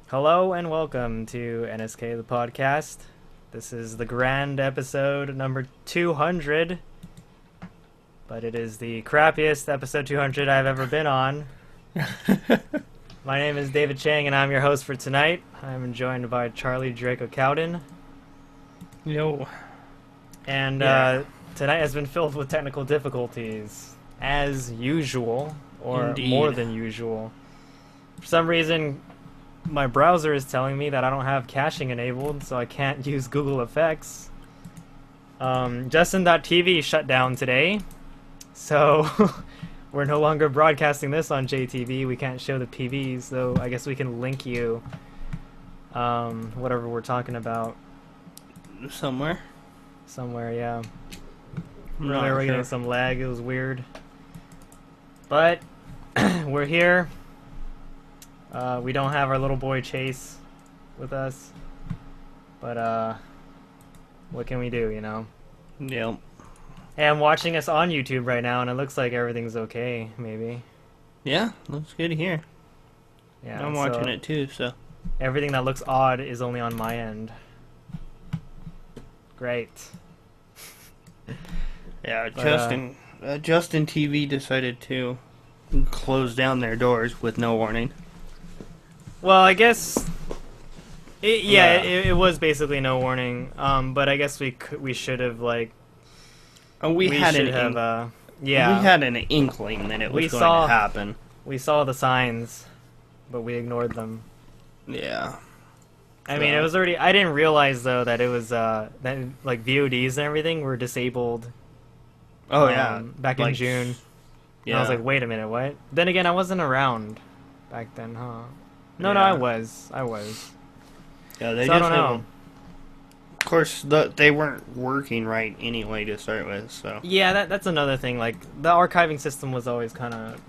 Hello and welcome to NSK the Podcast. This is the grand episode number 200, but it is the crappiest episode 200 I've ever been on. My name is David Chang and I'm your host for tonight. I'm joined by Charlie Draco Cowden. Yo. And tonight has been filled with technical difficulties, as usual, or Indeed. more than usual. For some reason, my browser is telling me that I don't have caching enabled, so I can't use Google Effects. Justin.tv shut down today, so we're no longer broadcasting this on JTV. We can't show the PVs, so I guess we can link you whatever we're talking about. Somewhere, yeah. I'm Earlier not we were getting sure. some lag, it was weird. But we're here. We don't have our little boy Chase with us. But what can we do, you know? Yep. Hey, I'm watching us on YouTube right now and it looks like everything's okay, maybe. Yeah, looks good here. Yeah, I'm so watching it too, so. everything that looks odd is only on my end. Great. Yeah, But, Justin TV decided to close down their doors with no warning. Well, I guess Yeah. it was basically no warning. But I guess we should have like We had should an have we yeah. had an inkling that it was We going saw- to happen. We saw the signs, but we ignored them. Yeah. I mean, it was already. I didn't realize though that it was that like VODs and everything were disabled. Oh yeah. back in Like, June. Yeah. And I was like, wait a minute, what? Then again, I wasn't around back then, huh? No, Yeah. I was. yeah, they So I just don't know. haven't- Of course, they weren't working right anyway to start with, so. Yeah, that's another thing. Like the archiving system was always kind of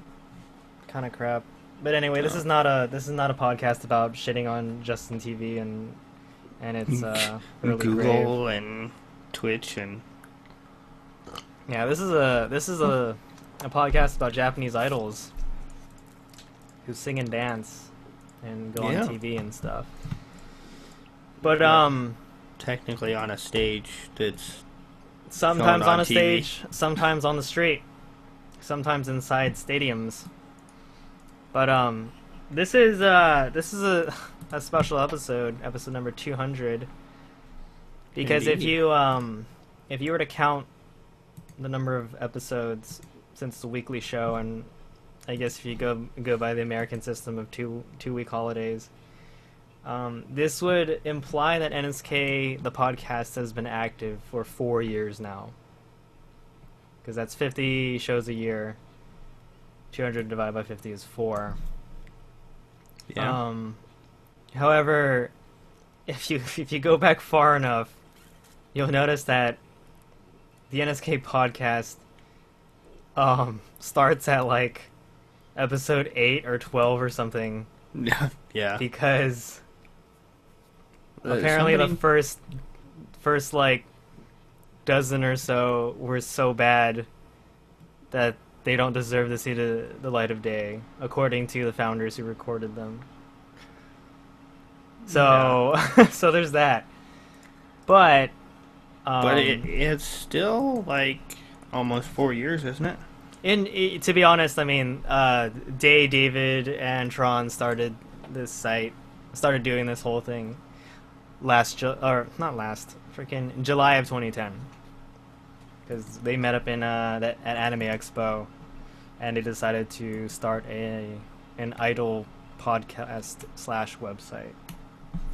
crap. But anyway, this Yeah. is not a podcast about shitting on Justin TV and it's early grave. Google and Twitch and Yeah, this is a podcast about Japanese idols who sing and dance and go Yeah. on TV and stuff. But Yeah. technically on a stage that's sometimes Shown on on a TV. stage, sometimes on the street, sometimes inside stadiums. But this is a special episode number 200, because Indeed. if you were to count the number of episodes since the weekly show, and I guess if you go by the American system of two-week holidays, this would imply that NSK the podcast has been active for 4 years now, because that's 50 shows a year. 200 divided by 50 is 4. yeah. However, if you go back far enough, you'll notice that the NSK podcast starts at like episode 8 or 12 or something, yeah. because apparently the first like dozen or so were so bad that they don't deserve to see the light of day, according to the founders who recorded them. So, so there's that. But, But it's still like almost 4 years, isn't it? to be honest, I mean, David, and Tron started this site, started doing this whole thing freaking July of 2010, because they met up at Anime Expo, and they decided to start an idol podcast / website.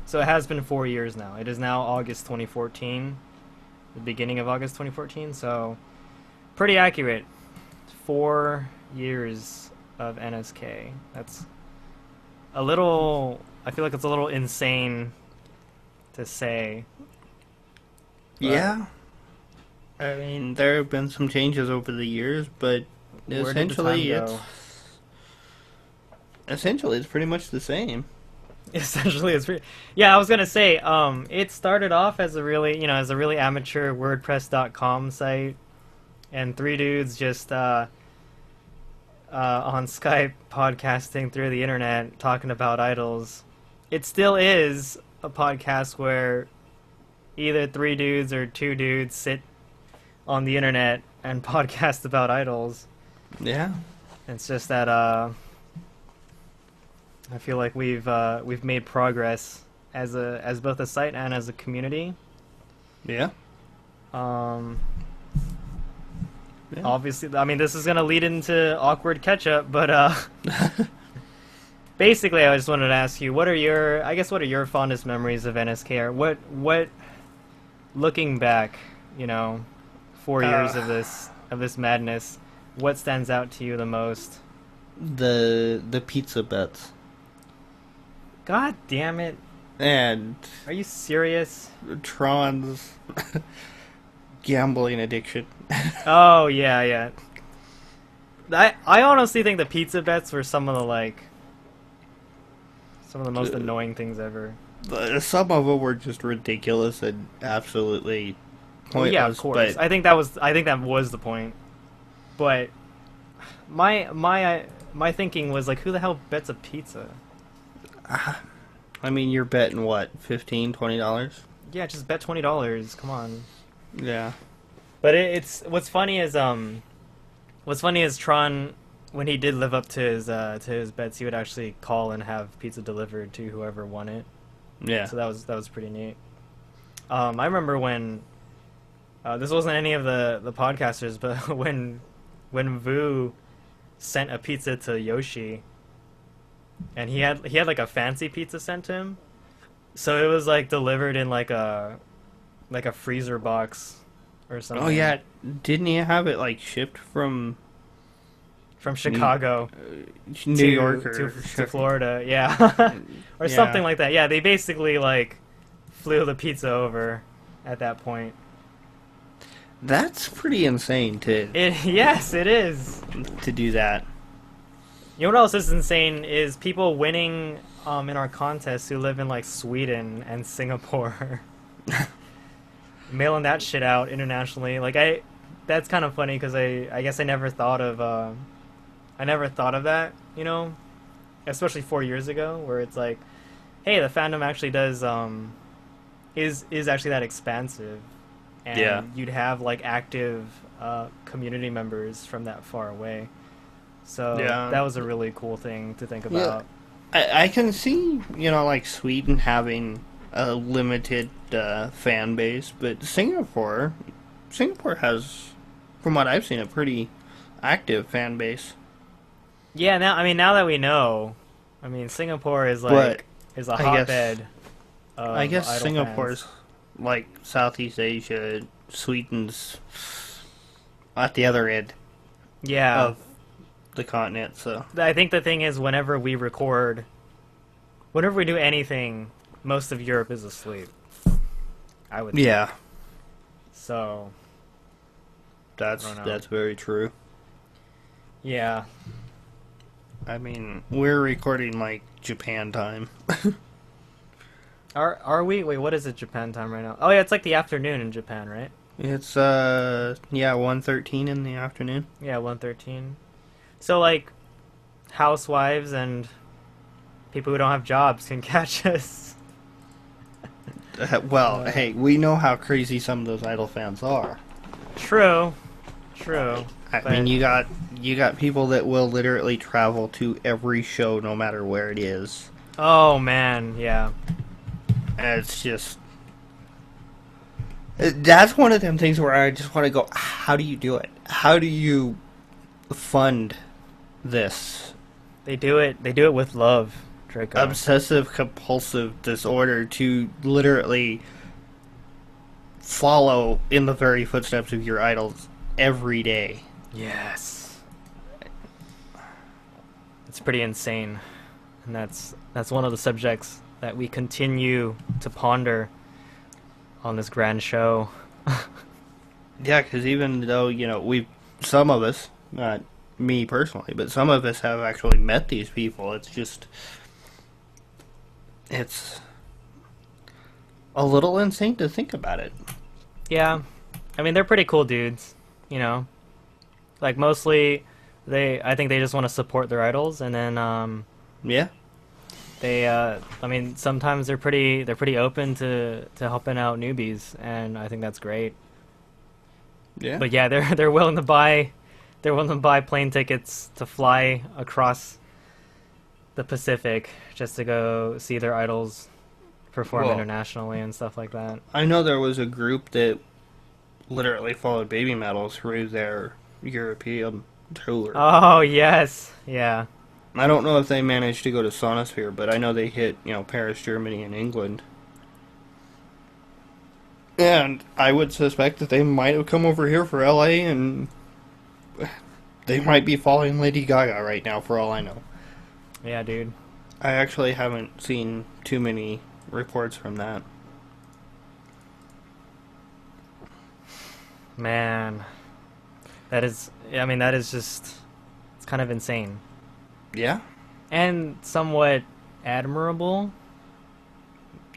So it has been 4 years now. It is now August 2014, the beginning of August 2014. So pretty accurate. 4 years of NSK. That's a little. I feel like it's a little insane to say. But Yeah. I mean, there have been some changes over the years, but where did the time go? essentially it's pretty much the same. Essentially, it's yeah. I was gonna say, it started off as a really amateur WordPress.com site, and three dudes just on Skype podcasting through the internet talking about idols, it still is a podcast where either three dudes or two dudes sit on the internet and podcast about idols. Yeah. It's just that I feel like we've made progress as both a site and as a community. Yeah. Yeah. Obviously, I mean, this is gonna lead into awkward catch-up, but basically, I just wanted to ask you, what are your fondest memories of NSK? Or what, looking back, 4 years of this madness, what stands out to you the most? The pizza bets. God damn it! And Are you serious? Tron's gambling addiction. Oh yeah. I honestly think the pizza bets were some of the most annoying things ever. Some of them were just ridiculous and absolutely pointless. Yeah, of course. But I think that was the point. But my thinking was like, who the hell bets a pizza? I mean, you're betting what, $15, $20? Yeah, just bet $20. Come on. Yeah. But it's what's funny is Tron, when he did live up to his bets, he would actually call and have pizza delivered to whoever won it. Yeah. So that was pretty neat. I remember when this wasn't any of the podcasters, but when Vu sent a pizza to Yoshi, and he had like a fancy pizza sent to him, so it was like delivered in like a freezer box or something. Oh yeah, didn't he have it like shipped from Chicago New York to Florida, yeah, or something like that. Yeah, they basically like flew the pizza over at that point. That's pretty insane Yes, it is. to do that. You know what else is insane is people winning in our contests who live in like Sweden and Singapore, mailing that shit out internationally. That's kind of funny because I guess I never thought of that, especially 4 years ago, where it's like, hey, the fandom actually does is actually that expansive, and you'd have like active community members from that far away. So that was a really cool thing to think about. I can see, like Sweden having a limited fan base, but Singapore has, from what I've seen, a pretty active fan base. Yeah, now that we know, Singapore is a hotbed. I guess idol Singapore's fans. like Southeast Asia, Sweden's at the other end of the continent, so I think the thing is, whenever we do anything, most of Europe is asleep. I would think. Yeah. So that's very true. Yeah. I mean, we're recording like Japan time. Are we? Wait, what is it Japan time right now? Oh yeah, it's like the afternoon in Japan, right? It's 1:13 in the afternoon. Yeah, 1:13. So like housewives and people who don't have jobs can catch us. Well, hey, we know how crazy some of those idol fans are. True. I mean, you got people that will literally travel to every show, no matter where it is. Oh man, yeah. And it's just, that's one of them things where I just want to go, how do you do it? How do you fund this? They do it with love, Draco. Obsessive compulsive disorder to literally follow in the very footsteps of your idols every day. Yes. It's pretty insane. And that's one of the subjects that we continue to ponder on this grand show. Yeah, because even though, some of us, not me personally, but some of us have actually met these people, it's a little insane to think about it. Yeah. They're pretty cool dudes, Like, mostly, I think they just want to support their idols, and then, Yeah. I mean, sometimes they're pretty open to helping out newbies, and I think that's great. Yeah. But yeah, they're willing to buy plane tickets to fly across the Pacific just to go see their idols perform internationally and stuff like that. I know there was a group that literally followed Baby Metal through their European tour. Oh yes, yeah. I don't know if they managed to go to Sonosphere, but I know they hit, Paris, Germany, and England. And I would suspect that they might have come over here for LA, and they might be following Lady Gaga right now, for all I know. Yeah, dude. I actually haven't seen too many reports from that. Man, that is just, it's kind of insane. Yeah? And somewhat admirable.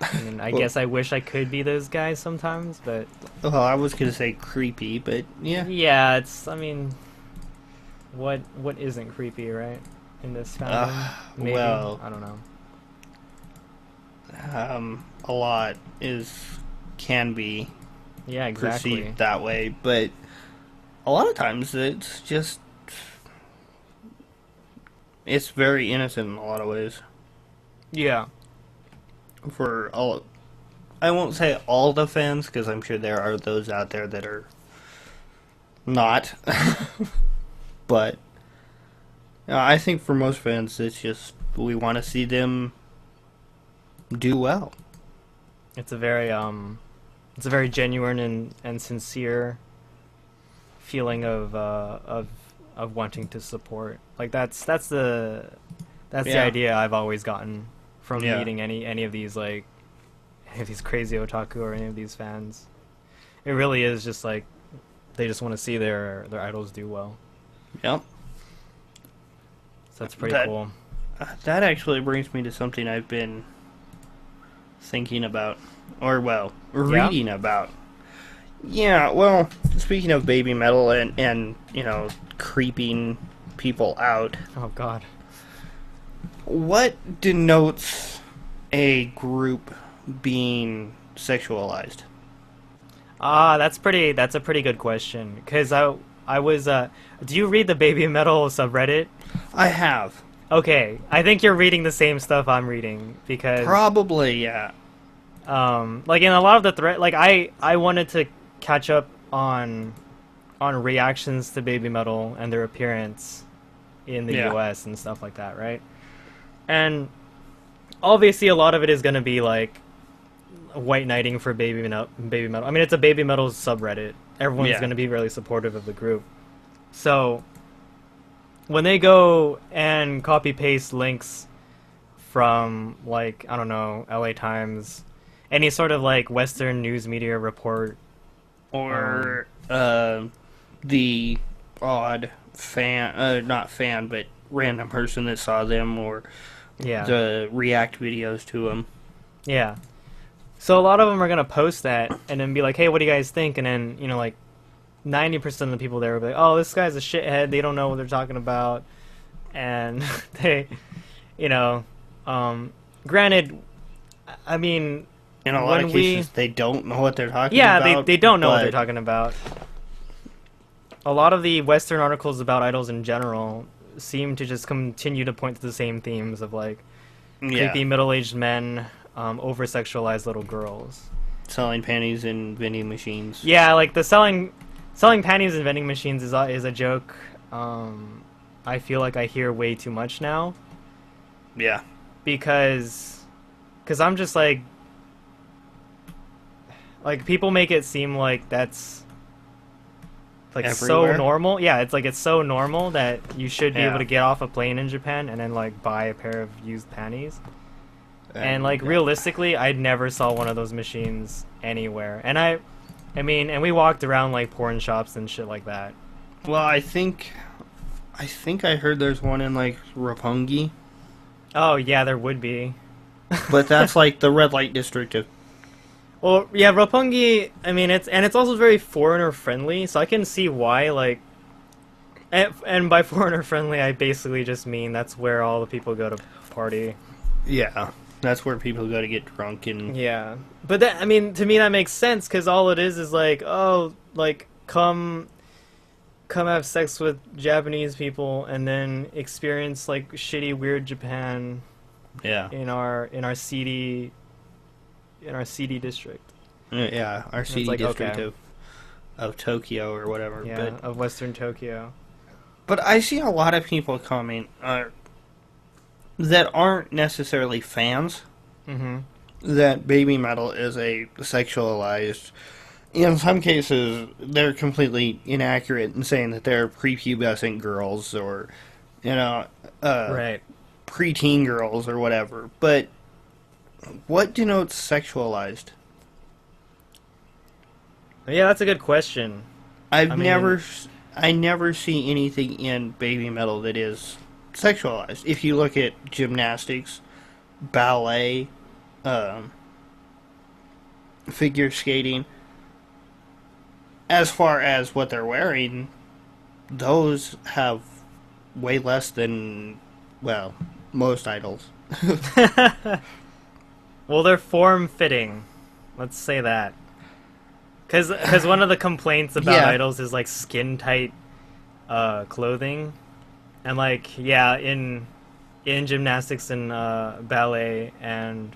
I mean, I guess I wish I could be those guys sometimes, but... Well, I was going to say creepy, but yeah. Yeah, what isn't creepy, right? In this fandom? Maybe? Well... I don't know. A lot can be perceived that way, but a lot of times it's very innocent in a lot of ways. Yeah. I won't say all the fans, because I'm sure there are those out there that are not. But I think for most fans, it's just we want to see them do well. It's a very genuine and sincere feeling of wanting to support. Like that's the idea I've always gotten from meeting any of these crazy otaku or any of these fans. It really is just like they just want to see their idols do well. Yep. So that's pretty cool. That actually brings me to something I've been thinking about, or reading about. Yeah, well, speaking of Baby Metal and creeping people out. Oh God. What denotes a group being sexualized? That's a pretty good question. Because I was do you read the Baby Metal subreddit? I have. Okay, I think you're reading the same stuff I'm reading because probably, yeah. Like in a lot of the thread, like I wanted to catch up on reactions to Baby Metal and their appearance in the US and stuff like that, right? And obviously a lot of it is going to be like white knighting for Baby Metal. I mean, it's a Baby Metal subreddit. Everyone's going to be really supportive of the group. So when they go and copy paste links from like, I don't know, LA Times, any sort of like Western news media report, or the odd fan, not fan, but random person that saw them, or the react videos to them. Yeah. So a lot of them are going to post that and then be like, hey, what do you guys think? And then, like 90% of the people there will be like, oh, this guy's a shithead. They don't know what they're talking about. And they, granted, I mean, in a lot of cases, they don't know what they're talking about. Yeah, they don't know what they're talking about. A lot of the Western articles about idols in general seem to just continue to point to the same themes of like creepy middle-aged men, over-sexualized little girls, selling panties in vending machines. Yeah, like the selling panties in vending machines is a joke. I feel like I hear way too much now. Yeah, because I'm just like people make it seem like that's like everywhere. So normal. Yeah, it's like it's so normal that you should be able to get off a plane in Japan and then like buy a pair of used panties. And like realistically, I never saw one of those machines anywhere. And I mean, and we walked around like porn shops and shit like that. Well, I think I heard there's one in like Roppongi. Oh yeah, there would be. But that's like the red light district of. Well, yeah, Roppongi. I mean, it's also very foreigner friendly, so I can see why. Like, and by foreigner friendly, I basically just mean that's where all the people go to party. Yeah, that's where people go to get drunk and Yeah, but that, I mean, to me that makes sense because all it is like, oh, like come have sex with Japanese people and then experience like shitty weird Japan yeah, in our seedy district. yeah, our It's CD like, district okay. of Tokyo or whatever. Yeah, of Western Tokyo. But I see a lot of people coming that aren't necessarily fans. Mm-hmm. That baby metal is a sexualized. In some cases, they're completely inaccurate in saying that they're prepubescent girls or, Right. preteen girls or whatever. But what denotes sexualized? Yeah, that's a good question. I mean- never see anything in baby metal that is sexualized. If you look at gymnastics, ballet, figure skating, as far as what they're wearing, those have way less than, well, most idols. Well, they're form-fitting. Let's say that. Because one of the complaints about Yeah. idols is, like, skin-tight clothing. And, like, yeah, in gymnastics and ballet and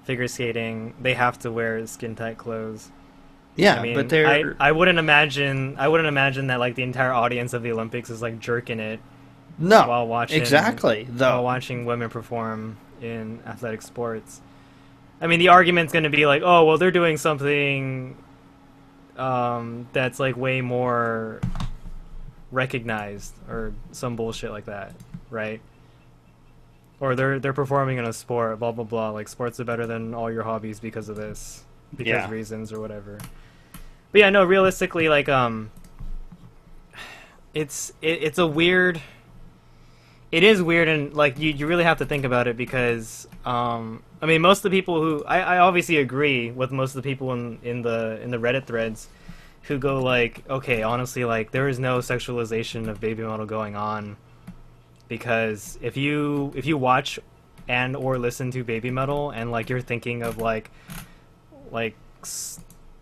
figure skating, they have to wear skin-tight clothes. Yeah, I mean, but they're I wouldn't imagine that, like, the entire audience of the Olympics is, like, jerking it no while watching exactly while though. watching women perform in athletic sports. I mean, the argument's going to be like, oh, well, they're doing something that's like way more recognized or some bullshit like that, right? Or they're performing in a sport, blah blah blah. Like sports are better than all your hobbies because of this, because Yeah. reasons or whatever. But yeah, no, realistically, like it's a weird. It is weird, and like you really have to think about it because I mean, most of the people who I obviously agree with most of the people in the Reddit threads who go like, okay, honestly, like there is no sexualization of baby metal going on because if you watch and or listen to baby metal and like you're thinking of like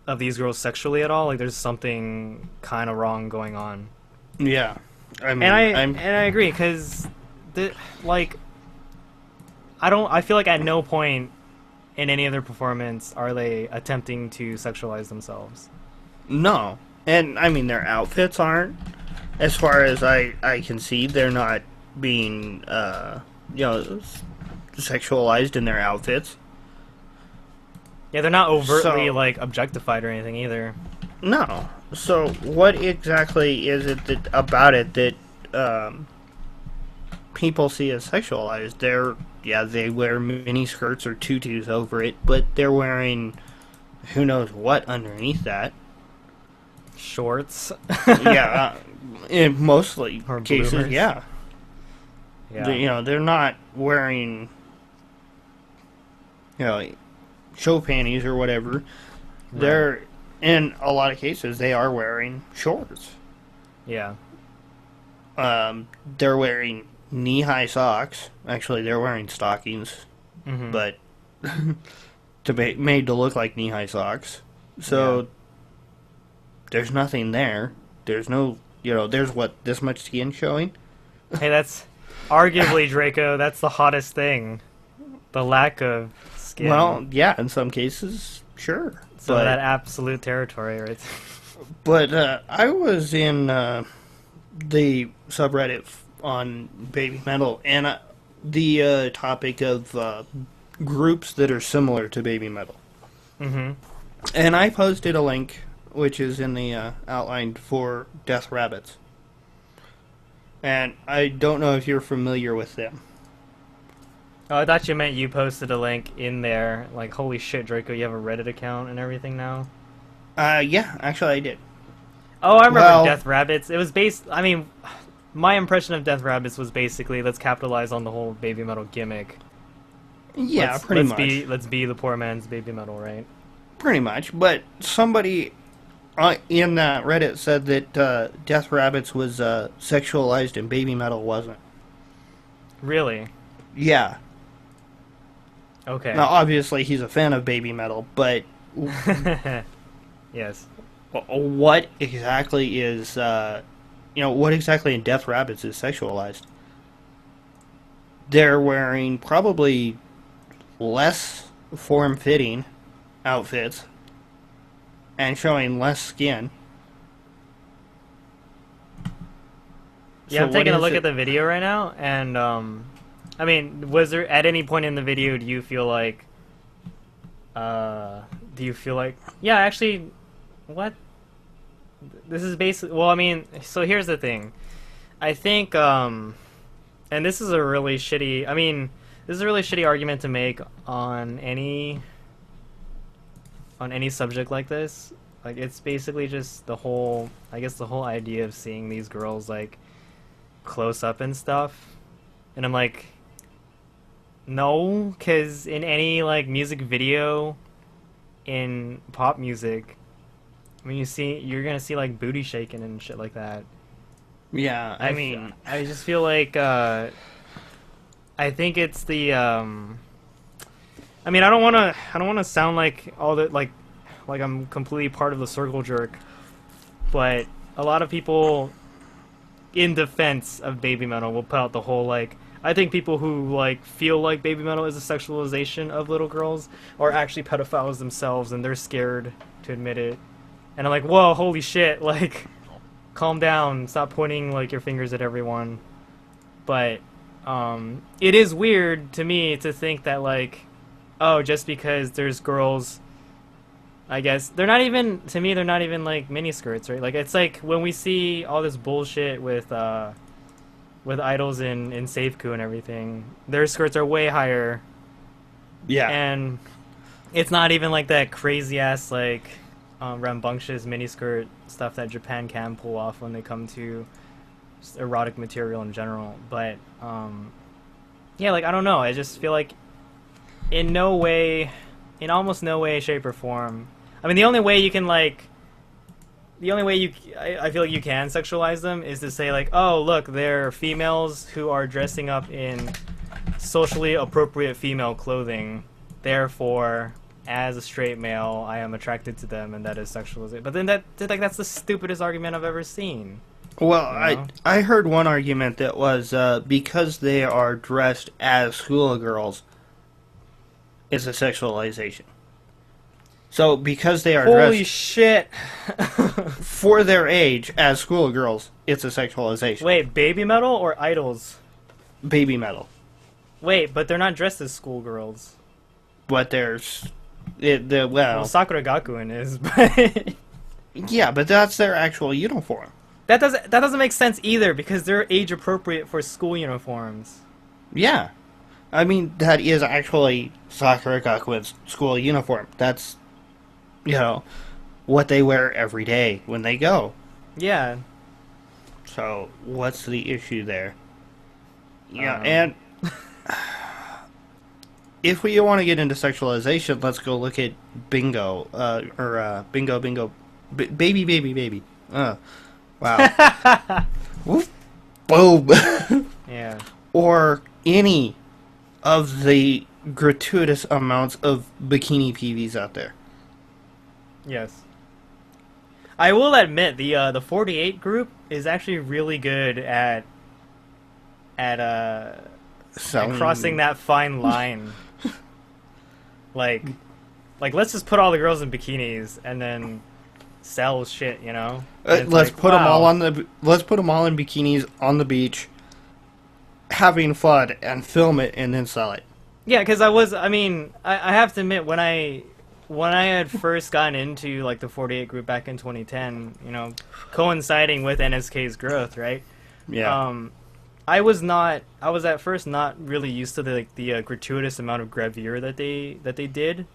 of these girls sexually at all, like there's something kind of wrong going on. Yeah, I mean, And I agree because like I feel like at no point in any of their performance are they attempting to sexualize themselves. no, and I mean their outfits aren't. As far as I can see, they're not being sexualized in their outfits. Yeah, they're not overtly So- like objectified or anything either. No. So what exactly is it about it that people see as sexualized? They wear mini skirts or tutus over it, but they're wearing who knows what underneath that. Shorts. Yeah, in mostly Or cases, bloomers. yeah. Yeah. They're not wearing show panties or whatever. They're in a lot of cases they are wearing shorts. Yeah. They're wearing knee-high socks. Actually, they're wearing stockings, Mhm. but made to look like knee-high socks. So Yeah. there's nothing there. There's no, there's this much skin showing. Hey, that's arguably Draco. That's the hottest thing. The lack of skin. Well, yeah, in some cases, sure. so that absolute territory, right? But I was in the subreddit on baby metal, and the topic of groups that are similar to baby metal. Mm-hmm. And I posted a link, which is in the outline for Death Rabbits. And I don't know if you're familiar with them. Oh, I thought you meant you posted a link in there. Like, holy shit, Draco, you have a Reddit account and everything now? Yeah, actually I did. Oh, I remember Well- Death Rabbits. It was I mean, my impression of Death Rabbits was basically, let's capitalize on the whole baby metal gimmick. Yeah, pretty much. Let's be the poor man's baby metal, right? Pretty much. But somebody in that Reddit said that Death Rabbits was sexualized and baby metal wasn't. Really? Yeah. Okay. Now, obviously, he's a fan of baby metal, but Yes. what exactly is, what exactly in Death Rabbits is sexualized? They're wearing probably less form-fitting outfits and showing less skin. Yeah, So I'm taking a what look is at the video right now, and I mean, was there at any point in the video do you feel like, yeah, actually, what? This is basically, well, I mean, so here's the thing. I think, and this is a really shitty, I mean, this is a really shitty argument to make on any subject like this. Like, it's basically just the whole, I guess the whole idea of seeing these girls, like, close up and stuff. And I'm like, no, because in any, like, music video in pop music, I mean, you're gonna see, like, booty shaking and shit like that. Yeah, I mean, I just feel like, I think it's the, I mean, I don't want to sound like all that, like I'm completely part of the circle jerk, but a lot of people, in defense of baby metal, will put out the whole, like, I think people who, like, feel like baby metal is a sexualization of little girls are actually pedophiles themselves, and they're scared to admit it. And I'm like, whoa, holy shit, like, calm down, stop pointing, like, your fingers at everyone. But, it is weird to me to think that, like, oh, just because there's girls, I guess, they're not even, to me, they're not even, like, miniskirts, right? Like, it's like, when we see all this bullshit with idols in Safeku and everything, their skirts are way higher. yeah. And it's not even, like, that crazy-ass, like, rambunctious miniskirt stuff that Japan can pull off when they come to just erotic material in general. But, yeah, like, I don't know. I just feel like in almost no way, shape, or form. I mean, the only way you can, like, I feel like you can sexualize them is to say, like, oh, look, they're females who are dressing up in socially appropriate female clothing. Therefore, as a straight male, I am attracted to them, and that is sexualization. But then that's the stupidest argument I've ever seen. Well, You know? I heard one argument that was because they are dressed as schoolgirls, it's a sexualization. So because they are Holy dressed shit! for their age as schoolgirls, it's a sexualization. Wait, baby metal or idols? Baby metal. Wait, but they're not dressed as schoolgirls. But well, Well, Sakura Gakuen is, but yeah, but that's their actual uniform. that doesn't make sense either because they're age appropriate for school uniforms. Yeah. I mean, that is actually Sakura Gakuen's school uniform. That's, what they wear every day when they go. Yeah. So, what's the issue there? Yeah, Um. and if we want to get into sexualization, let's go look at Bingo, Bingo, Bingo, Baby, Baby, Baby. Wow. Woof. Boom. Yeah. Or any of the gratuitous amounts of bikini PVs out there. Yes. I will admit the 48 group is actually really good at Selling... crossing that fine line. like let's just put all the girls in bikinis and then sell shit, you know? let's put them all in bikinis on the beach, having fun, and film it and then sell it. Yeah, because I have to admit, when I had first gotten into, like, the 48 group back in 2010, coinciding with NSK's growth, right? Yeah. I was at first not really used to the gratuitous amount of gravure that they did.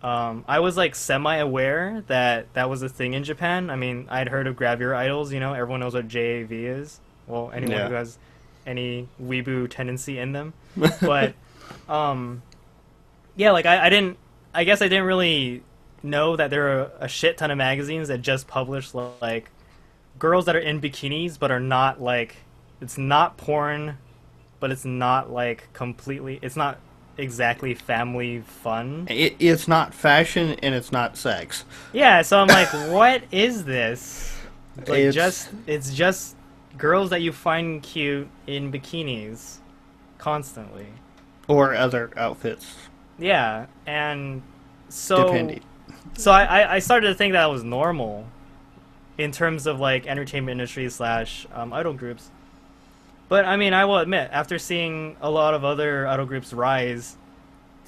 I was, like, semi-aware that was a thing in Japan. I mean, I'd heard of gravure idols, everyone knows what JAV is. Well, anyone who has any weeboo tendency in them. But, yeah, like, I guess I didn't really know that there are a shit ton of magazines that just publish, like, girls that are in bikinis but are not, like, it's not porn, but it's not, like, completely, it's not exactly family fun. It's not fashion and it's not sex. Yeah, so I'm like, what is this? Like, It's- it's just girls that you find cute in bikinis constantly. Or other outfits, Yeah, and so depending. so I started to think that was normal in terms of like entertainment industry slash idol groups. But I mean, I will admit, after seeing a lot of other idol groups rise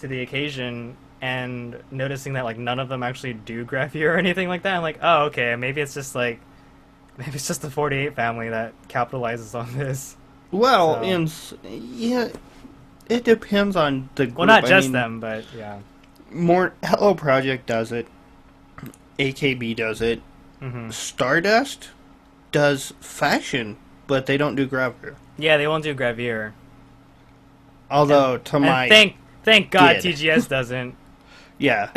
to the occasion and noticing that like none of them actually do graffiti or anything like that, I'm like, oh, okay, maybe it's just the 48 family that capitalizes on this. Well, So- yeah, it depends on the group. Well, not I just mean, them, but yeah. More Hello Project does it. AKB does it. hmm Stardust does fashion, but they don't do gravure. Yeah, they won't do gravure. Although, to And my thank God did. TGS doesn't. yeah,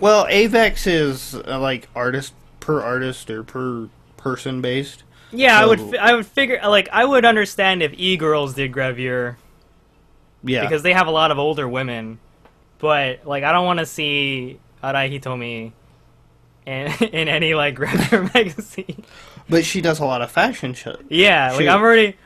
well, Avex is like artist or per person based. Yeah, So- I would figure like I would understand if e-girls did gravure Yeah, because they have a lot of older women, but like I don't want to see Arai Hitomi in any like gravure magazine. but she does a lot of fashion shit. Yeah, like Shoot.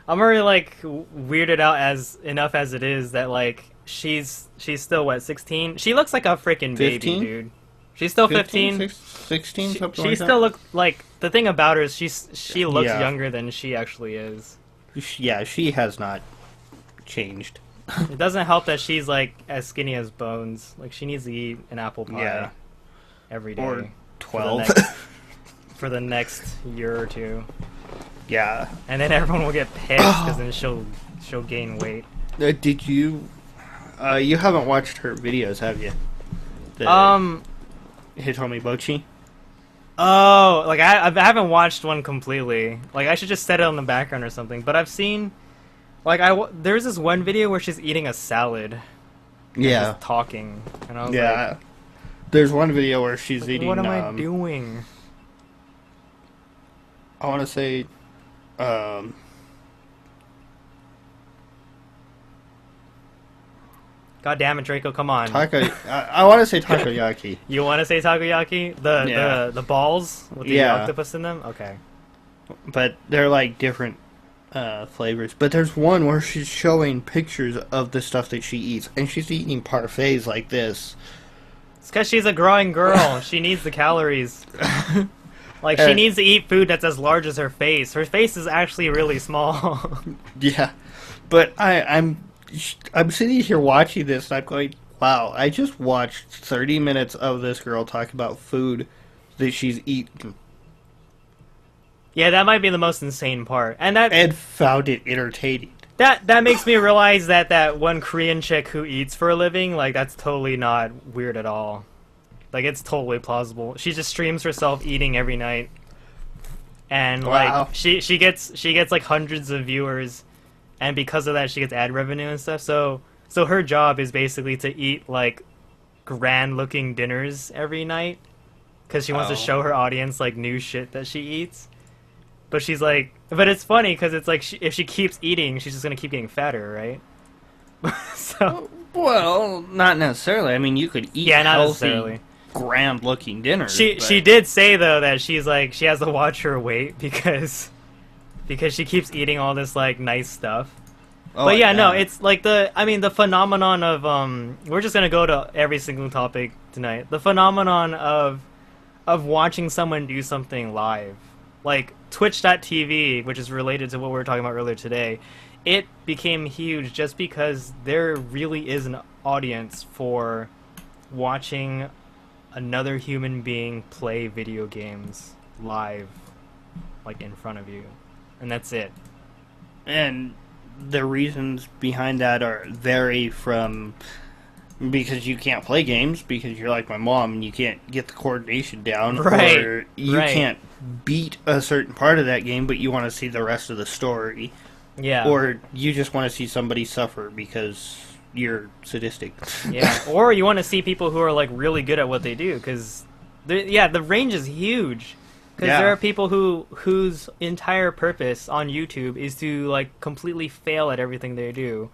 I'm already like weirded out as enough as it is that like she's still what 16? She looks like a freaking baby, 15? dude. She's still 15. 16, She, something she like still look like the thing about her is she looks Yeah. younger than she actually is. that. Yeah, she has not changed. It doesn't help that she's like as skinny as bones. Like she needs to eat an apple pie Yeah. every day Or 12. for the next year or two, Yeah. and then everyone will get pissed because then she'll gain weight. Did you? You haven't watched her videos, have you? The Hitomi Bochi. Oh, like I haven't watched one completely. Like I should just set it on the background or something. But I've seen, like there's this one video where she's eating a salad. And Yeah. just talking, and I was Yeah. There's one video where she's like, eating. what am I doing? I want to say, God damn it, Draco, come on. I want to say takoyaki. You want to say takoyaki? Yeah. The balls with the Yeah. octopus in them? Okay. But they're like different flavors. But there's one where she's showing pictures of the stuff that she eats, and she's eating parfaits like this. It's because she's a growing girl. She needs the calories. Like, she needs to eat food that's as large as her face. Her face is actually really small. Yeah, but I'm sitting here watching this, and I'm going, wow, I just watched 30 minutes of this girl talk about food that she's eaten Yeah, that might be the most insane part. And and found it entertaining. that makes me realize that one Korean chick who eats for a living, like, that's totally not weird at all. Like, it's totally plausible. She just streams herself eating every night. And Wow. like she gets like hundreds of viewers, and because of that she gets ad revenue and stuff. So her job is basically to eat like grand looking dinners every night because she wants to Oh. show her audience like new shit that she eats. But she's like, but it's funny because it's like if she keeps eating, she's just gonna keep getting fatter, right? So Well, not necessarily. I mean, you could eat yeah, not healthy, necessarily. grand-looking dinners. She but- did say though that she's like she has to watch her weight because she keeps eating all this like nice stuff. Oh, But yeah, no, it's like the phenomenon of we're just gonna go to every single topic tonight. The phenomenon of watching someone do something live. Like Twitch.tv, which is related to what we were talking about earlier today, it became huge just because there really is an audience for watching another human being play video games live, like in front of you. And that's it. And the reasons behind that vary from because you can't play games because you're like my mom and you can't get the coordination down, Right, or you right. can't beat a certain part of that game, but you want to see the rest of the story, Yeah. or you just want to see somebody suffer because you're sadistic. Yeah, or you want to see people who are like really good at what they do, because the range is huge. Because Yeah. there are people whose entire purpose on YouTube is to like completely fail at everything they do,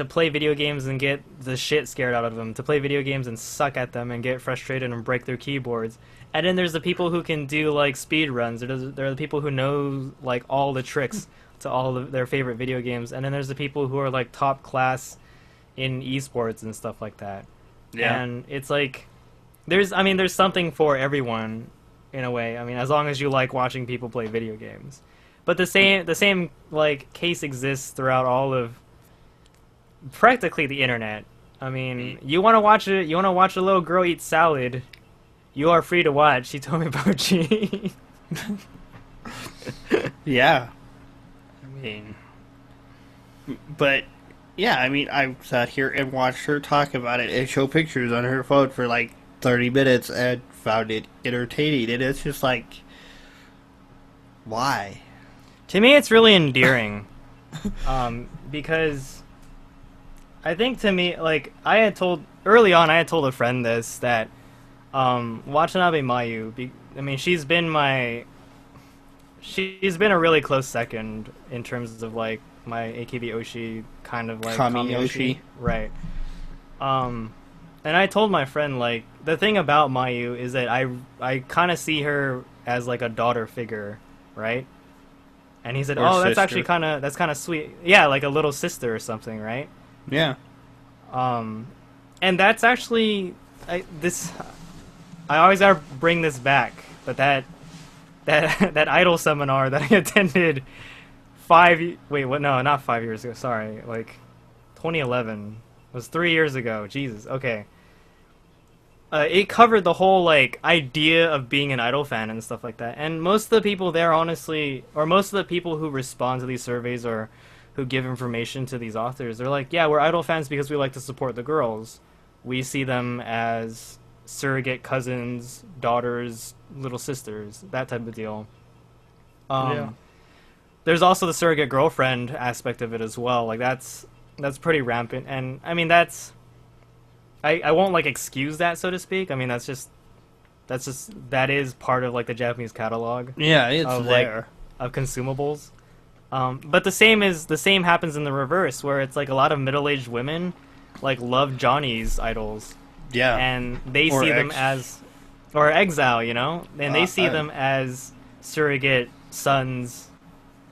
to play video games and get the shit scared out of them, to play video games and suck at them and get frustrated and break their keyboards. And then there's the people who can do like speed runs. There are the people who know like all the tricks to all of their favorite video games. And then there's the people who are like top class in esports and stuff like that. Yeah. And it's like there's something for everyone in a way. I mean, as long as you like watching people play video games. But the same like case exists throughout all of practically the internet. I mean, you want to watch a little girl eat salad, you are free to watch Hitomi Bochi. Yeah. I mean, but yeah, I mean, I sat here and watched her talk about it and show pictures on her phone for like 30 minutes and found it entertaining. And it's just like, why? To me, it's really endearing, because I think to me, like, early on, I had told a friend this, that Watanabe Mayu, I mean, she's been a really close second in terms of, like, my AKB Oshi kind of, like, Kami Oshi. Right. And I told my friend, like, the thing about Mayu is that I kind of see her as, like, a daughter figure, right? And he said, Or that's sister. actually that's kind of sweet. Yeah, like a little sister or something, right? Yeah. And that's actually, I always gotta bring this back, but that idol seminar that I attended not 5 years ago, sorry, like 2011, was 3 years ago, Jesus, okay. It covered the whole, like, idea of being an idol fan and stuff like that. And most of the people there, honestly, or most of the people who respond to these surveys or who give information to these authors, they're like, yeah, we're idol fans because we like to support the girls. We see them as surrogate cousins, daughters, little sisters, that type of deal. Yeah. There's also the surrogate girlfriend aspect of it as well. Like, that's pretty rampant. And, I mean, I won't, like, excuse that, so to speak. I mean, that is part of, like, the Japanese catalog. Yeah, it's of, there. Like, of consumables. But the same happens in the reverse, where it's, like, a lot of middle-aged women, like, love Johnny's idols. Yeah. And they Or see them as... Or Exile, you know? And they see them as surrogate sons,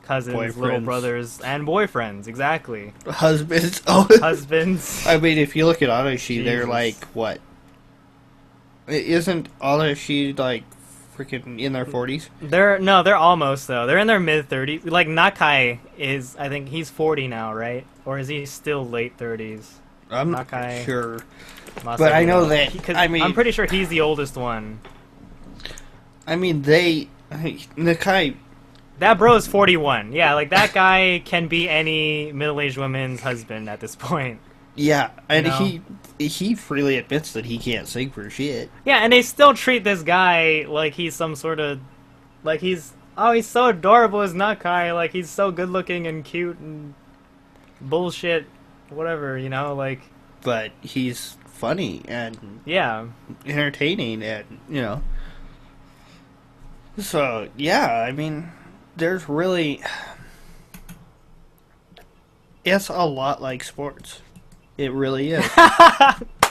cousins, little Boyfriends. brothers, and boyfriends, exactly. Husbands. Oh, Husbands. I mean, if you look at Adachi, they're Jesus. like, what? Isn't Adachi, like, freaking in their 40s? They're almost, though. They're in their mid-30s. Like, Nakai is, I think, he's 40 now, right? Or is he still late 30s? I'm not Nakai. sure. Masahiro. But I know that, I'm pretty sure he's the oldest one. I mean, Nakai, That bro is 41. Yeah, like, that guy can be any middle-aged woman's husband at this point. yeah, and You know? he freely admits that he can't sing for shit. Yeah, and they still treat this guy like he's some sort of... Like, he's so adorable as Nakai. Like, he's so good-looking and cute and bullshit, whatever, you know? Like... But he's funny and Yeah. entertaining and, you know. So, yeah, I mean, there's really... It's a lot like sports. It really is.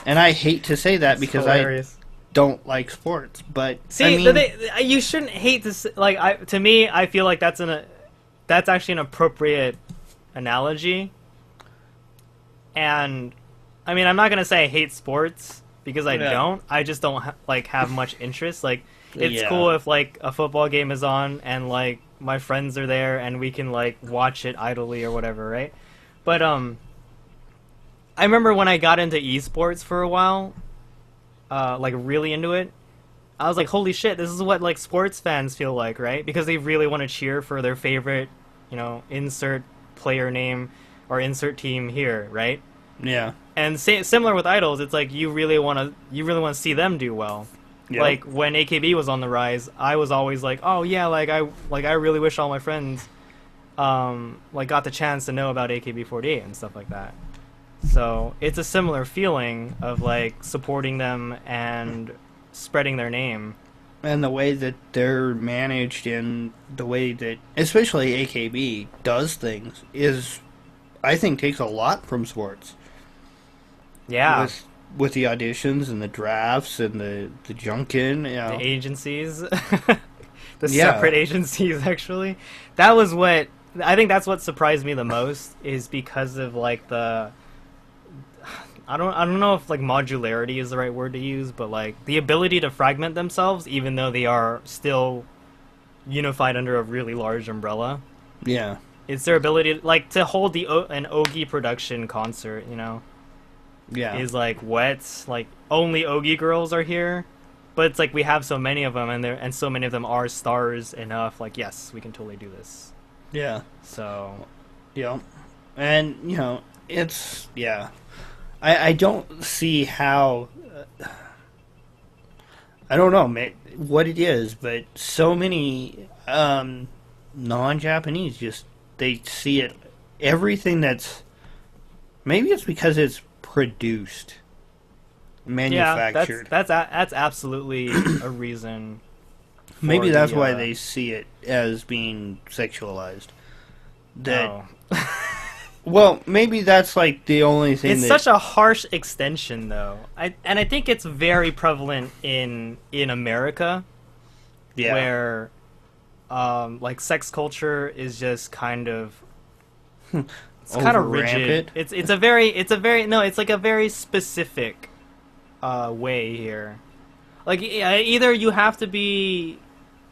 And I hate to say that because Hilarious. I don't like sports, but See, I mean, you shouldn't hate to like. To me, I feel like that's actually an appropriate analogy. And I mean, I'm not gonna say I hate sports because I Yeah. don't. I just don't have much interest. Like, it's Yeah. cool if like a football game is on and like my friends are there and we can like watch it idly or whatever, right? But I remember when I got into esports for a while, like really into it, I was like, holy shit, this is what like sports fans feel like, right? Because they really want to cheer for their favorite, you know, insert player name or insert team here, right? yeah. And similar with idols, it's like you really want to see them do well. Yep. Like when AKB was on the rise, I was always like, oh yeah, like I really wish all my friends like got the chance to know about AKB48 and stuff like that. So it's a similar feeling of like supporting them and spreading their name. And the way that they're managed and the way that, especially AKB, does things is I think takes a lot from sports. Yeah. With the auditions and the drafts and the junkin, The agencies. The separate agencies, actually. That was what... I think that's what surprised me the most, is because of, like, the... I don't know if, like, modularity is the right word to use, but, like, the ability to fragment themselves, even though they are still unified under a really large umbrella. Yeah. It's their ability, like, to hold an Ogi production concert, you know? Yeah. Is, like, what? Like, only Ogi girls are here? But it's like we have so many of them, and so many of them are stars enough, like, yes, we can totally do this. Yeah. So... Yeah. And, you know, it's... Yeah. I don't see how... I don't know what it is, but so many non-Japanese just... They see it... Everything that's... Maybe it's because it's produced. Manufactured. Yeah, that's absolutely a reason. Maybe that's why they see it as being sexualized. Well, maybe that's like the only thing. It's such a harsh extension, though. I think it's very prevalent in America, where like sex culture is just kind of it's kind of rigid. It's a very specific way here. Like either you have to be.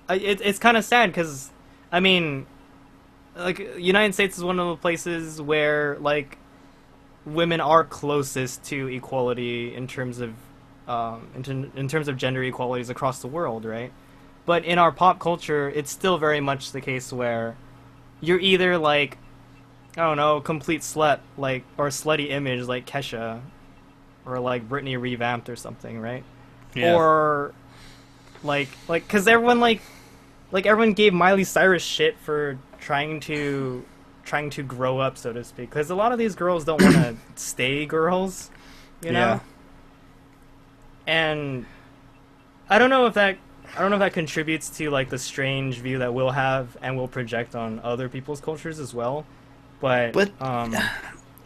It's kind of sad because, I mean, like United States is one of the places where like women are closest to equality in terms of in terms of gender equalities across the world, right? But in our pop culture, it's still very much the case where you're either like, I don't know, complete slut, like, or slutty image like Kesha, or like Britney revamped or something, right? Yeah. Or like because everyone like everyone gave Miley Cyrus shit for trying to grow up, so to speak, because a lot of these girls don't want to stay girls, you know. Yeah. And I don't know if that contributes to like the strange view that we'll have and we'll project on other people's cultures as well. But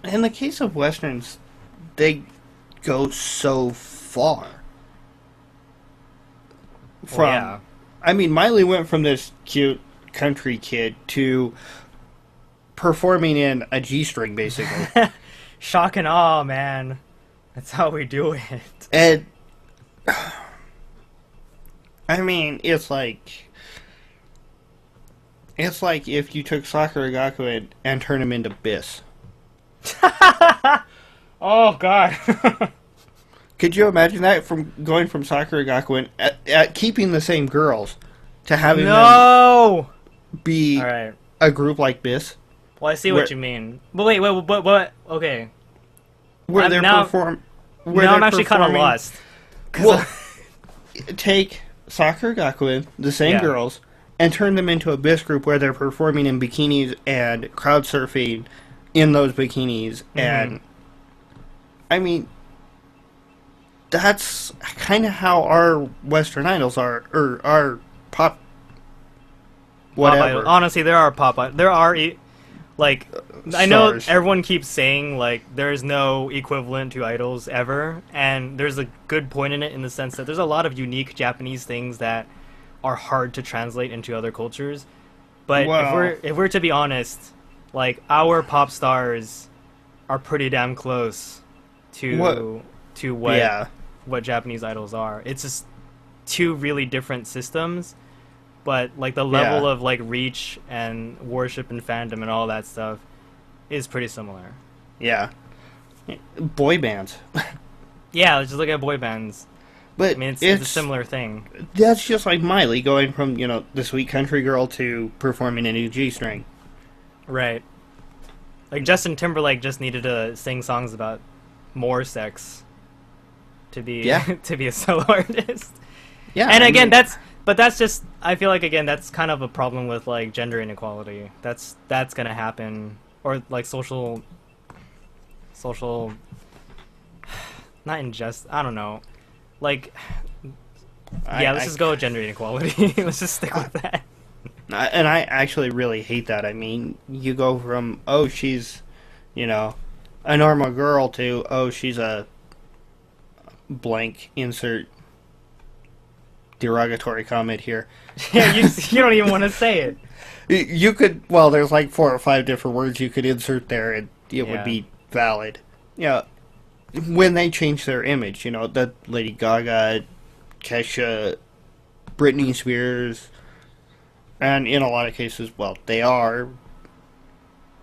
in the case of Westerns, they go so far. I mean, Miley went from this cute country kid to performing in a G-string, basically. Shock and awe, man. That's how we do it. And I mean, it's like if you took Sakura Gakuen and turned him into Biss. Oh God. Could you imagine that, from going from Sakura Gakuen at keeping the same girls to having them be a group like Biss? Well, I see what you mean. But wait, what? Okay. Where I'm actually kind of lost. Well, take Sakura Gakuen, the same girls, and turn them into a Biss group where they're performing in bikinis and crowd surfing in those bikinis. Mm-hmm. And I mean, that's kind of how our Western idols are, or our pop. Whatever. Honestly, there are like, I know everyone keeps saying like there's no equivalent to idols ever, and there's a good point in it, in the sense that there's a lot of unique Japanese things that are hard to translate into other cultures. But if we're to be honest, like, our pop stars are pretty damn close to what Japanese idols are. It's just two really different systems, but like the level of like reach and worship and fandom and all that stuff is pretty similar. Yeah. Boy bands. Yeah, let's just look at boy bands. But I mean, it's a similar thing. That's just like Miley going from, you know, the sweet country girl to performing in a G-string. Right. Like, Justin Timberlake just needed to sing songs about more sex to be to be a solo artist. Yeah. And again, that's just, I feel like, again, that's kind of a problem with like gender inequality. That's gonna happen, or like social not injustice. I don't know. Like, let's just go with gender inequality. Let's just stick with that. And I actually really hate that. I mean, you go from, she's you know, a normal girl to, oh, she's a blank, insert derogatory comment here. Yeah, you don't even want to say it. You could, well, there's like 4 or 5 different words you could insert there and it would be valid. Yeah, when they change their image, you know, that Lady Gaga, Kesha, Britney Spears, and in a lot of cases, well, they are,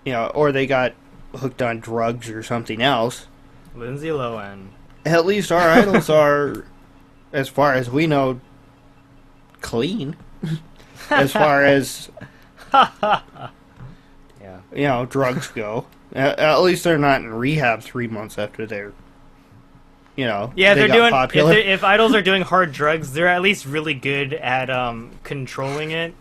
you know, or they got hooked on drugs or something else. Lindsay Lohan. At least our idols are, as far as we know, clean. As far as, Yeah. you know, drugs go. At least they're not in rehab 3 months after they're, you know, Yeah, they they're got doing. popular. If idols are doing hard drugs, they're at least really good at controlling it,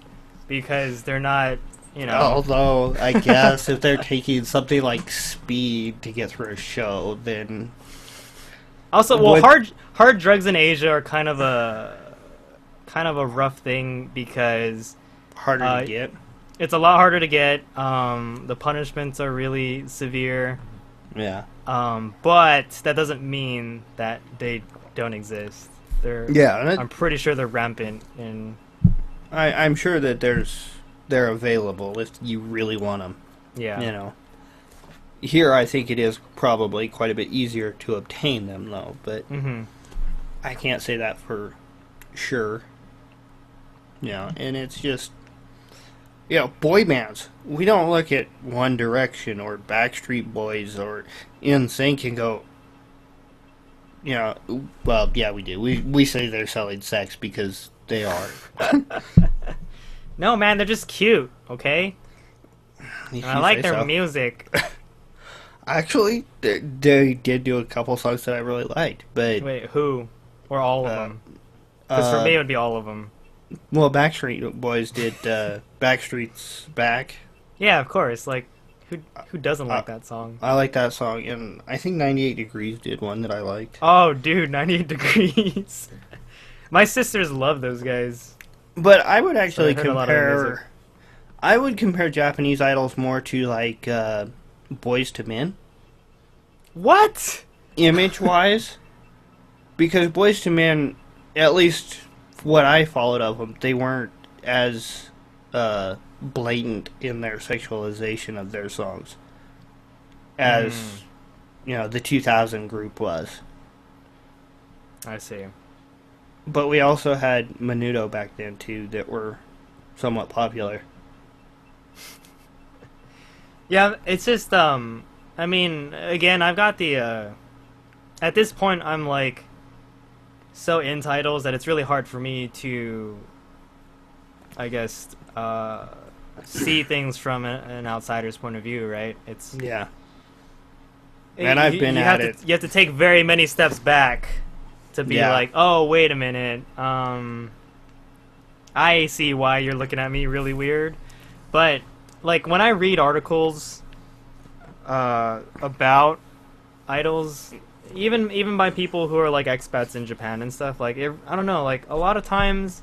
because they're not, you know. Although, I guess if they're taking something like speed to get through a show, then Also, well, Would- hard drugs in Asia are kind of a rough thing, because harder to get. it's a lot harder to get. The punishments are really severe. Yeah. But that doesn't mean that they don't exist. Yeah, and I'm pretty sure they're rampant in. I'm sure that they're available if you really want them. Yeah. You know. Here, I think it is probably quite a bit easier to obtain them, though. But I can't say that for sure. You know, and it's just, you know, boy bands. We don't look at One Direction or Backstreet Boys or NSYNC and go, you know, well, yeah, we do. We say they're selling sex because they are. No, man, they're just cute. Okay. If And I you like say their so. music. Actually, they did do a couple songs that I really liked, but Wait, who? Or all of them? Because for me, it would be all of them. well, Backstreet Boys did Backstreet's Back. Yeah, of course. Like, who doesn't like that song? I like that song, and I think 98 Degrees did one that I liked. Oh, dude, 98 Degrees. My sisters love those guys. But I would actually So I heard a lot of their music. compare. I would compare Japanese idols more to like Boys to Men, What? image-wise, because Boys to Men, at least what I followed of them, they weren't as blatant in their sexualization of their songs as you know the 2000 group was. I see. But we also had Menudo back then too that were somewhat popular. Yeah, it's just, I mean, again, I've got the, at this point, I'm, like, so in titles that it's really hard for me to, I guess, see things from an outsider's point of view, right? It's Yeah. And I've been at it. You have to take very many steps back to be Yeah. like, oh, wait a minute, I see why you're looking at me really weird. But, like, when I read articles about idols, even by people who are, like, expats in Japan and stuff, like, I don't know, like, a lot of times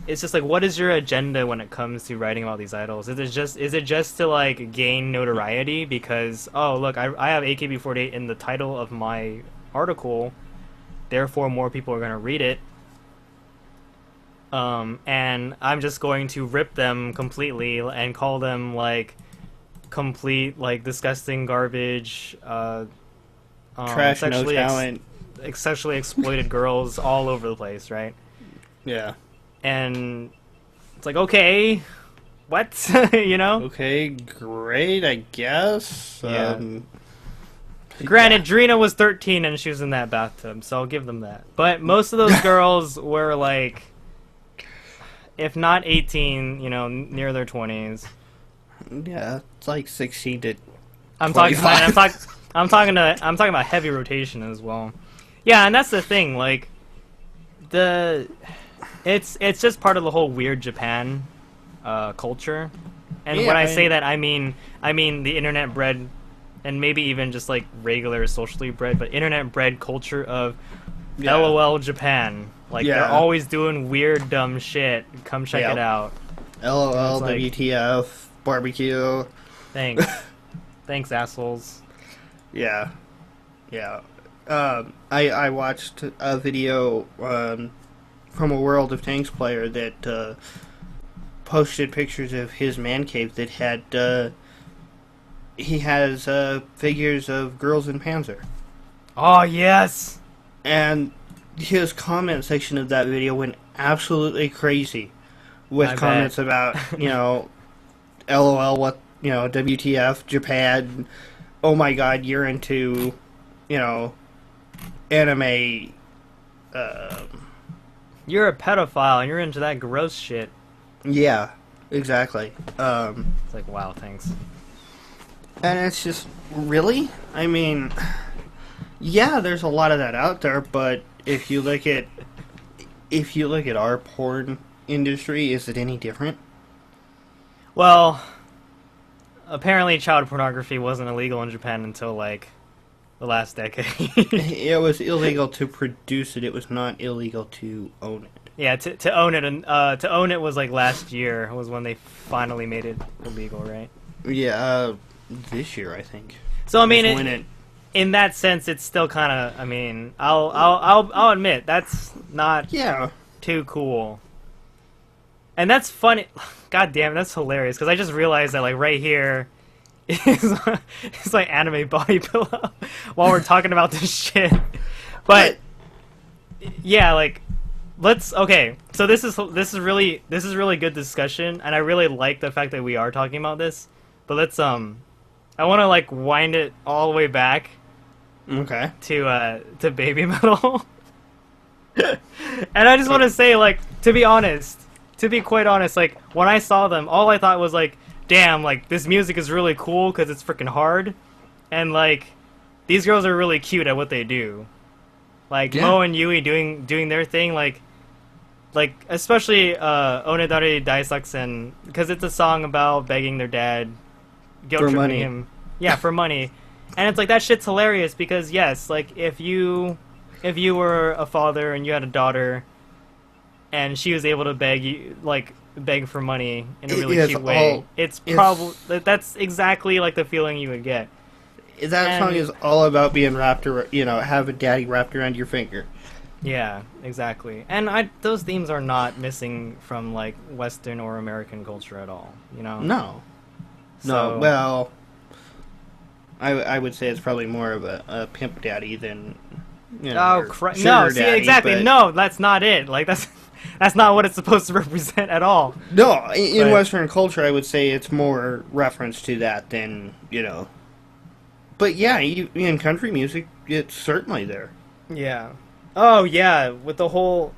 it's just like, what is your agenda when it comes to writing about these idols? Is it just to, like, gain notoriety because, oh, look, I have AKB48 in the title of my article, therefore more people are going to read it, and I'm just going to rip them completely and call them, like, complete, like, disgusting garbage, Trash, no sexually talent. sexually exploited girls all over the place, right? Yeah. And it's like, okay, what? You know? Okay, great, I guess. Yeah. Granted, Drina was 13 and she was in that bathtub, so I'll give them that. But most of those girls were, like, if not 18, you know, near their 20s. Yeah, it's like 16 to I'm talking 25. I'm talking about heavy rotation as well. Yeah, and that's the thing, like, it's just part of the whole weird Japan culture. And Yeah, when I I say mean- that, I mean the internet bred, and maybe even just like regular socially bred, but internet bred culture of Yeah. LOL Japan. Like, Yeah. they're always doing weird dumb shit. Come check Yep. it out. LOL, It's like- WTF, barbecue. Thanks. Thanks, assholes. Yeah. I watched a video from a World of Tanks player that posted pictures of his man cave that had he has figures of girls in Panzer. Oh, yes! And his comment section of that video went absolutely crazy with comments about, LOL, what, WTF, Japan, oh my god, you're into, anime. You're a pedophile and you're into that gross shit. Yeah, exactly. It's like, wow, thanks. And it's just, really? I mean, yeah, there's a lot of that out there, but if you look at our porn industry, is it any different? Well, apparently child pornography wasn't illegal in Japan until, like, the last decade. It was illegal to produce it. It was not illegal to own it. Yeah, to own it, and to own it was, like, last year was when they finally made it illegal, right? Yeah, this year, I think. So, I mean, in that sense, it's still kind of, I mean, I'll admit, that's not too cool. And that's funny. God damn, that's hilarious, because I just realized that, like, right here is it's like anime body pillow while we're talking about this shit. But yeah, like, okay, so this is really good discussion, and I really like the fact that we are talking about this. But let's I want to, like, wind it all the way back. Okay. To baby metal. And I just want to say, like, to be quite honest, like, when I saw them, all I thought was, like, damn, like, this music is really cool because it's freaking hard, and, like, these girls are really cute at what they do. Like, Mo and Yui doing their thing, like especially Onedare Daisaksen, because it's a song about begging their dad, guilt tripping him, for money. And it's like, that shit's hilarious because, yes, like, if you were a father and you had a daughter and she was able to beg for money in a really cute way, it's probably, that's exactly like the feeling you would get. That song is all about being wrapped around, have a daddy wrapped around your finger. Yeah, exactly. And those themes are not missing from, like, Western or American culture at all, No. Well, I would say it's probably more of a pimp daddy than, no, see, exactly. But... No, that's not it. Like, that's not what it's supposed to represent at all. No, in Western culture, I would say it's more reference to that than, But yeah, in country music, it's certainly there. Yeah. Oh, yeah, with the whole...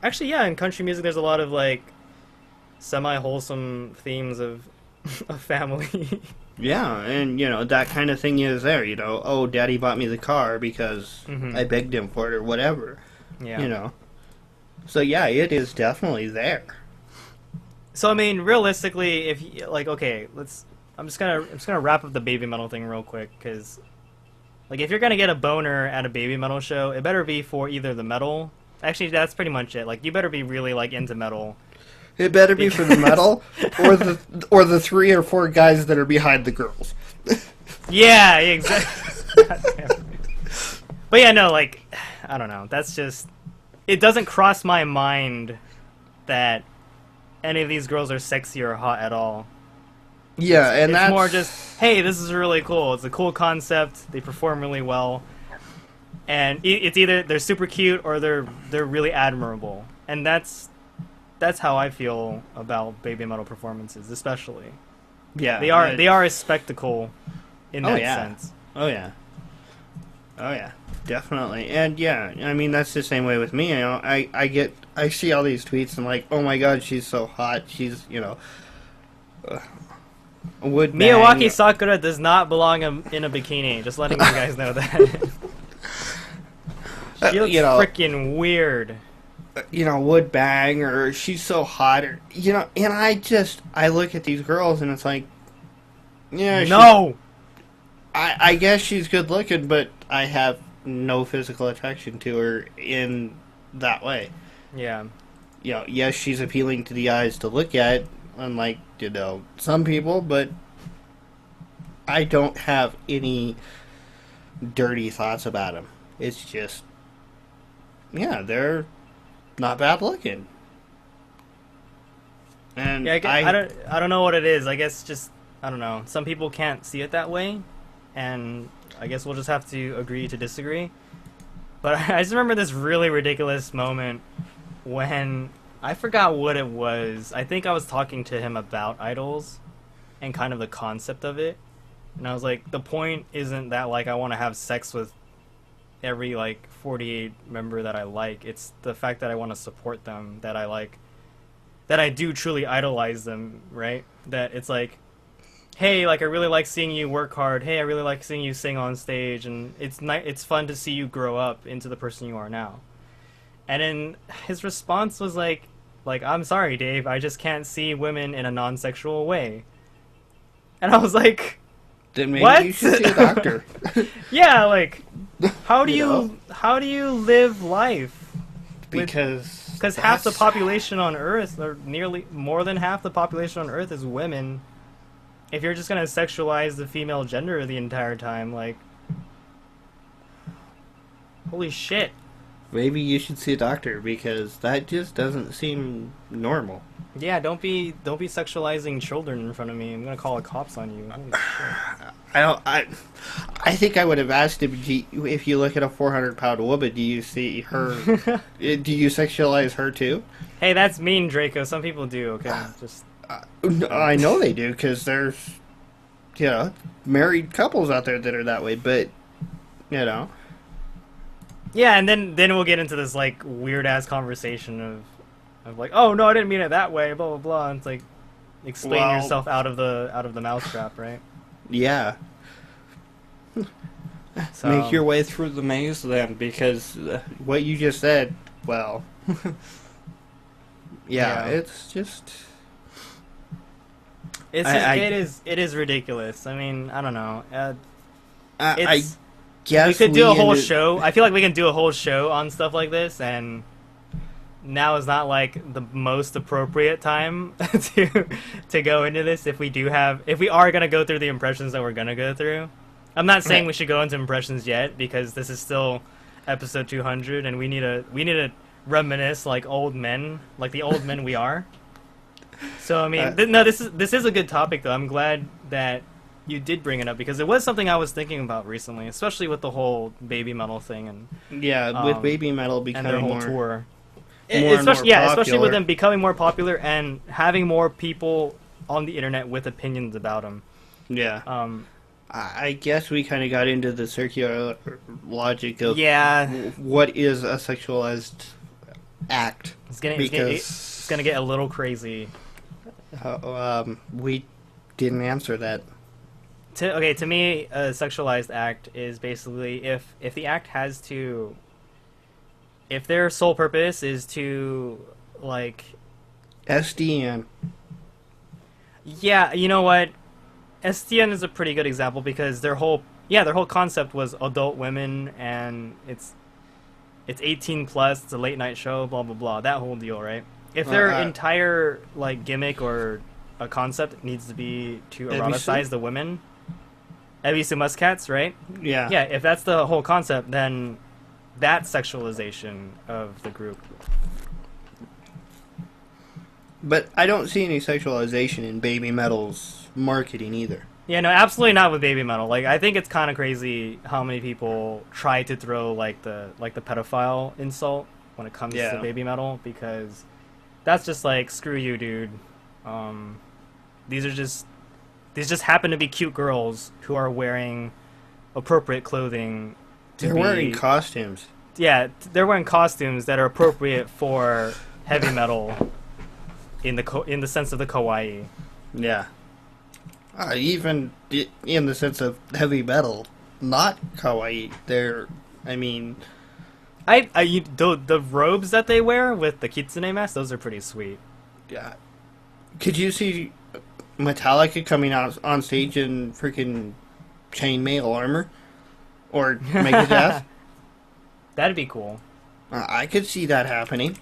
Actually, yeah, in country music, there's a lot of, like, semi-wholesome themes of family. Yeah, and, that kind of thing is there, oh, daddy bought me the car because I begged him for it or whatever. Yeah. So, yeah, it is definitely there. So, I mean, realistically, if, like, okay, I'm just gonna wrap up the baby metal thing real quick, because, like, if you're gonna get a boner at a baby metal show, it better be for either the metal. Actually, that's pretty much it. Like, you better be really, like, into metal. It better be for the metal, or the 3 or 4 guys that are behind the girls. Yeah, exactly. But yeah, no, like, I don't know. That's just, it doesn't cross my mind that any of these girls are sexy or hot at all. Yeah, and it's that's more just, hey, this is really cool. It's a cool concept. They perform really well, and it's either they're super cute or they're really admirable, and that's how I feel about baby metal performances, especially. Yeah, they are a spectacle in that sense. Oh yeah, definitely. And yeah, I mean, that's the same way with me. I see all these tweets and, like, oh my god, she's so hot. She's Miyawaki Sakura does not belong in a bikini. Just letting you guys know that. She looks freaking weird. Would bang, or she's so hot, or, and I look at these girls and it's like, yeah, no, I guess she's good looking, but I have no physical attraction to her in that way. Yeah. Yes, she's appealing to the eyes to look at, unlike, some people, but I don't have any dirty thoughts about them. It's just, yeah, they're not bad looking. And Yeah, I don't know what it is. I guess just I don't know. Some people can't see it that way, and I guess we'll just have to agree to disagree. But I just remember this really ridiculous moment when I forgot what it was. I think I was talking to him about idols and kind of the concept of it. And I was like, the point isn't that like I want to have sex with every like 48 member that I like. It's the fact that I want to support them, that I like, that I do truly idolize them, right? That it's like, hey, like I really like seeing you work hard. Hey, I really like seeing you sing on stage, and it's fun to see you grow up into the person you are now. And then his response was like I'm sorry, Dave, I just can't see women in a non-sexual way. And I was like, then maybe what? you should see a doctor. Yeah, like how do You how do you live life? Because Half the population on Earth, or nearly more than half the population on Earth, is women. If you're just gonna sexualize the female gender the entire time, like, holy shit. maybe you should see a doctor, because that just doesn't seem normal. Yeah, don't be sexualizing children in front of me. I'm gonna call the cops on you. Holy shit. I think I would have asked him, if you look at a 400-pound woman, do you see her? Do you sexualize her too? Hey, that's mean, Draco. Some people do. Okay, just I know they do, because there's, married couples out there that are that way. But, yeah, and then we'll get into this like weird ass conversation of like, oh no, I didn't mean it that way, blah blah blah. And it's like, explain yourself out of the mousetrap, right? Yeah. So, make your way through the maze then, because what you just said, well, yeah, it's just. It is ridiculous. I mean, I don't know. I guess we could do a whole show. I feel like we can do a whole show on stuff like this, and now is not like the most appropriate time to go into this. If we are gonna go through the impressions that we're gonna go through, I'm not saying we should go into impressions yet, because this is still episode 200, and we need to reminisce like old men, like the old men we are. So I mean, this is a good topic though. I'm glad that you did bring it up, because it was something I was thinking about recently, especially with the whole baby metal thing and with baby metal becoming and their whole more, tour. Especially with them becoming more popular and having more people on the internet with opinions about them. Yeah. I guess we kind of got into the circular logic of what is a sexualized act. It's gonna get a little crazy. We didn't answer that. To me, a sexualized act is basically if the act has to, if their sole purpose is to, like, SDN. Yeah, you know what? SDN is a pretty good example, because their whole concept was adult women, and it's 18 plus, it's a late night show, blah blah blah, that whole deal, right? If their entire like gimmick or a concept needs to be to eroticize the women, Ebisu Muscats, right? Yeah. Yeah, if that's the whole concept, then that's sexualization of the group. But I don't see any sexualization in baby metal's marketing either. Yeah, no, absolutely not with baby metal. Like, I think it's kind of crazy how many people try to throw like the pedophile insult when it comes to baby metal, because that's just like, screw you, dude. These just happen to be cute girls who are wearing appropriate clothing. They're wearing costumes. Yeah, they're wearing costumes that are appropriate for heavy metal in the sense of the kawaii. Yeah. Even in the sense of heavy metal, not kawaii. The robes that they wear with the kitsune mask, those are pretty sweet. Yeah. Could you see Metallica coming out on stage in freaking chainmail armor? Or Megadeth? That'd be cool. I could see that happening.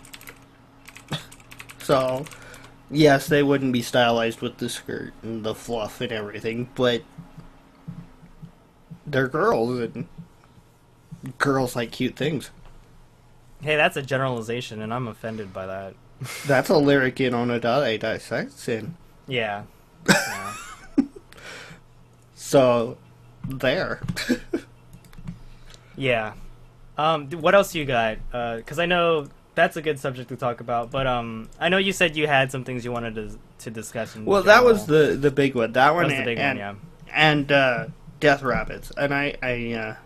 So, yes, they wouldn't be stylized with the skirt and the fluff and everything, but they're girls, and girls like cute things. Hey, that's a generalization, and I'm offended by that. That's a lyric in Onodare Dissects in. Yeah. Yeah. So, there. Yeah. What else you got? Because I know that's a good subject to talk about, but I know you said you had some things you wanted to discuss. Well, that was the big one. That one, was the big one, yeah. And Death Rabbits. And I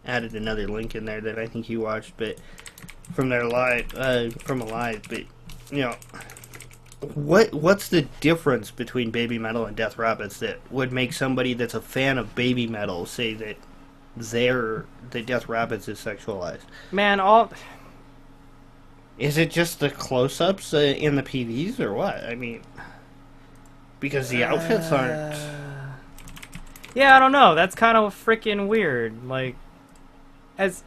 added another link in there that I think you watched, but from their live, from a live. But you know, what's the difference between Baby Metal and Death Rabbits that would make somebody that's a fan of Baby Metal say that the Death Rabbits is sexualized? Man, Is it just the close-ups in the PVs or what? I mean, because the outfits aren't. Yeah, I don't know. That's kind of freaking weird. Like, as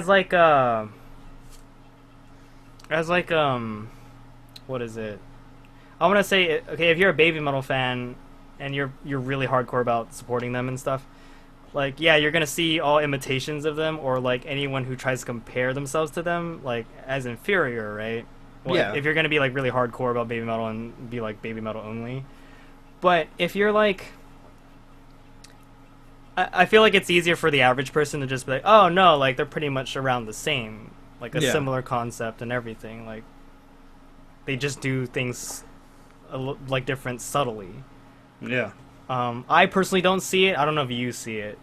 like what is it? I want to say, okay, if you're a Baby Metal fan and you're really hardcore about supporting them and stuff, like, yeah, you're gonna see all imitations of them, or like anyone who tries to compare themselves to them, like, as inferior, right? Well, yeah. If you're gonna be like really hardcore about Baby Metal and be like Baby Metal only, but if you're like, I feel like it's easier for the average person to just be like, oh no, like they're pretty much around the same, like a similar concept and everything. Like, they just do things like different subtly. Yeah. I personally don't see it. I don't know if you see it.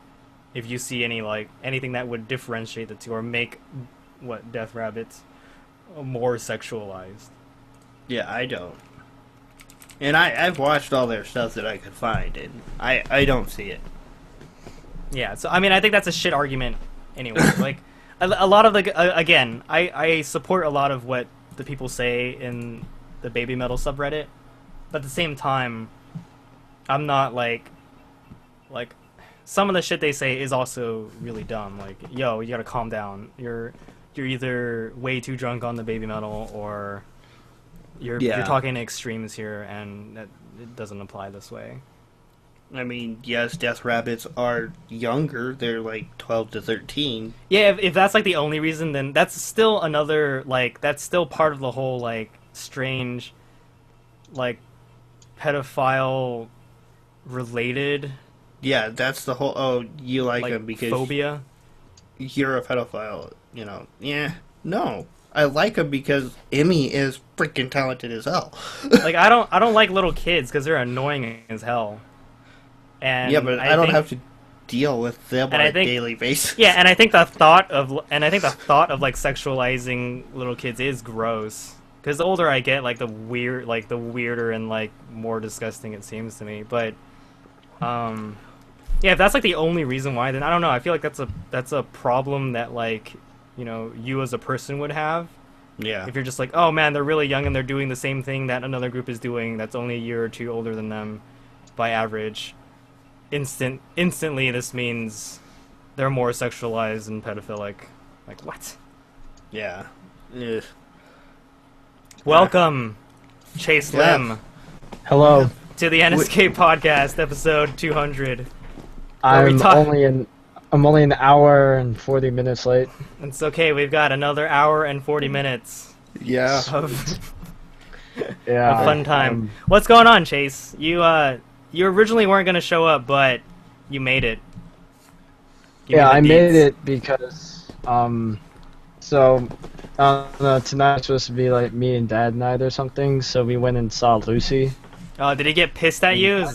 If you see anything that would differentiate the two or make Death Rabbits more sexualized. Yeah, I don't. And I've watched all their stuff that I could find, and I don't see it. Yeah, so I mean, I think that's a shit argument anyway. Like, a lot of again, I support a lot of what the people say in the Baby Metal subreddit, but at the same time, I'm not like some of the shit they say is also really dumb. Like, yo, you gotta calm down. You're either way too drunk on the Baby Metal, or you're talking extremes here, and that it doesn't apply this way. I mean, yes, Death Rabbits are younger. They're like 12 to 13. Yeah, if that's like the only reason, then that's still another, like, that's still part of the whole, like, strange, like, pedophile related. Yeah, that's the whole. Oh, you like him because phobia. You're a pedophile. You know. Yeah. No, I like him because Emmy is freaking talented as hell. Like, I don't like little kids because they're annoying as hell. And yeah, but I don't have to deal with them on a daily basis. Yeah, and I think the thought of like sexualizing little kids is gross. Because the older I get, the weirder and like more disgusting it seems to me. But yeah, if that's like the only reason why, then I don't know. I feel like that's a problem that, like, you know, you as a person would have. Yeah. If you're just like, oh man, they're really young and they're doing the same thing that another group is doing that's only a year or two older than them by average. Instantly this means they're more sexualized and pedophilic. Like, what? Yeah. Ugh. Welcome, Chase Lim. Hello. To the NSK Podcast, episode 200. I'm only an hour and 40 minutes late. It's okay, we've got another hour and 40 minutes. Yeah. Of Yeah. a fun time. What's going on, Chase? You originally weren't going to show up, but you made it. I made it because, so, tonight's supposed to be like me and Dad night or something, so we went and saw Lucy. Oh, did he get pissed at you?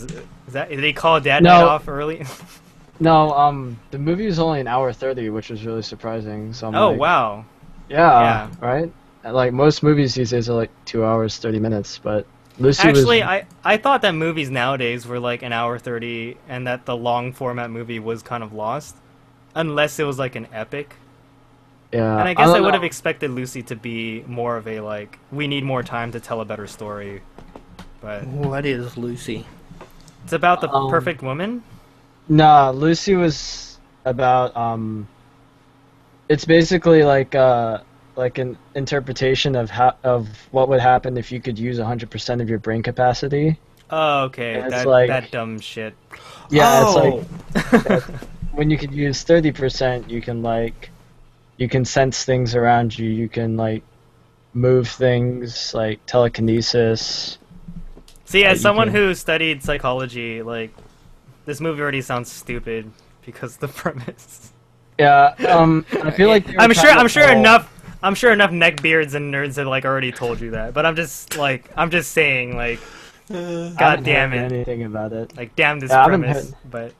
Did he call Dad night off early? No, the movie was only an hour 30, which was really surprising. So wow. Yeah, right? Like, most movies these days are like 2 hours, 30 minutes, but Lucy Actually, I thought that movies nowadays were like an hour 30, and that the long format movie was kind of lost. Unless it was like an epic. Yeah. And I guess I would have expected Lucy to be more of a, like, we need more time to tell a better story. But what is Lucy? It's about the perfect woman? Nah, Lucy was about, it's basically like an interpretation of what would happen if you could use 100% of your brain capacity. Oh, okay. And it's That like- that dumb shit. Yeah, Oh! it's like when you can use 30%, you can sense things around you. You can like move things like telekinesis. See, as you someone can- who studied psychology, like this movie already sounds stupid because of the premise. Yeah, I feel like they were I'm sure trying to pull- enough neckbeards and nerds have like already told you that, but I'm just saying like I God haven't damn heard it. anything about it. like damn this Yeah, I haven't premise, heard- but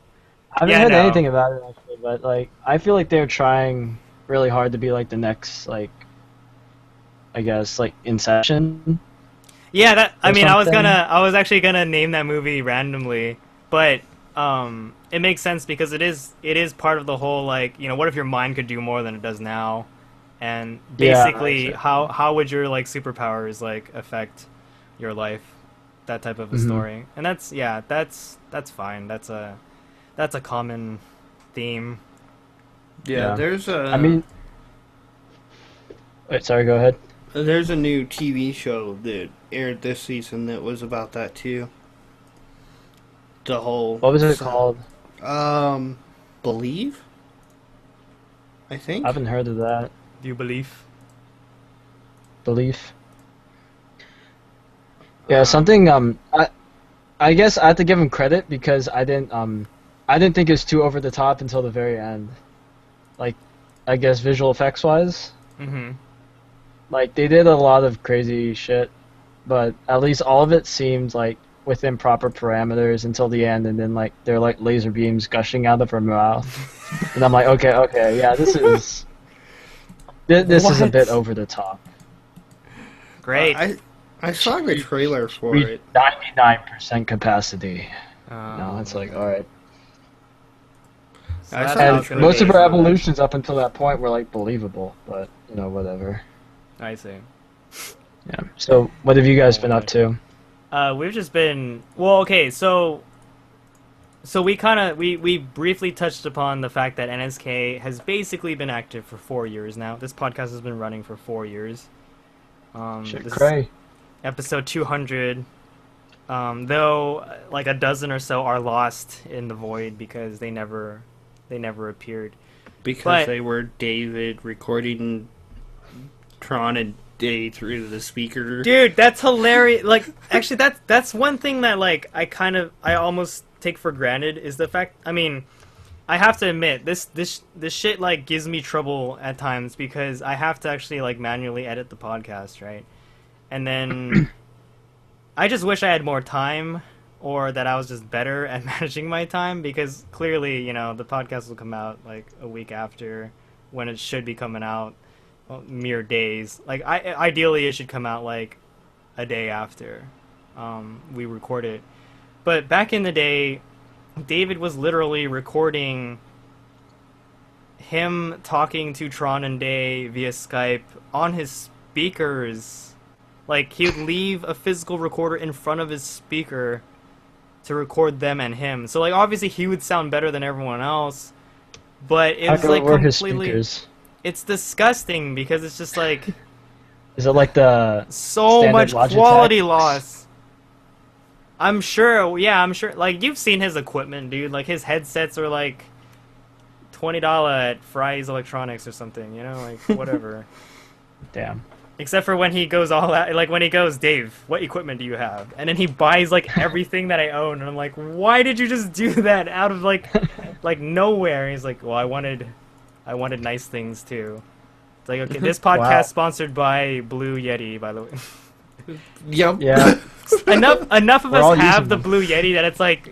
I haven't Yeah, heard no. anything about it actually, but like I feel like they're trying really hard to be like the next like I guess like Inception. yeah, that I Or mean something. I was actually gonna name that movie randomly, but it makes sense because it is part of the whole like, you know, what if your mind could do more than it does now? And Yeah, basically exactly. how would your like superpowers like affect your life? That type of a Mhm. story. And that's fine. That's a common theme. Yeah, Yeah. I mean, wait, sorry, go ahead. there's a new TV show that aired this season that was about that too. The whole... What was it called? Believe? I think? I haven't heard of that. Do you believe? Belief. Yeah, something. I guess I have to give him credit because I didn't think it was too over the top until the very end. Like, I guess visual effects wise, Mm-hmm. like they did a lot of crazy shit, but at least all of it seemed like within proper parameters until the end, and then like they're like laser beams gushing out of her mouth, and I'm like, okay, yeah, this is a What? bit over the top. Great. I saw the trailer for Reach it. 99% capacity. Um, No, it's like all right. so I that's saw how the it's gonna Most be. of our evolutions up until that point were like believable, but you know, whatever. I see. Yeah. So, what have you guys been up to? We've just been okay. So we briefly touched upon the fact that NSK has basically been active for 4 years now. This podcast has been running for 4 years. Shit, This is cray. episode 200. Though like a dozen or so are lost in the void because they never appeared. Because But- they were David recording Tron and Day through the speaker. Dude, that's hilarious. Like, actually, that's one thing that like I almost take for granted is the fact. I mean, I have to admit this shit like gives me trouble at times because I have to actually like manually edit the podcast, right? And then I just wish I had more time or that I was just better at managing my time because clearly, you know, the podcast will come out like a week after when it should be coming out. Well, mere days. Like, ideally, it should come out like a day after we record it. But back in the day, David was literally recording him talking to Tron and Day via Skype on his speakers. Like, he would leave a physical recorder in front of his speaker to record them and him. So, like, obviously, he would sound better than everyone else. But it How was good like were his completely. speakers? It's disgusting because it's just like Is it like the so Standard much Logitech? quality loss. I'm sure, yeah, I'm sure. Like, you've seen his equipment, dude. Like, his headsets are like $20 at Fry's Electronics or something, you know? Like, whatever. damn? Except for when he goes all out, like when he goes, Dave, what equipment do you have? And then he buys like everything that I own, and I'm like, why did you just do that out of like nowhere? And he's like, well, I wanted nice things too. It's like, okay, this podcast Wow. sponsored by Blue Yeti, by the way. Yep. Yeah. enough of We're all us have using the them. Blue Yeti that it's like,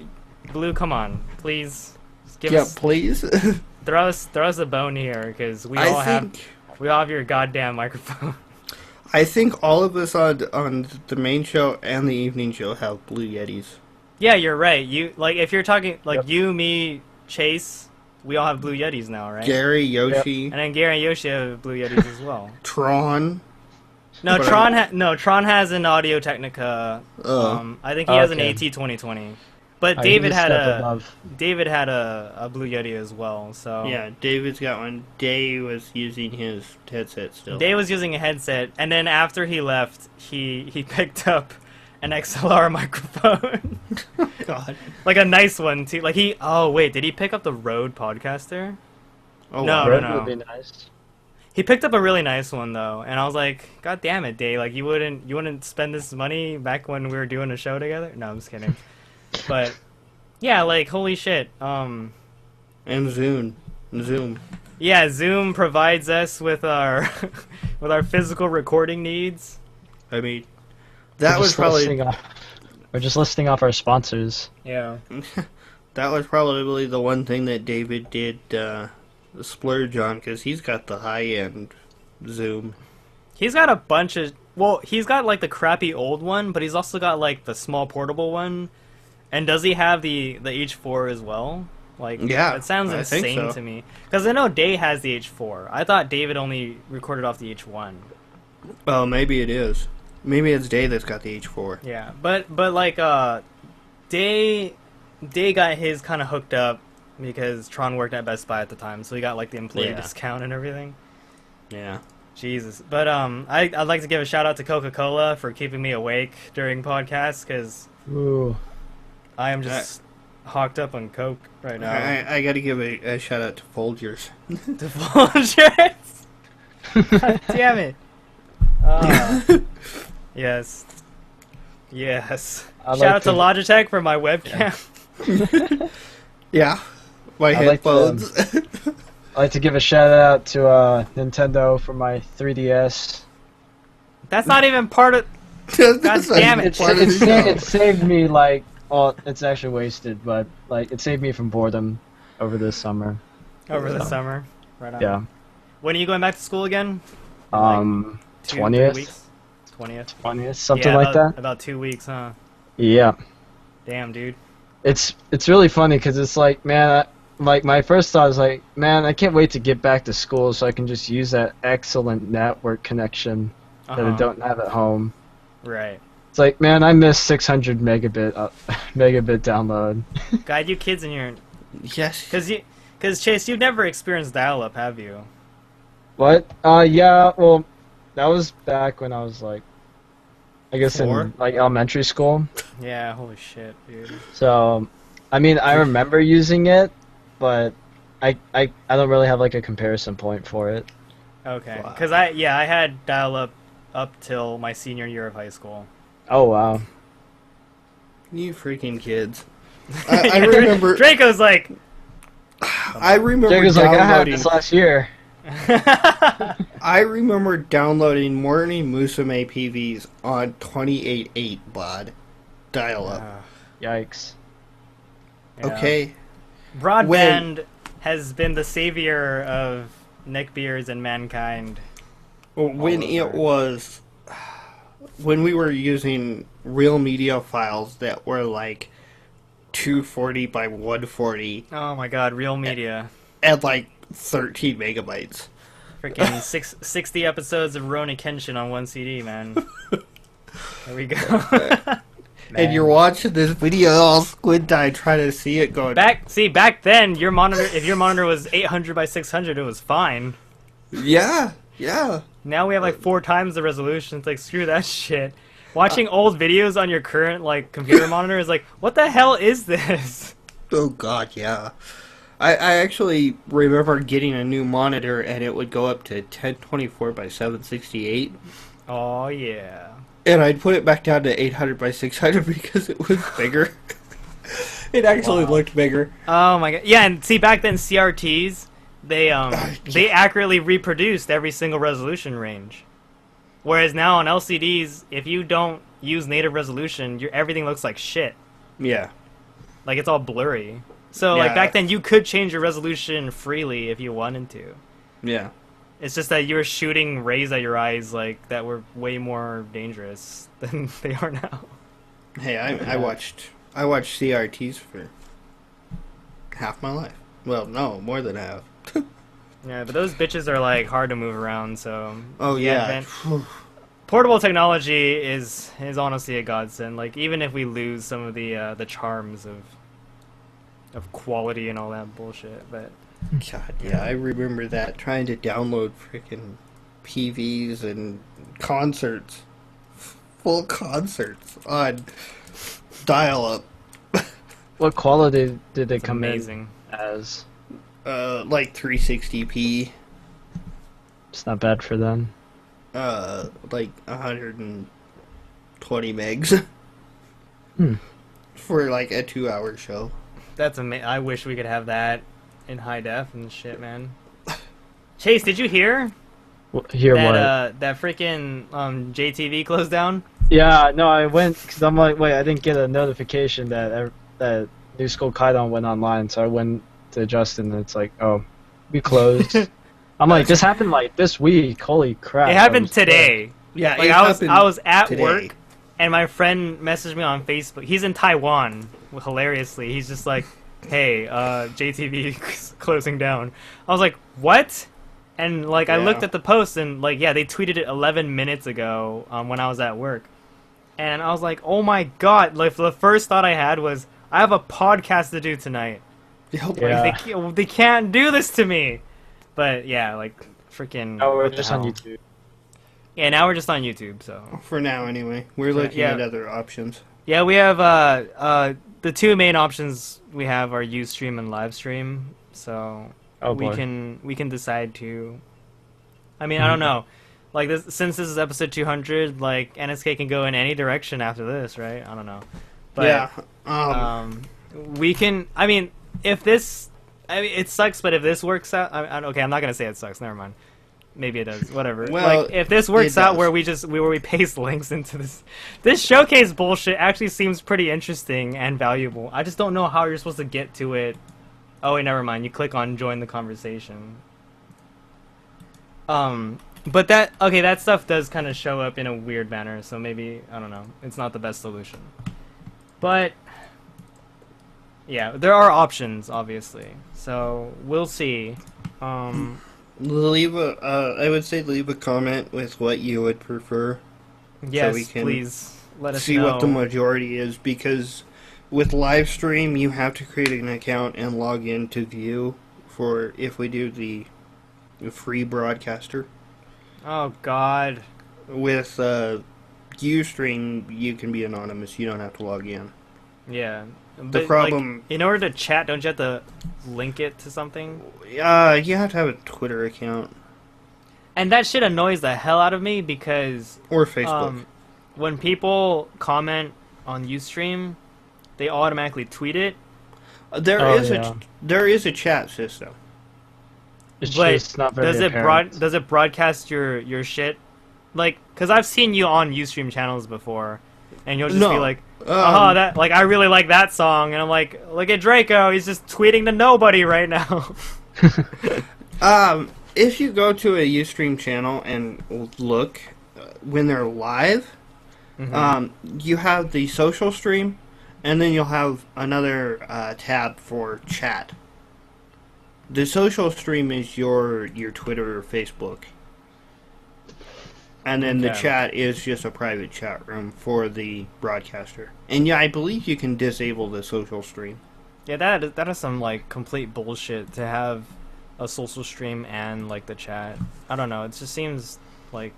Blue, come on, please, just give Yeah, us, please. throw us a bone here, because we I all think have your goddamn microphone. I think all of us on the main show and the evening show have Blue Yetis. Yeah, you're right. You like if you're talking like Yep. you, me, Chase, we all have Blue Yetis now, right? Gary, Yoshi, And then Gary and Yoshi have Blue Yetis as well. Tron. No, But Tron has an Audio Technica. Oh. I think he has an Okay. AT 2020. But Alright, he's David a had step a above. Blue Yeti as well. So Yeah, David's got one. Day was using his headset still. Dave was using a headset, and then after he left, he picked up an XLR microphone. God. Like a nice one too. Like oh wait, did he pick up the Rode Podcaster? Oh, No, wow. no, Red no. would be nice. He picked up a really nice one though, and I was like, God damn it, Dave! Like you wouldn't spend this money back when we were doing a show together? No, I'm just kidding. But yeah, like holy shit. And Zoom. Yeah, Zoom provides us with our with our physical recording needs. I mean, that was probably We're just listing off our sponsors. Yeah. that was probably the one thing that David did splurge on, because he's got the high end Zoom. He's got a bunch of he's got like the crappy old one, but he's also got like the small portable one. And does he have the H4 as well? Like, yeah, it sounds I think insane so. to me. Because I know Day has the H4. I thought David only recorded off the H1. Oh, maybe it is. Maybe it's Day that's got the H4. Yeah, but like Day got his kind of hooked up because Tron worked at Best Buy at the time, so he got like the employee discount and everything. Yeah. Jesus. But I'd like to give a shout out to Coca-Cola for keeping me awake during podcasts, because Ooh. I am just hawked up on Coke right now. I got to give a shout out to Folgers. To Folgers. God damn it. Yes. Yes. Shout out to Logitech for my webcam. Yeah. My I'd like headphones. I'd like to give a shout out to Nintendo for my 3DS. That's not even part of... That's not damn even it. part of the show. It saved me, like, well, it's actually wasted, but like it saved me from boredom over this summer. Over the summer. Right on. Yeah. When are you going back to school again? 20th. 20th? Something Yeah, like that. About 2 weeks, huh? Yeah. Damn, dude. It's really funny because it's like, man, like my first thought is like, man, I can't wait to get back to school so I can just use that excellent network connection that I don't have at home. Right. It's like, man, I miss 600 megabit download. God, you kids in here. Yes. Because Chase, you've never experienced dial-up, have you? What? Yeah. Well, that was back when I was like, I guess 4? in like elementary school. Yeah. Holy shit, dude. So, I mean, I remember using it, but I don't really have like a comparison point for it. Okay. Wow. Because I had dial-up up till my senior year of high school. Oh wow. You freaking kids. I remember. Draco's like. I remember Jake was like, I had downloading. this last year. I remember downloading Morning Musume PVs on 28.8 baud dial-up. Yikes. Yeah. Okay. Broadband has been the savior of neckbeards and mankind. When it was, when we were using real media files that were like 240 by 140 Oh my god, real media. and like 13 megabytes. Freaking 60 episodes of Rurouni Kenshin on one CD, man. There we go. And you're watching this video all squint-eyed trying to see it going. Back then, your monitor, if your monitor was 800 by 600, it was fine. Yeah. Now we have like 4 times the resolution. It's like, screw that shit. Watching old videos on your current like computer monitor is like, what the hell is this? Oh god, yeah. I actually remember getting a new monitor and it would go up to 1024 by 768. Oh yeah. And I'd put it back down to 800 by 600 because it was bigger. It actually looked bigger. Oh my god. Yeah, and see, back then CRTs, they accurately reproduced every single resolution range. Whereas now on LCDs, if you don't use native resolution, everything looks like shit. Yeah. Like it's all blurry. So Yeah. like back then you could change your resolution freely if you wanted to. Yeah. It's just that you were shooting rays at your eyes like that were way more dangerous than they are now. Hey, I watched CRTs for half my life. Well, no, more than half. Yeah, but those bitches are like hard to move around, so Oh yeah. portable technology is honestly a godsend. Like even if we lose some of the charms of quality and all that bullshit, but God, yeah, I remember that, trying to download freaking PVs and concerts full concerts on dial-up. What quality did they come Amazing. in as? Like 360p. It's not bad for them. Like 120 megs. For like a 2-hour show. That's amazing. I wish we could have that in high def and shit, man. Chase, did you hear Hear that what? that freaking JTV closed down? Yeah, no, I went because I'm like, wait, I didn't get a notification that New School Kaidan went online, so I went to Justin, and it's like, oh, we closed. I'm like, this happened like this week. Holy crap! It happened today. Yeah, Like it I was happened at today. work, and my friend messaged me on Facebook. He's in Taiwan. Hilariously, he's just like, "Hey, JTV is closing down." I was like, "What?" And like I looked Yeah. at the post, and like yeah, they tweeted it 11 minutes ago when I was at work, and I was like, "Oh my god!" Like the first thought I had was, "I have a podcast to do tonight. Yeah. They can't do this to me." But yeah, like freaking. Oh, we're what the just on hell. YouTube. Yeah, now we're just on YouTube, so. For now, anyway. We're looking yeah. at other options. Yeah, we have the two main options we have are Ustream and Livestream. So Oh, we boy. can decide to. I mean, I don't know. Like this, since this is episode 200, like NSK can go in any direction after this, right? I don't know. But Yeah. we can. I mean, if this, I mean, it sucks. But if this works out, okay, I'm not gonna say it sucks. Never mind. Maybe it does. Whatever. Well, like if this works it out does. where we paste links into this showcase bullshit actually seems pretty interesting and valuable. I just don't know how you're supposed to get to it. Oh wait, never mind. You click on join the conversation. But that stuff does kind of show up in a weird manner. So maybe I don't know. It's not the best solution. But yeah, there are options obviously. So we'll see. Leave I would say leave a comment with what you would prefer. Yes, we can please let us See know. what the majority is, because with live stream you have to create an account and log in to view for if we do the free broadcaster. Oh God. With Ustream you can be anonymous, you don't have to log in. Yeah. The But, problem like, in order to chat, don't you have to link it to something? you have to have a Twitter account And that shit annoys the hell out of me because or Facebook. when people comment on Ustream, they automatically tweet it. There is a chat system. It's But just not very does apparent. does it broadcast your shit? Like, cause I've seen you on Ustream channels before, and you'll just be No. like, "Oh, that like I really like that song," and I'm like, "Look at Draco, he's just tweeting to nobody right now." If you go to a Ustream channel and look when they're live, you have the social stream, and then you'll have another tab for chat. The social stream is your Twitter or Facebook. And then the Okay. chat is just a private chat room for the broadcaster. And yeah, I believe you can disable the social stream. Yeah, that is some like complete bullshit to have a social stream and like the chat. I don't know. It just seems like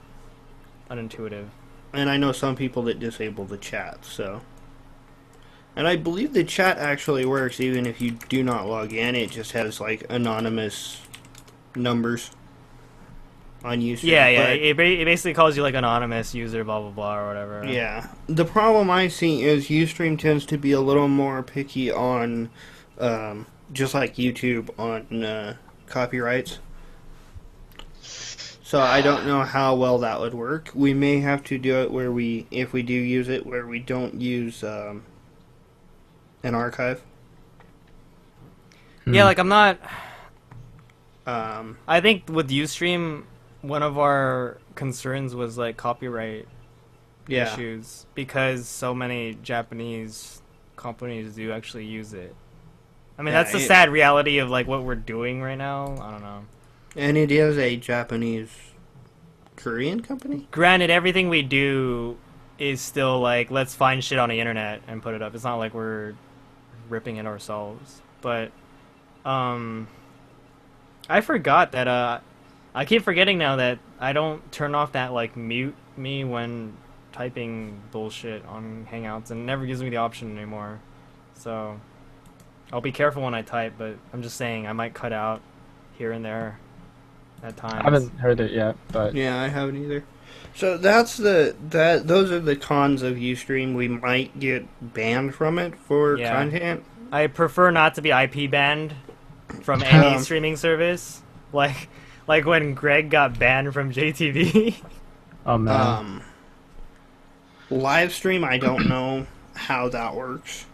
unintuitive. And I know some people that disable the chat, so. And I believe the chat actually works even if you do not log in. It just has like anonymous numbers on YouTube. Yeah, yeah. but- It basically calls you like anonymous user, blah blah blah, or whatever. Yeah. The problem I see is Ustream tends to be a little more picky on, just like YouTube, on copyrights. So I don't know how well that would work. We may have to do it where if we do use it, where we don't use an archive. Yeah, like I'm not. Um, I think with Ustream, one of our concerns was like copyright yeah. issues because so many Japanese companies do actually use it. I mean, Yeah, that's the sad reality of like what we're doing right now. I don't know. And it is a Japanese Korean company? Granted, everything we do is still like let's find shit on the internet and put it up. It's not like we're ripping it ourselves. But I forgot that I keep forgetting now that I don't turn off that like mute me when typing bullshit on Hangouts, and it never gives me the option anymore. So I'll be careful when I type, but I'm just saying I might cut out here and there at times. I haven't heard it yet, but Yeah, I haven't either. So those are the cons of Ustream. We might get banned from it for Yeah. content. I prefer not to be IP banned from any streaming service. Like when Greg got banned from JTV. oh man, Live stream, I don't know how that works.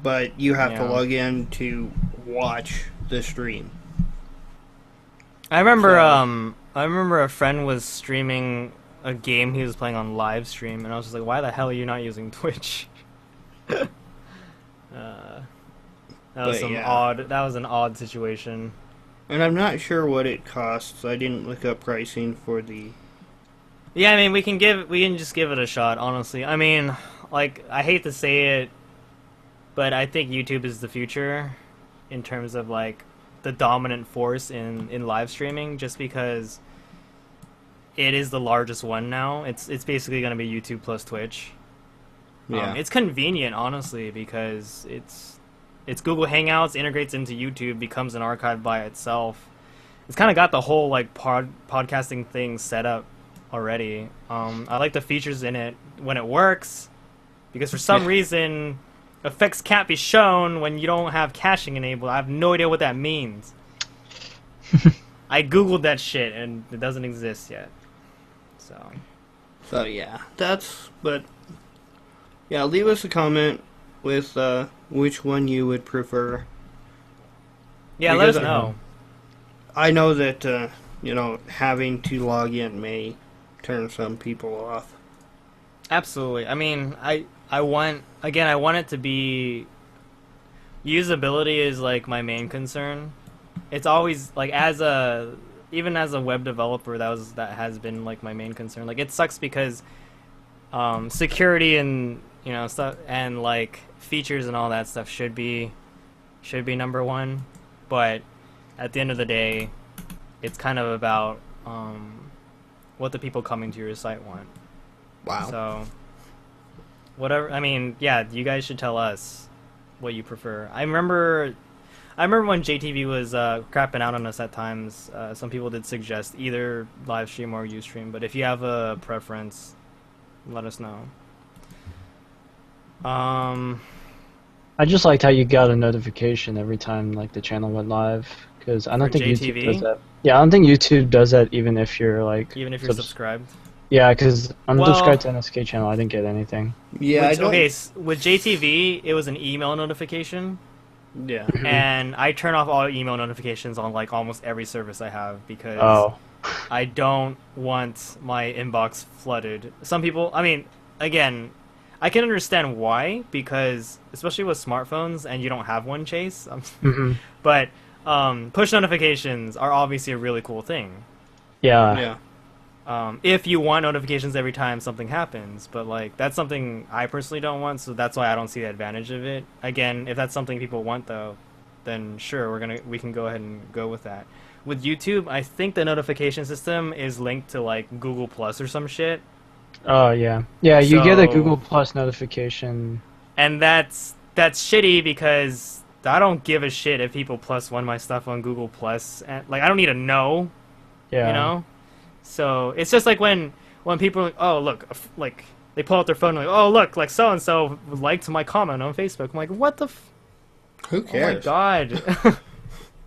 But you have to Yeah. log in to watch the stream. I remember So- I remember a friend was streaming a game he was playing on live stream, and I was just like, why the hell are you not using Twitch? That was But, yeah. that was an odd situation. And I'm not sure what it costs. I didn't look up pricing for the... Yeah, I mean, we can just give it a shot, honestly. I mean, like, I hate to say it, but I think YouTube is the future in terms of, like, the dominant force in live streaming, just because it is the largest one now. It's basically going to be YouTube plus Twitch. Yeah. It's convenient, honestly, because it's Google Hangouts, integrates into YouTube, becomes an archive by itself. It's kind of got the whole like podcasting thing set up already. I like the features in it when it works, because for some reason effects can't be shown when you don't have caching enabled. I have no idea what that means. I googled that shit and it doesn't exist yet. So yeah, but yeah, leave us a comment with which one you would prefer. Yeah, let us Because, know. I know that having to log in may turn some people off. Absolutely. I mean, I want it to be usability is like my main concern. It's always like even as a web developer that has been like my main concern. Like it sucks because security and stuff and like features and all that stuff should be number one, but at the end of the day, it's kind of about what the people coming to your site want. Wow. So, whatever. I mean, yeah, you guys should tell us what you prefer. I remember when JTV was crapping out on us at times. Some people did suggest either live stream or Ustream. But if you have a preference, let us know. I just liked how you got a notification every time like the channel went live, because I don't For think JTV? YouTube does that. Yeah, I don't think YouTube does that even if you're like. Even if you're subscribed. Yeah, because I'm Well- subscribed to NSK channel. I didn't get anything. Yeah, I don't... Okay, with JTV, it was an email notification. Yeah. And I turn off all email notifications on like almost every service I have because Oh. I don't want my inbox flooded. Some people, I mean, again, I can understand why, because especially with smartphones and you don't have one, Chase. hmm But push notifications are obviously a really cool thing. Yeah. Yeah. If you want notifications every time something happens, but like that's something I personally don't want, so that's why I don't see the advantage of it. Again, if that's something people want though, then sure, we can go ahead and go with that. With YouTube, I think the notification system is linked to like Google Plus or some shit, Oh yeah. Yeah, you get a So- Google Plus notification. and that's shitty because I don't give a shit if people plus one my stuff on Google Plus, and like I don't need to know. Yeah. You know, so it's just like when people are like, oh look, like they pull out their phone and like, oh look, like so and so liked my comment on Facebook. I'm like, what the Who oh my cares? god.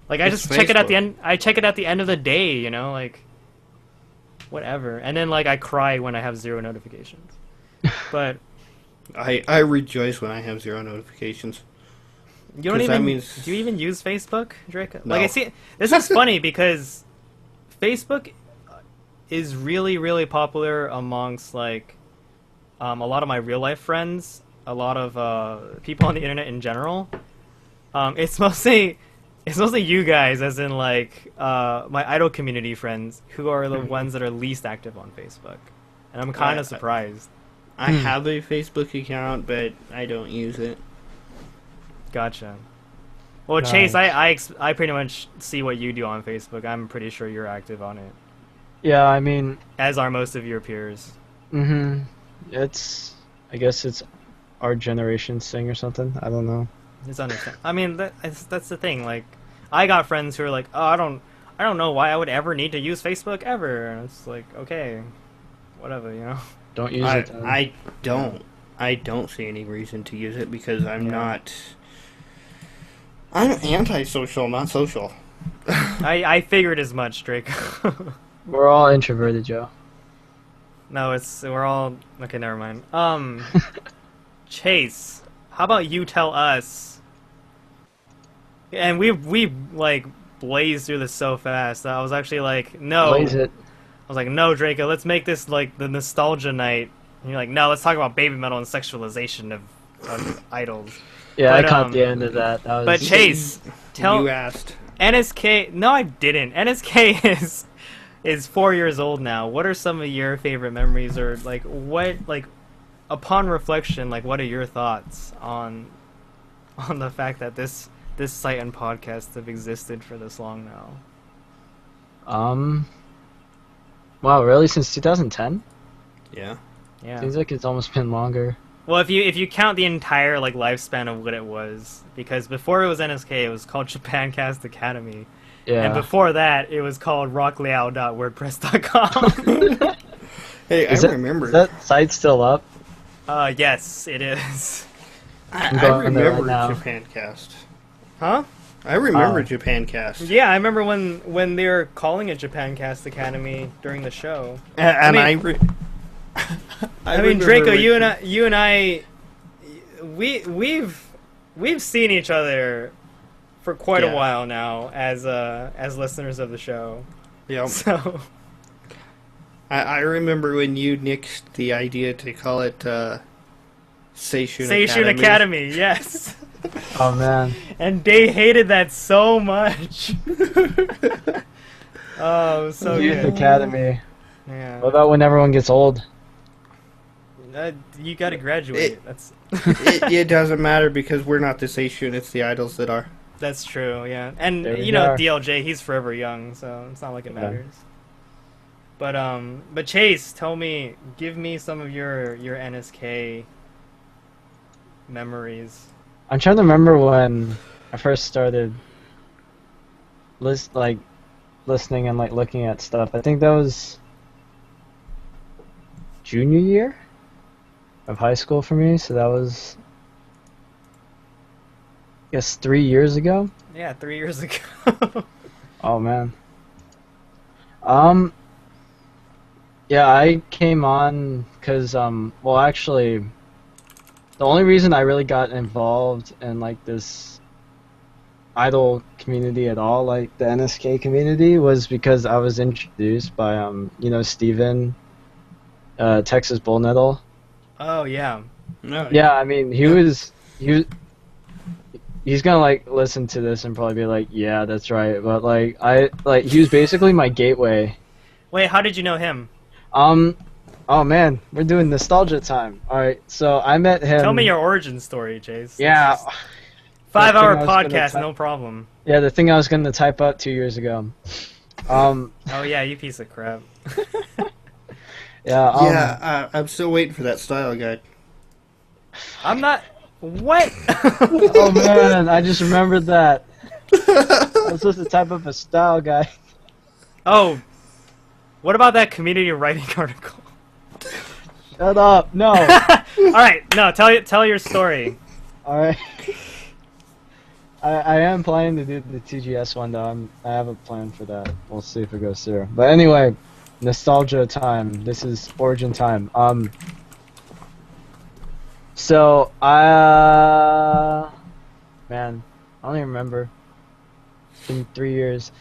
Like I It's just check it at the Facebook. end. I check it at the end of the day, you know, like whatever. And then like I cry when I have 0 notifications. But I rejoice when I have 0 notifications. you don't 'Cause that even means- do you even use Facebook, Drake? No. Like I see this is funny because Facebook is really, really popular amongst like a lot of my real life friends, a lot of people on the internet in general. It's mostly you guys, as in like my idol community friends, who are the ones that are least active on Facebook, and I'm kind of surprised. I have a Facebook account, but I don't use it. Gotcha. Well, Nice. Chase, I pretty much see what you do on Facebook. I'm pretty sure you're active on it. Yeah, I mean, as are most of your peers. I guess it's our generation's thing or something. I don't know. It's understand. I mean, that's the thing. Like, I got friends who are like, oh, I don't know why I would ever need to use Facebook ever. And it's like, okay, whatever, you know. Don't use it. Then. I don't see any reason to use it because I'm antisocial, I'm not social. I figured as much, Drake. We're all introverted, Joe. No, we're all okay. Never mind. Chase, how about you tell us? And we like blazed through this so fast. I was actually like, no. Blaze it. I was like, no, Draco, let's make this like the nostalgia night. And you're like, no, let's talk about baby metal and sexualization of idols. Yeah, But, I caught the end of that. That was... But Chase, tell You asked. NSK. No, I didn't. NSK is 4 years old now. What are some of your favorite memories, or like what like upon reflection, like what are your thoughts on the fact that this site and podcast have existed for this long now? Wow, really? Since 2010? Yeah. Yeah. Seems like it's almost been longer. Well, if you count the entire like lifespan of what it was, because before it was NSK, it was called Japancast Academy, Yeah. and before that, it was called rockliao.wordpress.com. Hey, Is remember. that site still up? Yes, it is. I going there remember right now. Japancast. Huh? I remember Japancast. Yeah, I remember when they were calling it Japancast Academy during the show. And I mean, I mean, Draco, you and I, we've seen each other for quite a while now as listeners of the show. Yeah. So I remember when you nixed the idea to call it Seishun Academy, yes. Oh, man. And they hated that so much. Oh, so Youth good. Academy. Yeah. What about when everyone gets old? You got to graduate. It doesn't matter because we're not the Seishun, it's the idols that are. That's true. Yeah, and There you we know are. DLJ, he's forever young, so it's not like it Yeah. matters. But Chase, give me some of your NSK memories. I'm trying to remember when I first started listening and like looking at stuff. I think that was junior year of high school for me, so that was, I guess, 3 years ago. Yeah, 3 years ago. Oh man. Yeah, I came on because well, actually, the only reason I really got involved in like this idol community at all, like the NSK community, was because I was introduced by Steven, Texas Bull Nettle. Oh yeah. No, Yeah, I mean he's gonna like listen to this and probably be like, yeah, that's right. But he was basically my gateway. Wait, how did you know him? Oh man, we're doing nostalgia time. All right, so I met him. Tell me your origin story, Chase. Yeah. 5-hour I was gonna podcast, type- no problem. Yeah, the thing I was gonna type up 2 years ago. Oh yeah, you piece of crap. Yeah. I'm still waiting for that style guide. I'm not. What? Oh man, I just remembered that. I was supposed to type up a style guide. Oh, what about that community writing article? Shut up! No. All right, no, tell your story. All right. I am planning to do the TGS one though. I have a plan for that. We'll see if it goes through. But anyway, nostalgia time. This is origin time. So man, I don't even remember. It's been 3 years.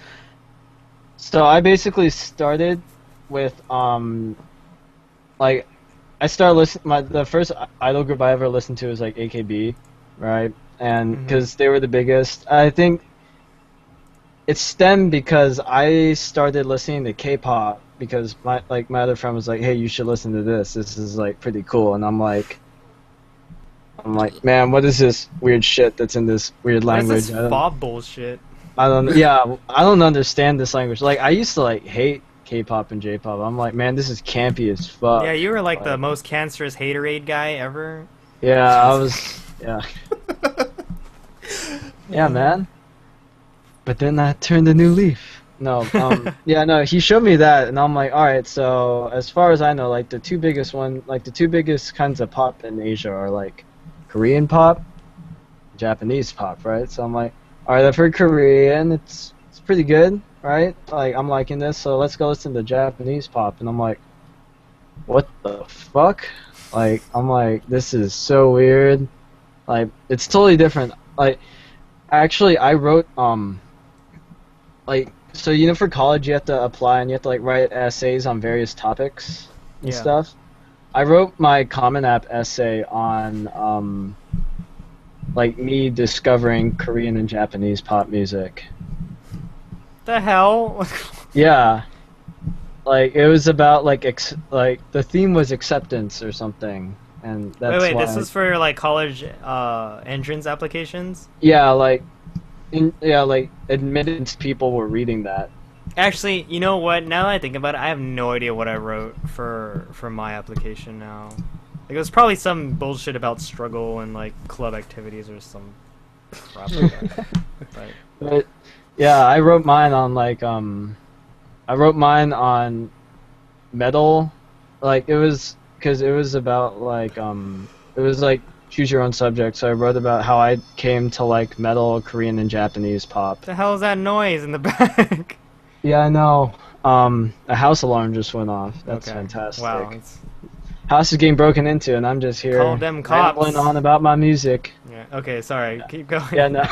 So I basically started with like I started listening. The first idol group I ever listened to was like AKB, right? And because they were the biggest, I think it stemmed because I started listening to K-pop because my other friend was like, "Hey, you should listen to this. This is like pretty cool." And I'm like, man, what is this weird shit that's in this weird language? This Bob bullshit. I don't understand this language. Like I used to like hate K-pop and J-pop. I'm like, man, this is campy as fuck. Yeah, you were like the most cancerous haterade guy ever. Yeah, I was. Yeah. Yeah, man. But then I turned a new leaf. No, yeah, no, he showed me that, and I'm like, all right. So as far as I know, like the two biggest kinds of pop in Asia are like Korean pop, Japanese pop, right? So I'm like, all right, I've heard Korean. It's pretty good, right? Like I'm liking this, so let's go listen to Japanese pop. And I'm like, what the fuck? Like I'm like, this is so weird. Like it's totally different. Like actually, I wrote like. So you know, for college, you have to apply and you have to like write essays on various topics and stuff. I wrote my Common App essay on like me discovering Korean and Japanese pop music. The hell? Yeah, like it was about like the theme was acceptance or something, and that's wait, why this was for like college entrance applications? Yeah, like. Like admittance people were reading that. Actually, you know what? Now that I think about it, I have no idea what I wrote for my application now. Like, it was probably some bullshit about struggle and like club activities or some crap like that. But yeah, I wrote mine on like metal. Like it was because it was about like it was like choose your own subject, so I wrote about how I came to like metal, Korean, and Japanese pop. The hell is that noise in the back? Yeah, I know. A house alarm just went off. That's okay. fantastic. Wow. House is getting broken into, and I'm just here Call them cops. rambling on about my music. Yeah. Okay, sorry. Keep going. Yeah, no.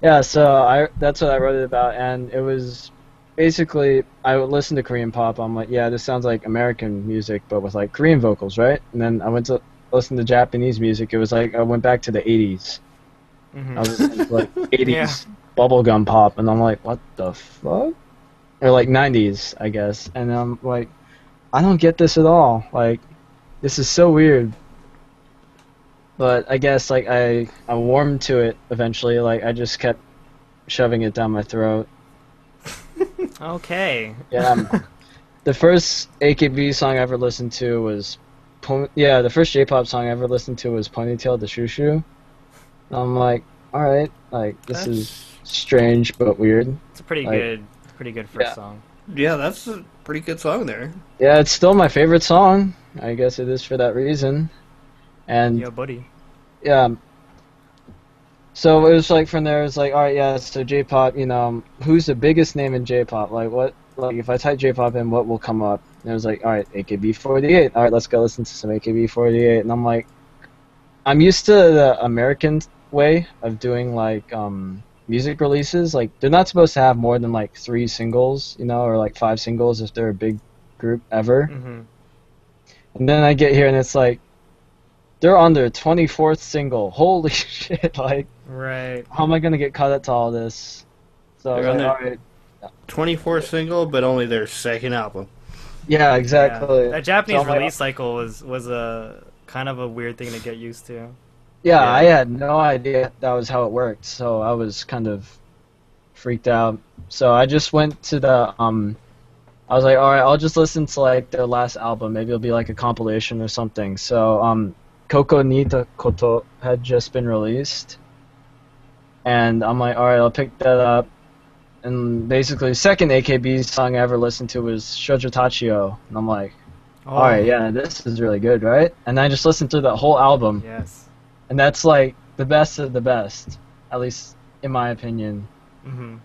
Yeah, so that's what I wrote it about, and it was basically I would listen to Korean pop. I'm like, yeah, this sounds like American music, but with like Korean vocals, right? And then I went to listen to Japanese music. It was like I went back to the 80s. Mm-hmm. I was into like 80s bubblegum pop, and I'm like, what the fuck? Or like 90s, I guess. And I'm like, I don't get this at all. Like, this is so weird. But I guess like I warmed to it eventually. Like I just kept shoving it down my throat. Okay. Yeah. The first AKB song I ever listened to was the first J-pop song I ever listened to was Ponytail the Shoo Shoo. I'm like, alright, like, this is strange but weird. It's a pretty good first song. Yeah, that's a pretty good song there. Yeah, it's still my favorite song. I guess it is for that reason. And yeah, buddy. Yeah. So it was like from there, it's like, alright, yeah, so J-pop, you know, who's the biggest name in J-pop? Like, what, like, if I type J-pop in, what will come up? And it was like, alright, AKB48. Alright, let's go listen to some AKB48. And I'm like, I'm used to the American way of doing, like, music releases. Like, they're not supposed to have more than, like, 3 singles, you know, or, like, 5 singles if they're a big group ever. Mm-hmm. And then I get here and it's like, they're on their 24th single. Holy shit, like, right. How am I going to get caught up to all this? So, They're on their alright. 24th single, but only their second album. Yeah, exactly. Yeah. That Japanese So release cycle was a kind of a weird thing to get used to. Yeah, I had no idea that was how it worked, so I was kind of freaked out. So I just went to the I was like, alright, I'll just listen to like their last album. Maybe it'll be like a compilation or something. So Koko ni Koto had just been released, and I'm like, alright, I'll pick that up. And basically, the second AKB song I ever listened to was Shoujo Tachio, and I'm like, alright, yeah, this is really good, right? And I just listened through that whole album. Yes. And that's like the best of the best, at least in my opinion. Mm-hmm.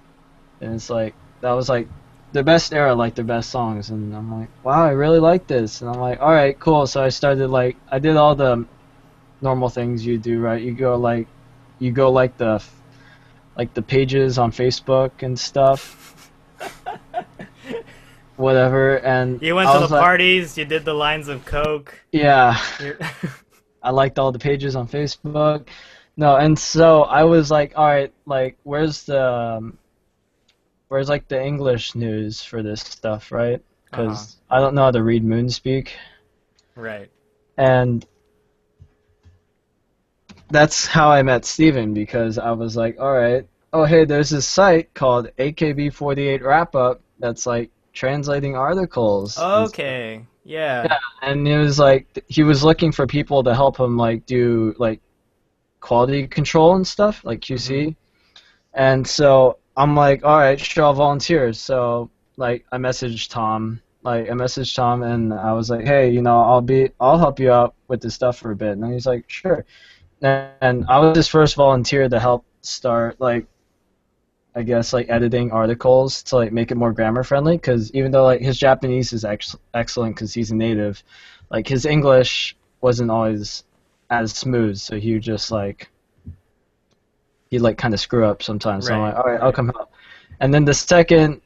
And it's like, that was like their best era, like their best songs. And I'm like, wow, I really like this. And I'm like, alright, cool. So I started like, I did all the normal things you do, right? You go like the pages on Facebook and stuff. Whatever. And you went to the parties, you did the lines of coke. Yeah. I liked all the pages on Facebook. No, and so I was like, alright, like, where's like the English news for this stuff, right? Because I don't know how to read Moonspeak. Right. And that's how I met Steven, because I was like, alright, oh hey, there's this site called AKB48 Wrap Up that's like translating articles. And Okay. Yeah. yeah, and it was like he was looking for people to help him like do like quality control and stuff, like QC. And so I'm like, all right, sure, I'll volunteer. So like I messaged Tom. And I was like, hey, I'll help you out with this stuff for a bit. And he's like, sure. And I was his first volunteer to help start like, I guess like editing articles to like make it more grammar friendly. Because even though like his Japanese is excellent because he's a native, like his English wasn't always as smooth. So he would just like he'd like kind of screw up sometimes. So I'm like, all right, I'll come help. And then the second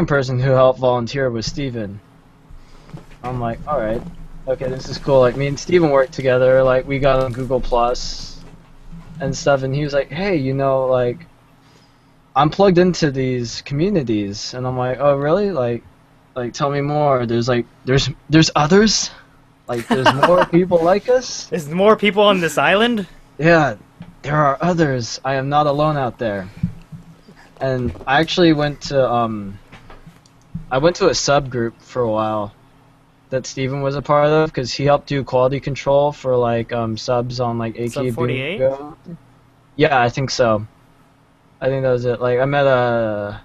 person who helped volunteer was Steven. I'm like, all right, okay, this is cool. Like me and Steven worked together. Like we got on Google Plus and stuff. And he was like, hey, like I'm plugged into these communities. And I'm like, oh really? Like tell me more. There's others. Like there's more people like us. There's more people on this island. Yeah, there are others. I am not alone out there. And I actually went to a subgroup for a while that Steven was a part of because he helped do quality control for like subs on like AKB. Sub 48? Yeah, I think so. I think that was it. Like I met I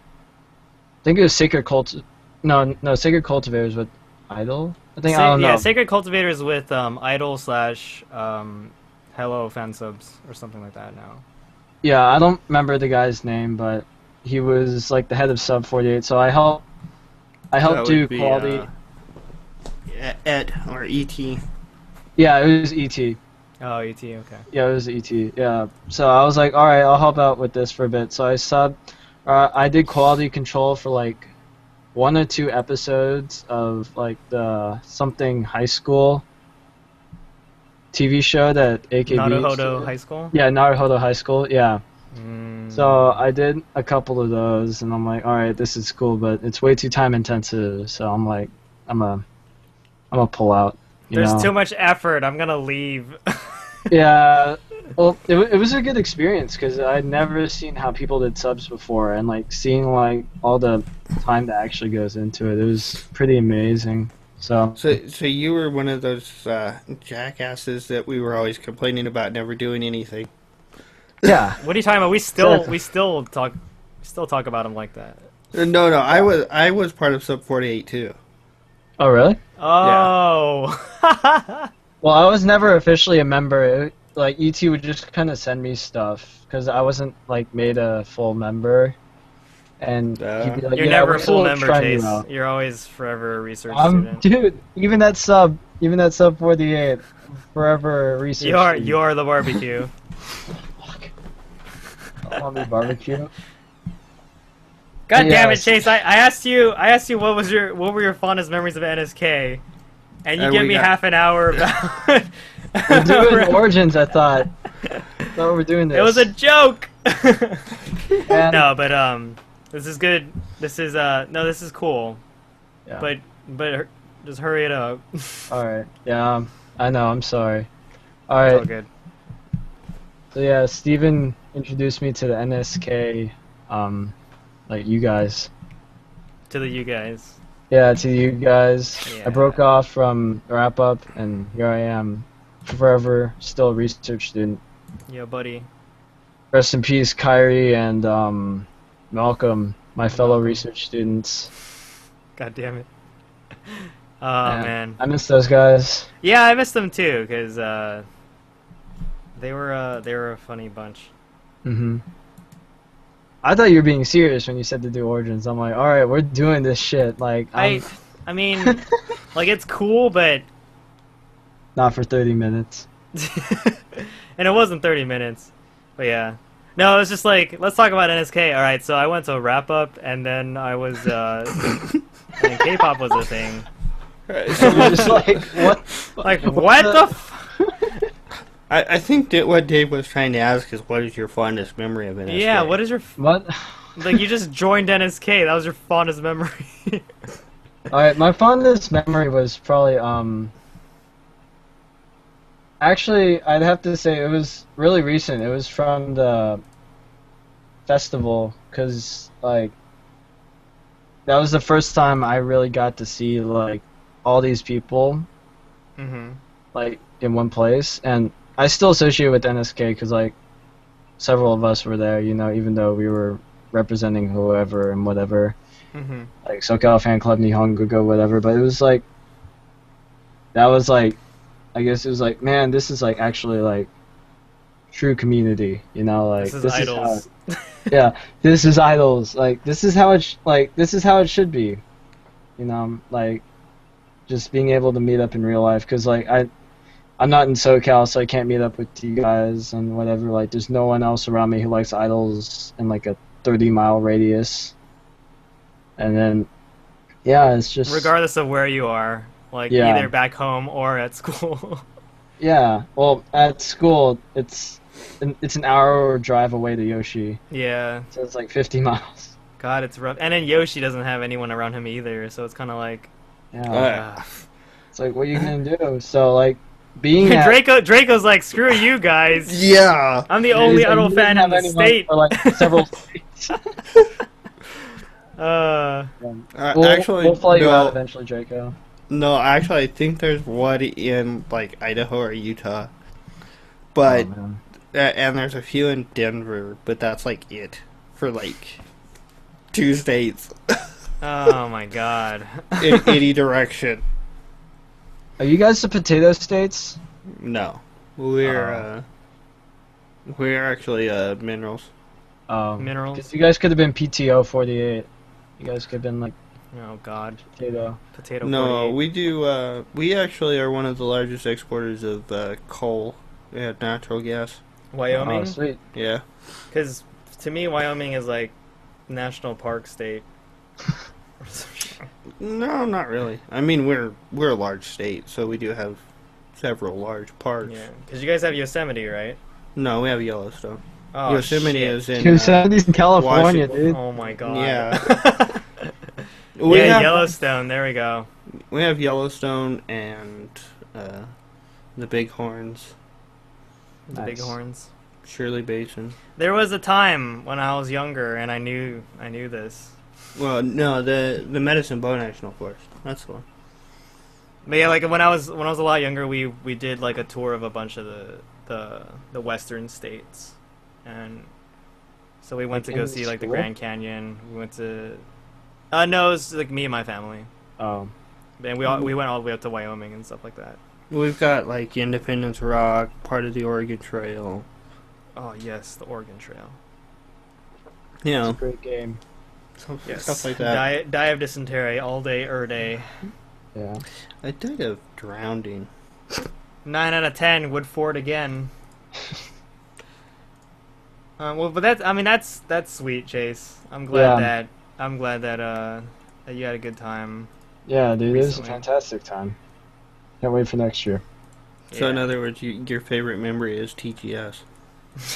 think it was Sacred Cultivators with Idol. I don't know. Yeah, Sacred Cultivators with Idol / Hello fan subs or something like that now. Yeah, I don't remember the guy's name, but he was like the head of Sub 48. So I helped do quality. Ed or ET. Yeah, it was ET. Oh, ET, okay. Yeah, it was ET. Yeah. So I was like, all right, I'll help out with this for a bit. So I did quality control for like 1 or 2 episodes of like the something high school TV show that AKB. Naruhodo High School? Yeah, Naruhodo High School. Yeah. Mm. So I did a couple of those, and I'm like, all right, this is cool, but it's way too time intensive. So I'm like, I'm gonna pull out. There's too much effort. I'm gonna leave. Yeah. Well, it was a good experience because I'd never seen how people did subs before, and like seeing like all the time that actually goes into it. It was pretty amazing. So you were one of those jackasses that we were always complaining about never doing anything. Yeah. What are you talking about? We still talk about him like that. No, I was part of Sub 48 too. Oh really? Oh. Yeah. Well, I was never officially a member. Like ET would just kind of send me stuff because I wasn't like made a full member. And he'd be like, you're never a full member, Chase. You're always forever a research student. Dude, even that sub 48, forever a research student. You are the barbecue. Fuck. I want me barbecue. God damn it, Chase! I asked you what were your fondest memories of NSK, and you give me half an hour about. We're doing Origins. I thought we were doing this. It was a joke. And no, but this is good. This is cool. Yeah. But just hurry it up. All right. Yeah. I know. I'm sorry. All right. It's all good. So yeah, Steven introduced me to the NSK, like you guys. To the you guys. Yeah, to you guys. Yeah. I broke off from Wrap Up, and here I am, forever still a research student. Yeah, buddy. Rest in peace, Kyrie and Malcolm, my fellow research students. God damn it. Oh man. I miss those guys. Yeah, I miss them too, cause they were a funny bunch. Mhm. I thought you were being serious when you said to do Origins. I'm like, all right, we're doing this shit. Like, I mean, like it's cool, but not for 30 minutes. and it wasn't 30 minutes, but yeah. No, it was just like, let's talk about NSK. All right, so I went to Wrap Up, and then I was, and K-pop was a thing. So you're just like, what? Like, what the? I think that what Dave was trying to ask is, what is your fondest memory of NSK? Yeah, what is your? What? Like, you just joined NSK. That was your fondest memory. Alright, my fondest memory was probably, actually, I'd have to say it was really recent. It was from the festival, because, like, that was the first time I really got to see like all these people Mm-hmm. like in one place, and I still associate with NSK because like several of us were there, you know, even though we were representing whoever and whatever, Mm-hmm. like SoCal Fan Club, Nihongo, whatever. But it was like that was like, I guess it was like, man, this is like actually like true community, you know, like This is idols. yeah, this is idols. Like this is how this is how it should be, you know, like just being able to meet up in real life because like I'm not in SoCal, so I can't meet up with you guys and whatever. Like there's no one else around me who likes idols in like a 30-mile radius, and then yeah, it's just Regardless of where you are, like Yeah. either back home or at school. yeah. Well, at school it's an hour drive away to Yoshi, Yeah. so it's like 50 miles. God, it's rough. And then Yoshi doesn't have anyone around him either, so it's kind of like. Yeah, it's like what are you gonna do? So like being at, Draco's like, screw you guys. Yeah. I'm the only He's like, idol he fan doesn't in the have anyone state. for like several states. Actually, we'll fly you out no, eventually, Draco. no. Actually, I think there's one in like Idaho or Utah, but Oh, man. and there's a few in Denver, but that's like it for like 2 states Oh my god. in any direction. Are you guys the potato states? No, we're actually minerals. Minerals. Because you guys could have been PTO 48. You guys could have been like Oh god. potato. Potato. No, 48. we do. We actually are one of the largest exporters of coal and natural gas. Oh, Wyoming. sweet. Yeah. Because to me, Wyoming is like national park state. No, not really. I mean, we're a large state, so we do have several large parks. Yeah. Because you guys have Yosemite, right? No, we have Yellowstone. Oh, Yosemite shit. is in. Yosemites in California, Washington. dude. Oh my god. Yeah. Yeah, Yellowstone. There we go. We have Yellowstone and the Bighorns, The Nice. Bighorns. Shirley Basin. There was a time when I was younger and I knew this. Well, no, the Medicine Bow National Forest. That's the one. But yeah, like when I was a lot younger, we did like a tour of a bunch of the western states, and so we went Like to go in see like the school? Grand Canyon. We went to no, it was like me and my family, Oh. and we went all the way up to Wyoming and stuff like that. We've got like Independence Rock, part of the Oregon Trail. Oh yes, the Oregon Trail. You It's a know, great game. Yes, stuff like that. Die of dysentery all day, day. Yeah. I died of drowning. 9 out of 10 would ford again. Well, but that's sweet, Chase. I'm glad that you had a good time. Yeah, dude, it was a Recently. fantastic time. Can't wait for next year. So in Yeah. other words, your favorite memory is TGS.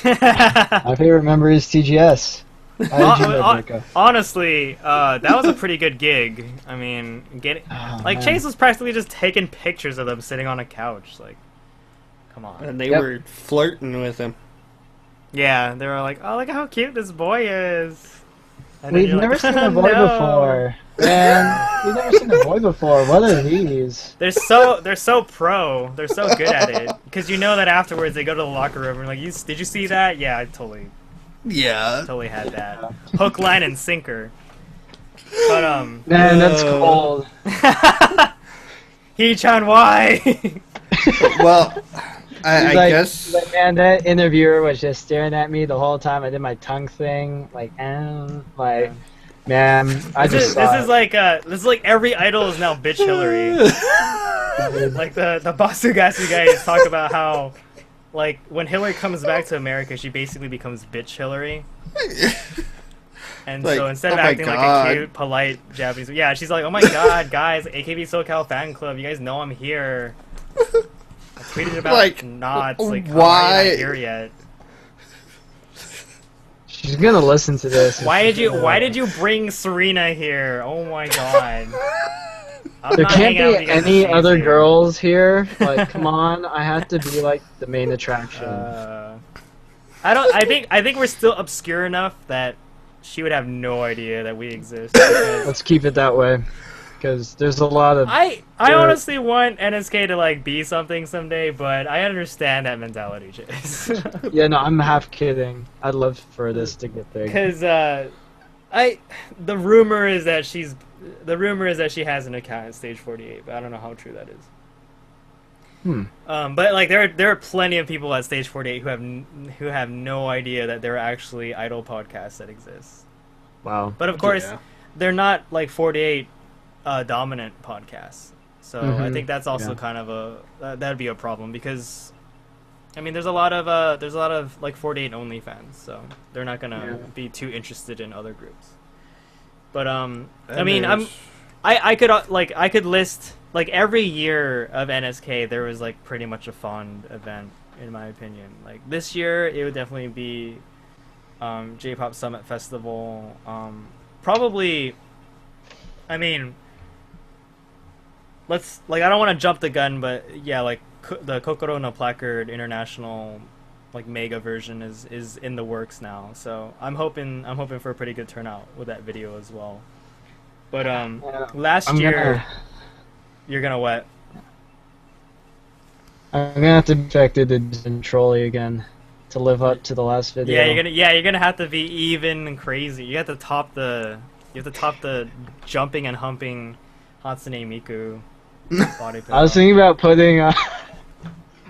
My favorite memory is TGS. How did you know, Hon- Draco? Honestly, that was a pretty good gig. I mean, Oh, like man. Chase was practically just taking pictures of them sitting on a couch. Like, come on. And they Yep. were flirting with him. Yeah, they were like, "Oh, look how cute this boy is." And then We've you're never like, seen a boy "No." before. Man, we've never seen a boy before. What are these? They're so pro. They're so good at it because you know that afterwards they go to the locker room and like, did you see that? Yeah, I totally Yeah. had that. Hook, line, and sinker. But Man, that's cold. Hee-chan, why? Well, I He's guess. like, man, that interviewer was just staring at me the whole time. I did my tongue thing, like, man, I This just saw is like every idol is now bitch Hillary. Like the Basugasu guys talk about how, like, when Hillary comes back to America, she basically becomes bitch Hillary. And Like, so instead of oh my acting like God. a cute, polite Japanese, yeah, she's like, "Oh my god, guys, AKB SoCal fan club, you guys know I'm here." I tweeted about Like, knots, like, why- how are you not here yet? She's gonna listen to this. Why did you bring Serena here? Oh my god. I'm There not can't hanging out with be you guys any if she's other here. girls here. Like, come on, I have to be like the main attraction. I think we're still obscure enough that she would have no idea that we exist. Because Let's keep it that way, because there's a lot of. I honestly want NSK to like be something someday, but I understand that mentality, Chase. Yeah, no, I'm half kidding. I'd love for this to get big. Because the rumor is that she has an account at Stage 48, but I don't know how true that is. But like there are plenty of people at Stage 48 who have no idea that there are actually idol podcasts that exist. Wow. But of course, they're not like 48 dominant podcasts. So I think that's also kind of that'd be a problem, because I mean there's a lot of like 48 only fans, so they're not gonna be too interested in other groups. But I mean I could list like every year of NSK there was like pretty much a fond event in my opinion. Like this year it would definitely be J-Pop Summit Festival. Probably, I mean, I don't want to jump the gun, but yeah, like the Kokoro no Placard International like mega version is in the works now. So I'm hoping for a pretty good turnout with that video as well. But last year, you're gonna what? I'm gonna have to be affected and trolley again to live up to the last video. You're gonna have to be even crazy. You have to top the jumping and humping Hatsune Miku body pillow. I was thinking about putting I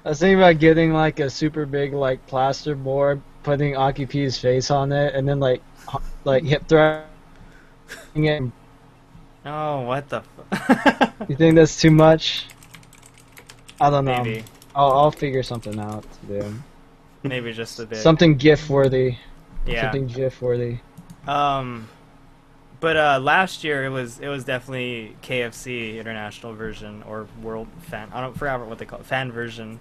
was thinking about getting like a super big like plaster board, putting Aki P's face on it, and then like hip thrusting it. Oh, what the You think that's too much? I don't know. Maybe. I'll figure something out to do. Maybe just a bit. Something GIF worthy. Yeah. Something GIF worthy. But last year it was definitely KFC international version or world fan. I don't forget what they call it, fan version.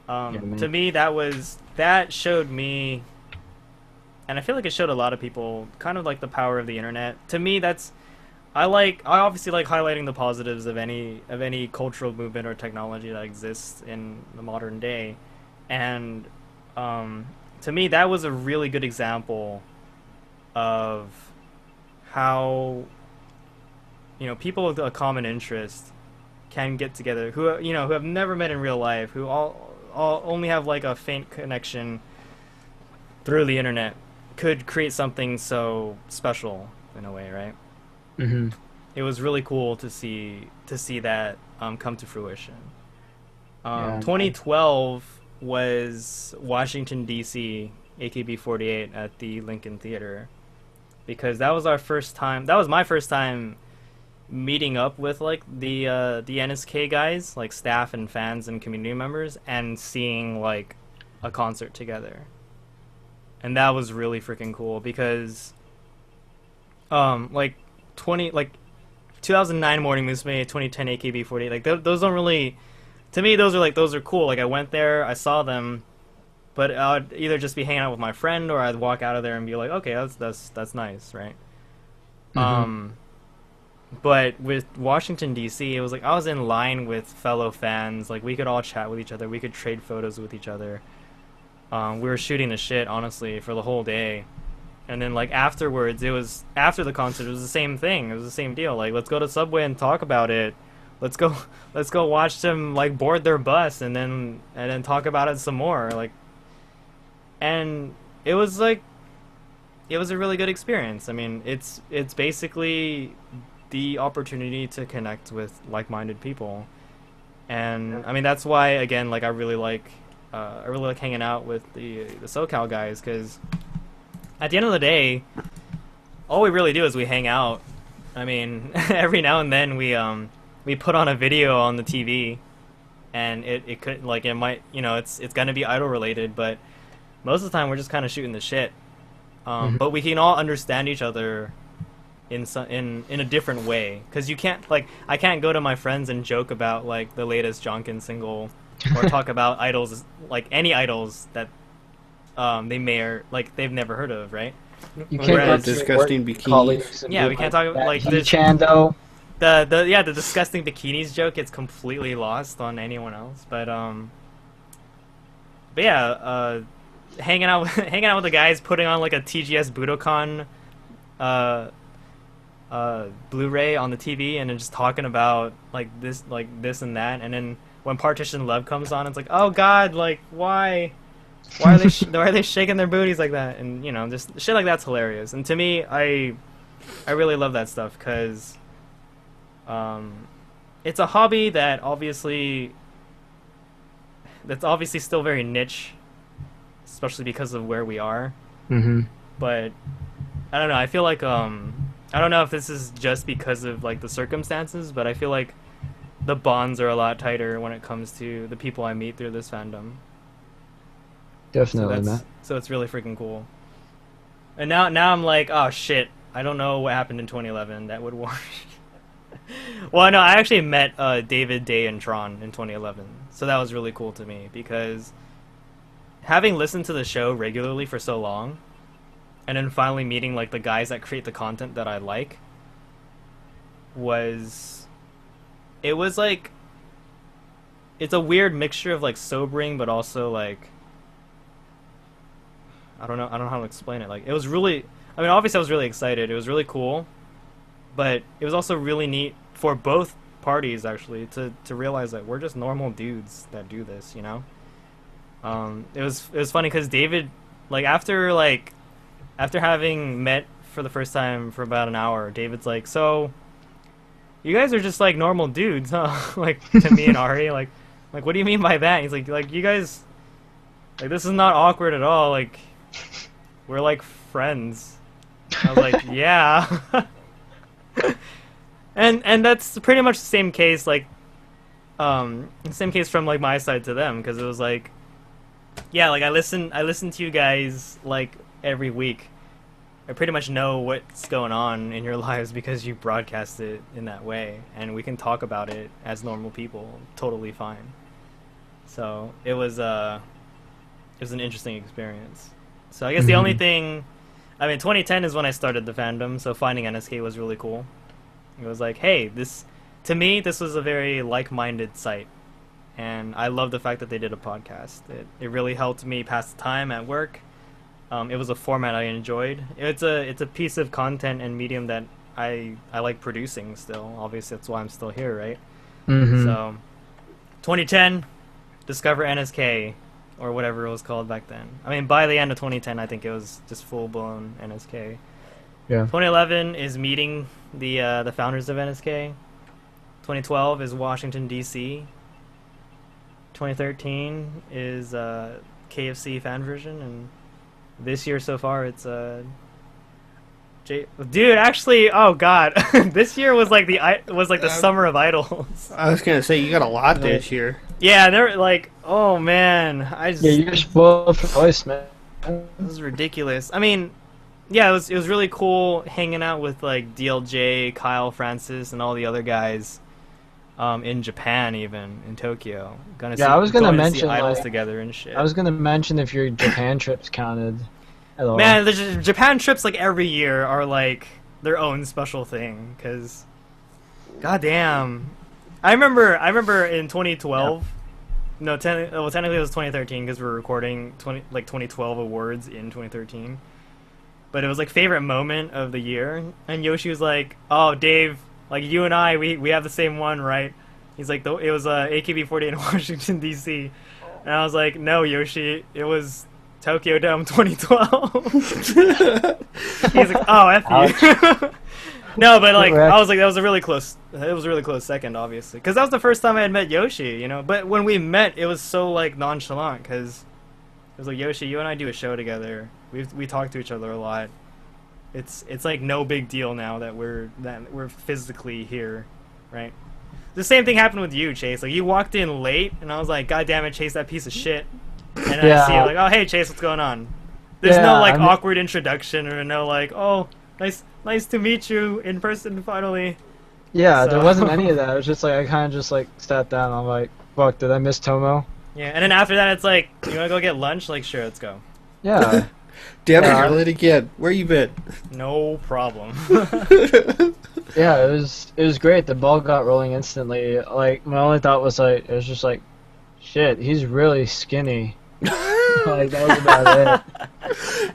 To me that showed me, and I feel like it showed a lot of people kind of like the power of the internet. To me I obviously like highlighting the positives of any cultural movement or technology that exists in the modern day, and to me that was a really good example of how people with a common interest can get together, who have never met in real life, who all only have like a faint connection through the internet, could create something so special in a way, right? Mm-hmm. It was really cool to see that come to fruition. 2012 was Washington D.C. AKB48 at the Lincoln Theater, because that was my first time meeting up with like the NSK guys, like staff and fans and community members, and seeing like a concert together. And that was really freaking cool, because 2009 Morning Musume, 2010 AKB48, like those don't really, to me those are cool. Like I went there, I saw them, but I'd either just be hanging out with my friend, or I'd walk out of there and be like, okay, that's nice, right? Mm-hmm. But with Washington D.C., it was like I was in line with fellow fans. Like we could all chat with each other, we could trade photos with each other. We were shooting the shit, honestly, for the whole day. And then like afterwards, after the concert, it was the same thing. It was the same deal. Like, let's go to Subway and talk about it. Let's go watch them like board their bus and then talk about it some more. Like, and it was a really good experience. I mean, it's basically the opportunity to connect with like-minded people. And I mean, that's why, again, like I really like hanging out with the SoCal guys, because at the end of the day, all we really do is we hang out. I mean, every now and then we put on a video on the TV, and it could, like, it might, it's gonna be idol related, but most of the time we're just kind of shooting the shit. But we can all understand each other in a different way, because you can't, like, I can't go to my friends and joke about like the latest Jonkin single, or talk about idols, like any idols that they may or like they've never heard of, right? You can't go to disgusting bikinis. Yeah, we can't talk about like this. Chando. The disgusting bikinis joke gets completely lost on anyone else. But yeah, hanging out with the guys, putting on like a TGS Budokan Blu-ray on the TV and then just talking about like this and that, and then when Partition Love comes on, it's like, oh god, like why are they why are they shaking their booties like that? And you know, just shit like that's hilarious. And to me, I really love that stuff because it's a hobby that's obviously still very niche, especially because of where we are. Mm-hmm. But I don't know. I feel like I don't know if this is just because of like the circumstances, but I feel like the bonds are a lot tighter when it comes to the people I meet through this fandom. Definitely, man. So it's really freaking cool. And now I'm like, oh shit, I don't know what happened in 2011 that would warrant. Well, no, I actually met David, Day, and Tron in 2011, so that was really cool to me because having listened to the show regularly for so long, and then finally meeting like the guys that create the content that I like, it was like, it's a weird mixture of like sobering, but also like, I don't know how to explain it. Like, it was really, I mean, obviously I was really excited. It was really cool, but it was also really neat for both parties actually to realize that we're just normal dudes that do this, you know. It was funny because David, like after having met for the first time for about an hour, David's like, so you guys are just like normal dudes, huh? Like to me and Ari, like what do you mean by that? He's like you guys, like this is not awkward at all, like we're like friends. I was like, yeah. and that's pretty much the same case, like same case from like my side to them, because it was like, yeah, like I listen to you guys like every week. I pretty much know what's going on in your lives because you broadcast it in that way, and we can talk about it as normal people totally fine. So it was an interesting experience. So I guess the only thing, I mean, 2010 is when I started the fandom, so finding NSK was really cool. It was like, hey, to me, this was a very like-minded site, and I love the fact that they did a podcast. It really helped me pass the time at work. It was a format I enjoyed. It's a piece of content and medium that I like producing still. Obviously, that's why I'm still here, right? Mm-hmm. So, 2010, discover NSK, or whatever it was called back then. I mean, by the end of 2010, I think it was just full-blown NSK. Yeah. 2011 is meeting the founders of NSK. 2012 is Washington, D.C. 2013 is KFC fan version, and this year so far it's dude, actually, oh god, this year was like the summer of idols. I was gonna say you got a lot this year. Yeah, they're like, oh man, yeah, you're spoiled for choice, man. This is ridiculous. I mean, yeah, it was really cool hanging out with like DLJ, Kyle, Francis, and all the other guys in Japan, even in Tokyo. I was gonna mention idols like, together and shit. I was gonna mention if your Japan trips counted at all. Man, the Japan trips like every year are like their own special thing, because goddamn, I remember in 2012. Yeah. No, technically it was 2013 because we're recording 2012 awards in 2013. But it was like favorite moment of the year, and Yoshi was like, "Oh, Dave, like you and I, we have the same one, right?" He's like, "It was AKB48 in Washington D.C." And I was like, "No, Yoshi, it was Tokyo Dome 2012." He's like, "Oh, F you." No, but like I was like, that was a really close. It was a really close second, obviously, because that was the first time I had met Yoshi, you know. But when we met, it was so like nonchalant, because it was like, Yoshi, you and I do a show together. We talk to each other a lot. It's like no big deal now that we're physically here, right? The same thing happened with you, Chase. Like you walked in late, and I was like, God damn it, Chase, that piece of shit. And then I see you like, oh hey, Chase, what's going on? There's no like awkward introduction or no like, oh nice to meet you in person finally. Yeah, there wasn't any of that. It was just like I kind of just like sat down. I'm like, fuck, did I miss Tomo? Yeah, and then after that, it's like, you wanna go get lunch? Like, sure, let's go. Yeah. Damn it, you're late again. Where you been? No problem. Yeah, it was great. The ball got rolling instantly. Like my only thought was like, it was just like, shit, he's really skinny. Like that was about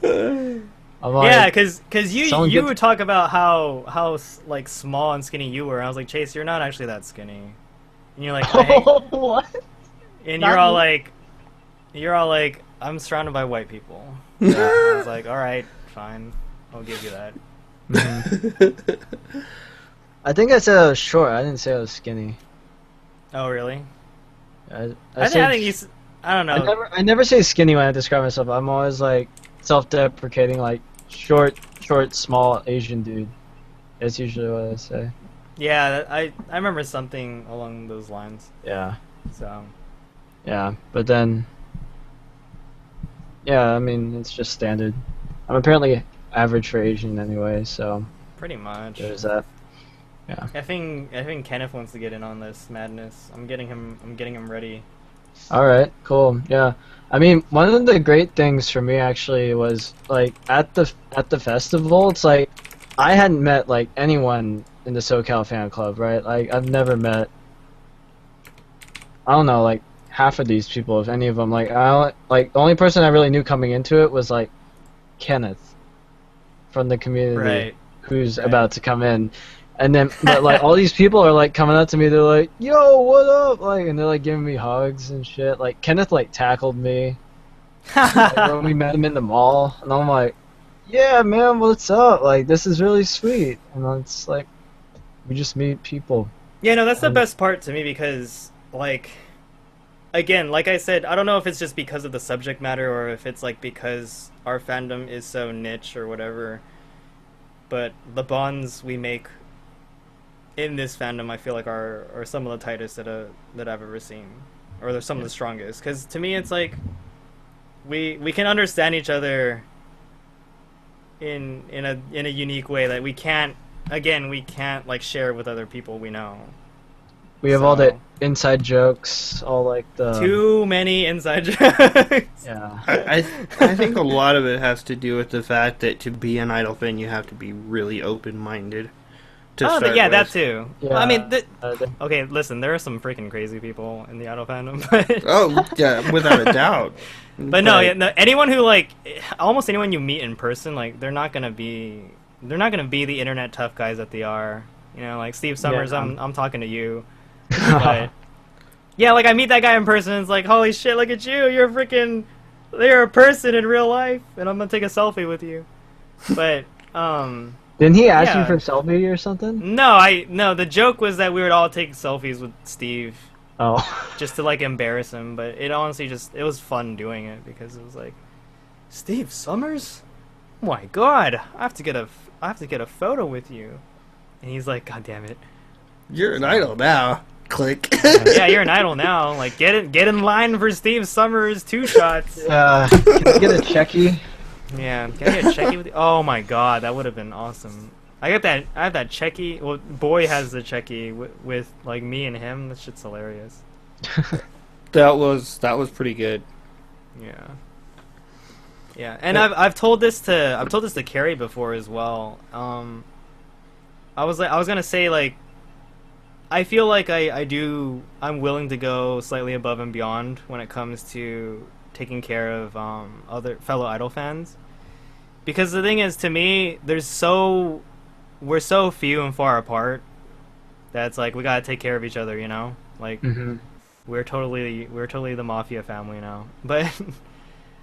it. I'm like, Yeah, because you someone you get- would talk about how like small and skinny you were. I was like, Chase, you're not actually that skinny. And you're like, what? and Not you're all like, I'm surrounded by white people. Yeah, I was like, all right, fine, I'll give you that. I think I said I was short. I didn't say I was skinny. Oh, really? I I said, think he's. I don't know. I never say skinny when I describe myself. I'm always like self-deprecating, like short, small Asian dude. That's usually what I say. Yeah, I remember something along those lines. Yeah. So. Yeah, but then. Yeah, I mean it's just standard. I'm apparently average for Asian anyway, so Pretty much. there's that. Yeah. I think Kenneth wants to get in on this madness. I'm getting him ready. All right, cool. Yeah, I mean, one of the great things for me actually was like at the festival. It's like I hadn't met like anyone in the SoCal fan club, right? Like I've never met. I don't know, like half of these people, if any of them. Like the only person I really knew coming into it was like Kenneth from the community, Right. who's Right. about to come in. And then, but like all these people are like coming up to me. They're like, "Yo, what up?" Like, and they're like giving me hugs and shit. Like Kenneth like tackled me like, when we met him in the mall, and I'm like, "Yeah, man, what's up? Like, this is really sweet." And it's like, we just meet people. Yeah, no, that's the best part to me because, like, again, like I said, I don't know if it's just because of the subject matter or if it's like because our fandom is so niche or whatever, but the bonds we make in this fandom, I feel like are some of the tightest that I've ever seen, or they're some of the strongest. Because to me, it's like we can understand each other in a unique way that we can't like share with other people we know. We have all the So- inside jokes, all like the Too many inside jokes. yeah. I think a lot of it has to do with the fact that to be an Idol fan, you have to be really open-minded. Oh, yeah, that too. Yeah. Well, I mean, The- okay, listen, there are some freaking crazy people in the Idol fandom, but Oh, yeah, without a doubt. but no, yeah, no, anyone who like almost anyone you meet in person, like they're not gonna be the internet tough guys that they are. You know, like Steve Summers, Yeah. I'm talking to you, but yeah, like I meet that guy in person, it's like holy shit, look at you, you're a person in real life, and I'm gonna take a selfie with you, but Didn't he ask you Yeah. for a selfie or something? No, the joke was that we would all take selfies with Steve Oh. just to like embarrass him, but it honestly it was fun doing it because it was like, Steve Summers? Oh my god, I have to get a photo with you. And he's like, God damn it. You're an Idol now. Click. Yeah, you're an idol now. Like get in line for Steve Summers 2 shots. Can I get a checky? Yeah, can I get a checky with you? Oh my god, that would have been awesome. I have that checky. Well, Boy has the checky with like me and him. That shit's hilarious. That was pretty good. Yeah. Yeah, and I've told this to Carrie before as well. I was gonna say like, I feel like I'm willing to go slightly above and beyond when it comes to taking care of other fellow Idol fans, because the thing is, to me, we're so few and far apart that it's like we gotta take care of each other, you know, like. Mm-hmm. We're totally the mafia family now. But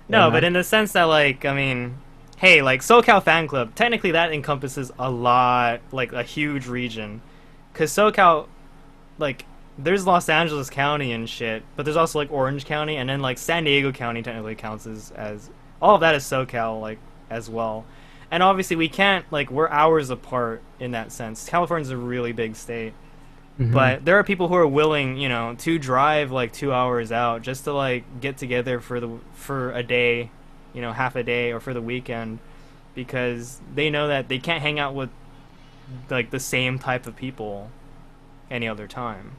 no, Yeah, but man. in the sense that like, I mean, hey, like SoCal fan club, technically that encompasses a lot, like a huge region. Cuz SoCal, like, there's Los Angeles County and shit, but there's also like Orange County, and then like San Diego County technically counts as all of that is SoCal, like, as well. And obviously we can't, like, we're hours apart in that sense. California's a really big state. Mm-hmm. But there are people who are willing, you know, to drive like 2 hours out just to like get together for a day, you know, half a day or for the weekend, because they know that they can't hang out with like the same type of people any other time.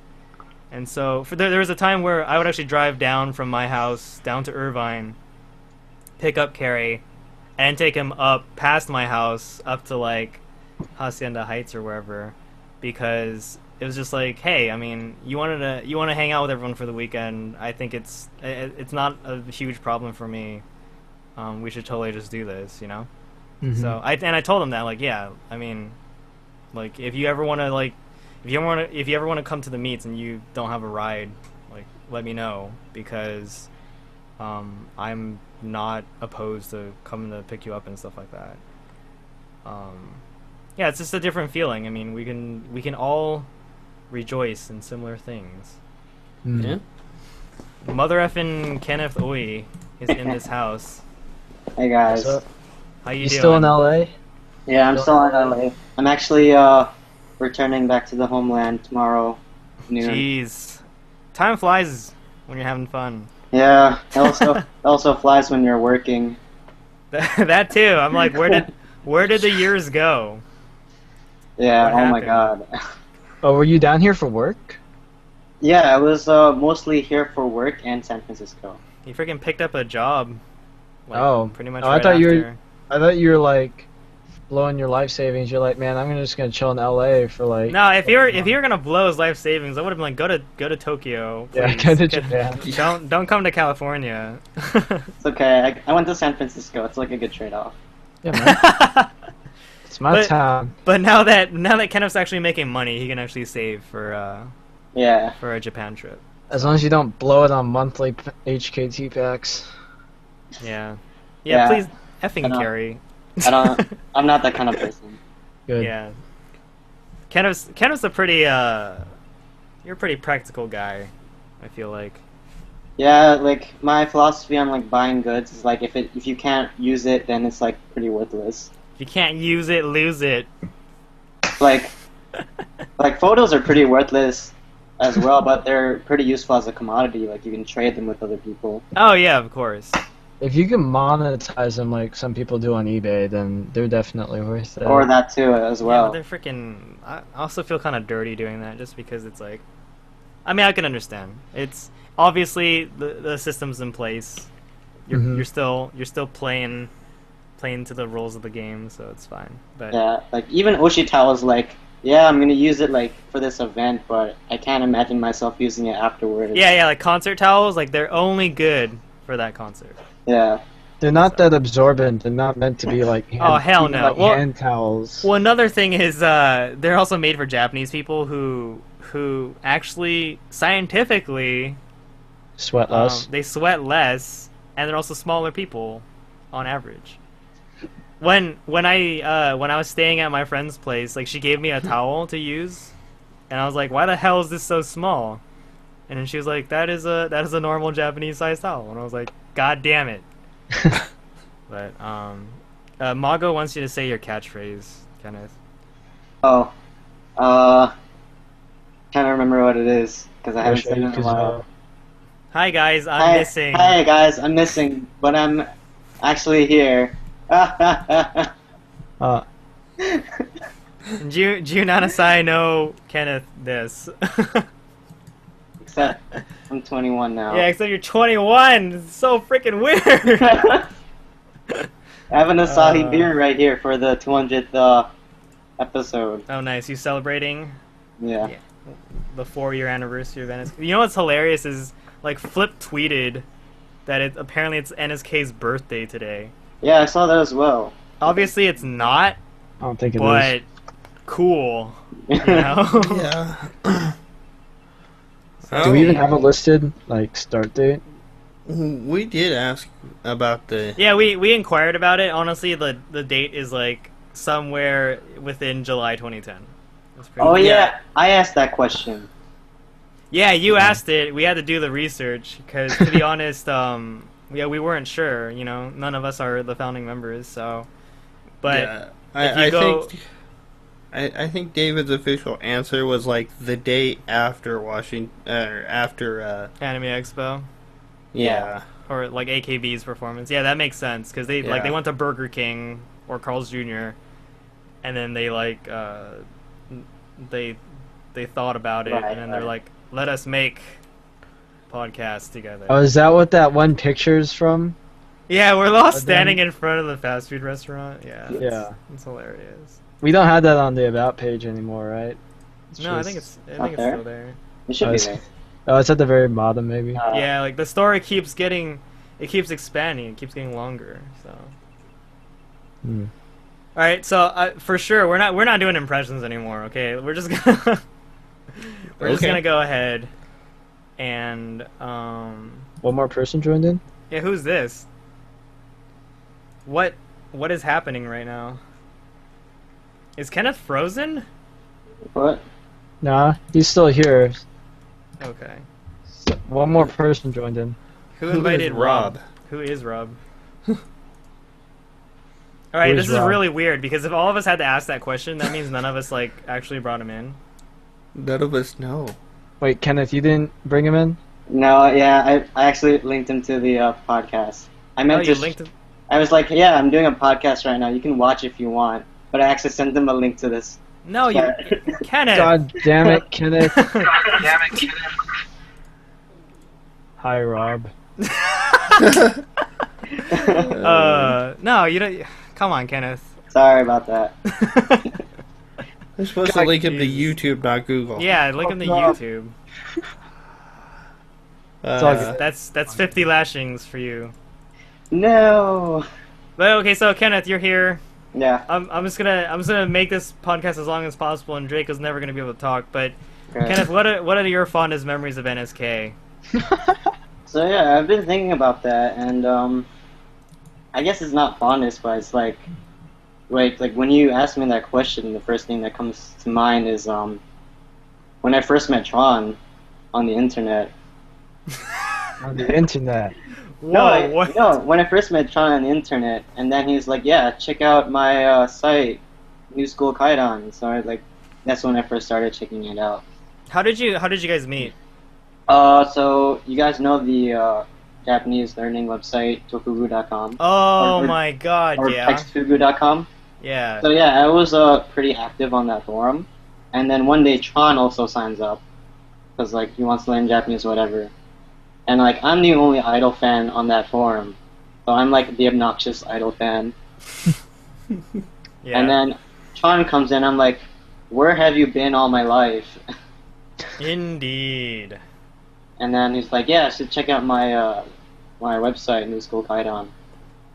And so there was a time where I would actually drive down from my house down to Irvine, pick up Carrie, and take him up past my house up to like Hacienda Heights or wherever, because it was just like, hey, I mean, you want to hang out with everyone for the weekend. I think it's not a huge problem for me. We should totally just do this, you know. Mhm. So I told him that, like, yeah, I mean, like, if you ever want to come to the meets and you don't have a ride, like, let me know, because I'm not opposed to coming to pick you up and stuff like that. Yeah, it's just a different feeling. I mean, we can all rejoice in similar things. Mm. Yeah. Mother effing Kenneth Oi is in this house. Hey guys. What's up? How you You doing? still in LA? Yeah, I'm still in LA. I'm actually returning back to the homeland tomorrow noon. Jeez, time flies when you're having fun. Yeah, it also flies when you're working. That too. I'm like, where did the years go? Yeah, What oh my happened? god. Oh, were you down here for work? Yeah, I was mostly here for work and San Francisco. You freaking picked up a job. Like, Oh. pretty much. Oh, I right thought you were- after. I thought you were like blowing your life savings. You're like, man, I'm just gonna chill in LA for like. No, if you were gonna blow his life savings, I would have been like, go to Tokyo. Yeah, please. go to Japan. Don't come to California. It's okay. I went to San Francisco. It's like a good trade-off. Yeah, man. It's my But- town. But now that Kenneth's actually making money, he can actually save for Yeah. a Japan trip. As long as you don't blow it on monthly HKT packs. Yeah. Yeah. Please effing I know. carry. I'm not that kind of person. Good. Yeah. Kenneth's a pretty you're a pretty practical guy, I feel like. Yeah, like my philosophy on like buying goods is like if you can't use it, then it's like pretty worthless. If you can't use it, lose it. Like photos are pretty worthless as well, but they're pretty useful as a commodity. Like you can trade them with other people. Oh yeah, of course. If you can monetize them like some people do on eBay, then they're definitely worth it. Or that too as Yeah, well. but they're freaking. I also feel kind of dirty doing that, just because it's like. I mean, I can understand. It's obviously the system's in place. You're Mhm. you're still playing to the rules of the game, so it's fine. But Yeah, like even Oshita was like, yeah, I'm gonna use it like for this event, but I can't imagine myself using it afterwards. yeah, like concert towels, like they're only good for that concert. Yeah. They're not that absorbent. They're not meant to be like hand, Oh, hell no. like Well- hand towels. Well, another thing is they're also made for Japanese people who actually scientifically Sweat less. they sweat less, and they're also smaller people on average. When I was staying at my friend's place, like she gave me a towel to use, and I was like, "Why the hell is this so small?" And then she was like, "That is a normal Japanese size towel," and I was like, "God damn it!" But Mago wants you to say your catchphrase, Kenneth. Oh. Can't remember what it is because I haven't said it in a while. Hi guys, I'm missing. Hi guys, I'm missing, but I'm actually here. Uh, Junanasai no Kenneth this. Except I'm 21 now. Yeah, except you're 21. It's so freaking weird. I have an Asahi Uh, beer right here for the 200th episode. Oh, nice. You celebrating Yeah. Yeah. the 4-year anniversary of NSK? You know what's hilarious is like Flip tweeted that apparently it's NSK's birthday today. Yeah, I saw that as well. Obviously, it's not, I don't think it is. but cool. You know? Yeah. Do we even have a listed like start date? We did ask about the. Yeah, we inquired about it. Honestly, the date is like somewhere within July 2010. That's pretty Oh much- yeah, I asked that question. Yeah, you asked it. We had to do the research because, to be honest, yeah, we weren't sure. You know, none of us are the founding members, so. But Yeah, if you I go- think. I think David's official answer was like the day after after. Anime Expo Yeah. or like AKB's performance, yeah, that makes sense because they Yeah. they went to Burger King or Carl's Jr. and then they like they thought about it Right, and then they're right. like, let us make podcasts together. Oh, is that what that one picture's from? Yeah, we're all then- standing in front of the fast food restaurant. Yeah, Yeah. it's hilarious. We don't have that on the about page anymore, right? No, I just- think it's Not there? still there. It should Oh, be it's- there. Oh, it's at the very bottom, maybe. Yeah, like the story keeps expanding, it keeps getting longer. So Hmm. right, so for sure we're not doing impressions anymore. Okay, we're just gonna just gonna go ahead and One more person joined in. yeah, who's this? What is happening right now? Is Kenneth frozen? What? Nah, he's still here. Okay. One more person joined in. Who invited is Rob? Who is Rob? Alright, Who this is is Rob? really weird because if all of us had to ask that question, that means none of us like actually brought him in. None of us know. Wait, Kenneth, you didn't bring him in? No, yeah, I actually linked him to the podcast. I Oh, meant you to. linked him? I was like, yeah, I'm doing a podcast right now. You can watch if you want. But I actually sent them a link to this. No, you Kenneth. God damn it, Kenneth. Hi, Rob. No, you don't. Come on, Kenneth. Sorry about that. We're supposed to God, link him to jeez. YouTube, not Google. Yeah, link him to Rob. YouTube. all good. That's 50 lashings for you. No. But okay, so Kenneth, you're here. Yeah. I'm just gonna make this podcast as long as possible, and Draco's never gonna be able to talk. But Okay. Kenneth, what are your fondest memories of NSK? So yeah, I've been thinking about that, and I guess it's not fondness, but it's like, wait, like when you ask me that question, the first thing that comes to mind is when I first met Tron on the internet. On the internet. Whoa, what? No, when I first met Tron on the internet, and then he was like, yeah, check out my site, New School Kaidan. So that's when I first started checking it out. How did you guys meet? So you guys know the Japanese learning website tokugu.com Oh Or- my God, or yeah, textfugu.com. yeah. So yeah, I was pretty active on that forum, and then one day Tron also signs up because like he wants to learn Japanese, or whatever. And like I'm the only idol fan on that forum, so I'm like the obnoxious idol fan. Yeah. And then Tron comes in, I'm like, where have you been all my life? Indeed. And then he's like, yeah, I should check out my my website, New School Kaidan.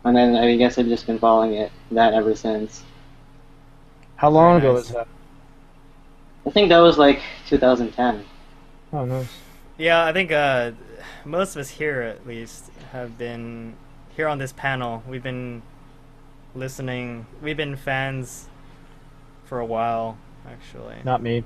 And then I guess I've just been following that ever since. How long Very ago nice. was that? I think that was like 2010. Oh, nice. Yeah, I think most of us here, at least, have been here on this panel. We've been listening. We've been fans for a while, actually. Not me.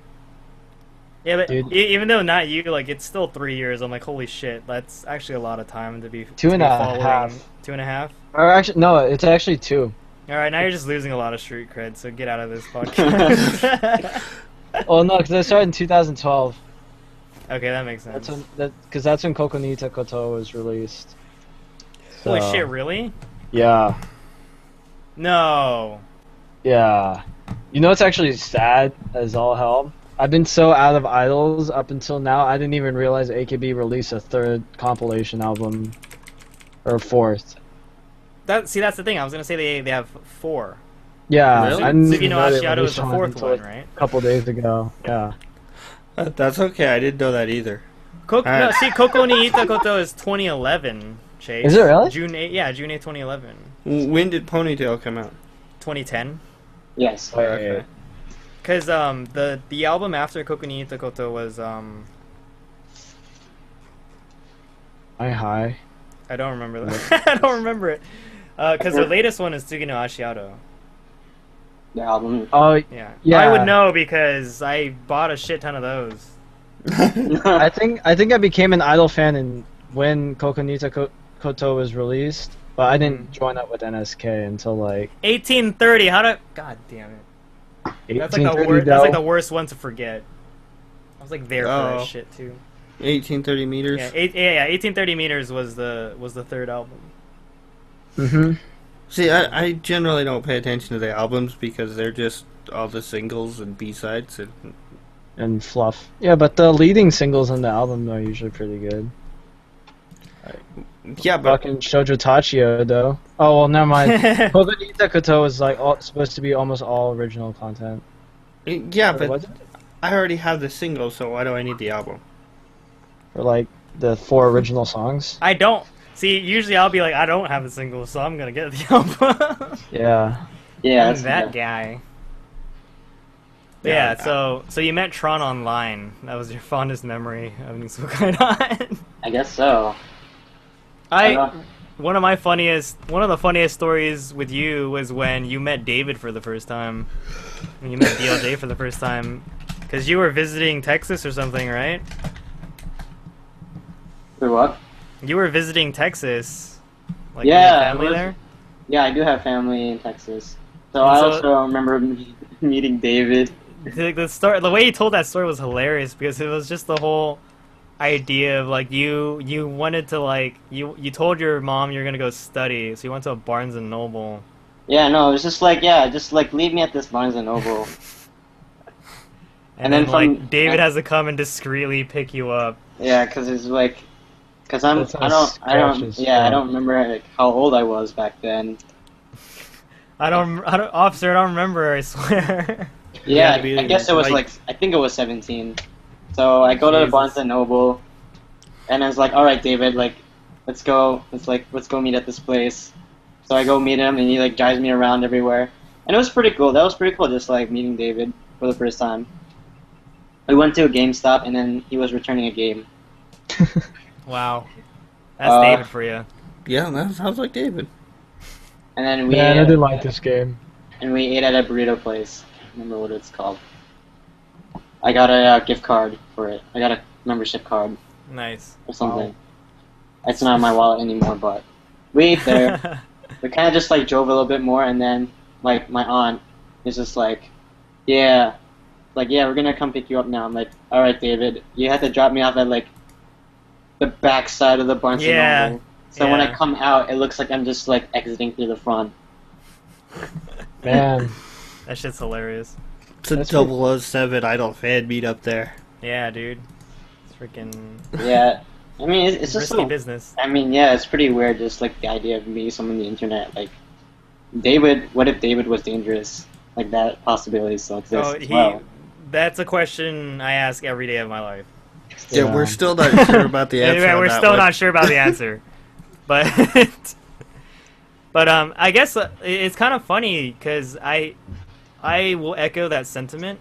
Yeah, but Dude. even though not you, like it's still 3 years. I'm like, holy shit, that's actually a lot of time to be Two to and be a following. half. 2.5. Or actually, no, it's actually 2. All right, now you're just losing a lot of street cred. So get out of this podcast. Oh no, because I started in 2012. Okay, that makes sense. That's when Kokonita Koto was released. Holy So, shit, really? Yeah, No. yeah. You know, it's actually sad as all hell. I've been so out of idols up until now. I didn't even realize AKB released a 3rd compilation album, or 4th. That's the thing. I was gonna say they have 4. Yeah, Really? I didn't Sugi even no know they Ashiado is released the one 4th until one, a right? couple days ago. Yeah. That's okay. I didn't know that either. No, Alright. see, Koko ni Ita Koto is 2011. Chase. Is it really? June 8. Yeah, June 8, 2011. When did Ponytail come out? 2010. Yes. Okay. Cause the album after Koko ni Ita Koto was Hi. I don't remember that. I don't remember it. Cause the latest one is Tsugi no Ashiado. The album. Oh, Yeah. Yeah. I would know because I bought a shit ton of those. I think I became an idol fan when Kokonita Koto was released, but I didn't join up with NSK until like 1830. How to? God damn it. That's like the 1830. worst. That's like the worst one to forget. I was like there for Oh. that shit too. 1830 meters. Yeah, 1830 meters was the 3rd album. Mhm. See, I generally don't pay attention to the albums because they're just all the singles and B-sides. And fluff. Yeah, but the leading singles on the album are usually pretty good. Yeah, but Fucking Shoujo Tachio though. Oh well, never mind. Kokonita Koto is like supposed to be almost all original content. yeah, Or but was it? I already have the single, so why do I need the album? Or like the 4 original songs. I don't see. Usually, I'll be like, I don't have a single, so I'm gonna get the album. Yeah. Yeah, I'm that's that guy. Yeah, so you met Tron online. That was your fondest memory of Nisukaidon. I guess so. One of the funniest stories with you was when you met David for the first time. When you met DLJ for the first time. Because you were visiting Texas or something, right? For what? You were visiting Texas. Like, Yeah, you had family there? Yeah, I do have family in Texas. So And I so- also remember meeting David. The way you told that story was hilarious because it was just the whole idea of like you wanted to like you told your mom you're gonna go study, so you went to a Barnes and Noble. Yeah, no, it was just like, just like leave me at this Barnes and Noble. And then then like from- David has to come and discreetly pick you up. Yeah, because it's like, because I That sounds don't sketchy as I fuck. don't remember like how old I was back then. Officer, I don't remember, I swear. Yeah, had to be, I guess it was like- I think it was 17. So I go to the Jesus. Barnes and Noble, and I was like, all right, David, like, let's go meet at this place. So I go meet him, and he like drives me around everywhere, and it was pretty cool. That was pretty cool, just like meeting David for the first time. We went to a GameStop, and then he was returning a game. Wow. That's Uh, David for you. Yeah, that sounds like David. And then we Man, I ate, did like this game. and we ate at a burrito place. I don't remember what it's called. I got a gift card for it. I got a membership card Nice. or something. It's not in my wallet anymore, but we ate there. We kind of just like drove a little bit more, and then like my aunt is just like, yeah, we're gonna come pick you up now. I'm like, all right, David, you have to drop me off at like the back side of the Barnes and Yeah, Noble. So when I yeah. come out, it looks like I'm just like exiting through the front. Man, That shit's hilarious. It's a That's 007 Idol fan meet up there. Yeah, dude. It's freaking Yeah, I mean it's just risky so. business. I mean, yeah, it's pretty weird. Just like the idea of meeting someone on the internet, like David. What if David was dangerous? Like that possibility still exists So as well. that's a question I ask every day of my life. Yeah, we're still not sure about the answer. Anyway, on we're that still one. not sure about the answer. But I guess it's kind of funny because I will echo that sentiment,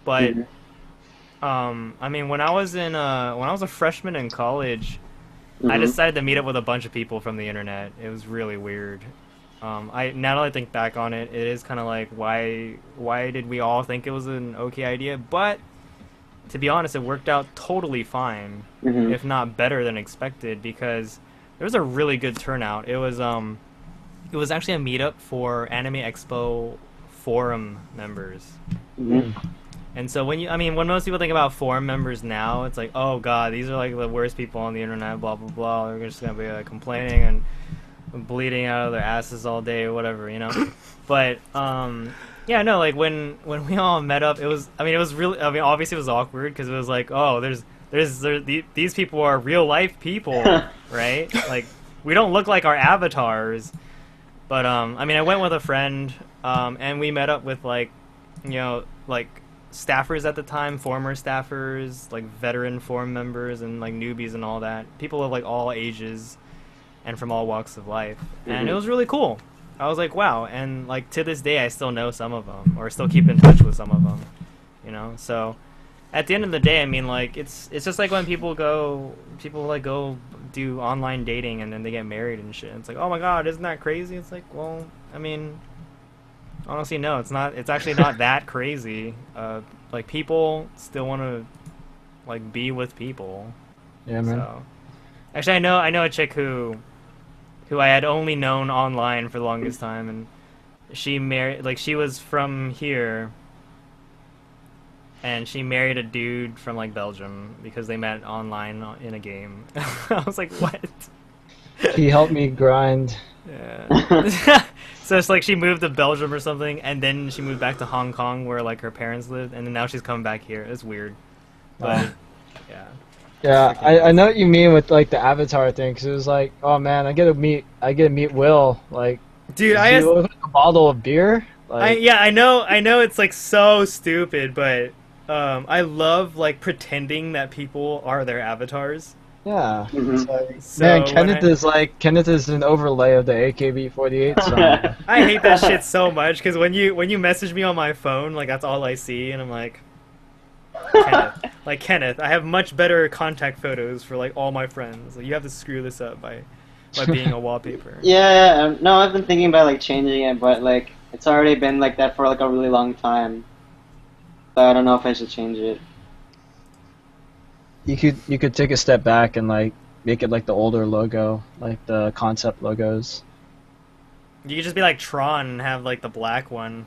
but Mhm. I mean when I was a freshman in college, I Mhm. decided to meet up with a bunch of people from the internet. It was really weird. Now that I think back on it, it is kind of like why did we all think it was an okay idea? But to be honest, it worked out totally fine, Mhm. if not better than expected, because there was a really good turnout. It was actually a meetup for Anime Expo forum members. Mhm. And so when most people think about forum members now, it's like, oh god, these are like the worst people on the internet, blah blah blah. They're just gonna be complaining and bleeding out of their asses all day or whatever, you know. But yeah, no, like when we all met up, it was really, obviously it was awkward because it was like, oh, these people are real life people, right? Like we don't look like our avatars. But I went with a friend, and we met up with like staffers at the time, former staffers, like veteran forum members, and like newbies and all that. People of like all ages and from all walks of life. And it was really cool. I was like, wow. And like to this day, I still know some of them, or still keep in touch with some of them, you know? So at the end of the day, I mean, like, it's just like when people go do online dating and then they get married and shit. It's like, oh my god, isn't that crazy? It's like, well, I mean, honestly, no, it's not. It's actually not that crazy. Like, people still want to like be with people. Yeah, man. So, actually, I know a chick who I had only known online for the longest time, and she was from here, and she married a dude from like Belgium because they met online in a game. I was like, what? He helped me grind. Yeah. So it's like she moved to Belgium or something, and then she moved back to Hong Kong where like her parents lived, and then now she's coming back here. It's weird, but yeah. Yeah, I know what you mean with like the avatar thing, because it was like, oh man, I get to meet Will, like, Dude, does he look like a bottle of beer. Like, I know it's like so stupid, but I love like pretending that people are their avatars. Yeah. Mhm. It's like, So man, when Kenneth is an overlay of the AKB48 song. I hate that shit so much because when you message me on my phone, like that's all I see, and I'm like, Kenneth, I have much better contact photos for like all my friends. Like, you have to screw this up by being a wallpaper. Yeah, no, I've been thinking about like changing it, but like it's already been like that for like a really long time. So I don't know if I should change it. You could take a step back and like make it like the older logo, like the concept logos. You could just be like Tron and have like the black one.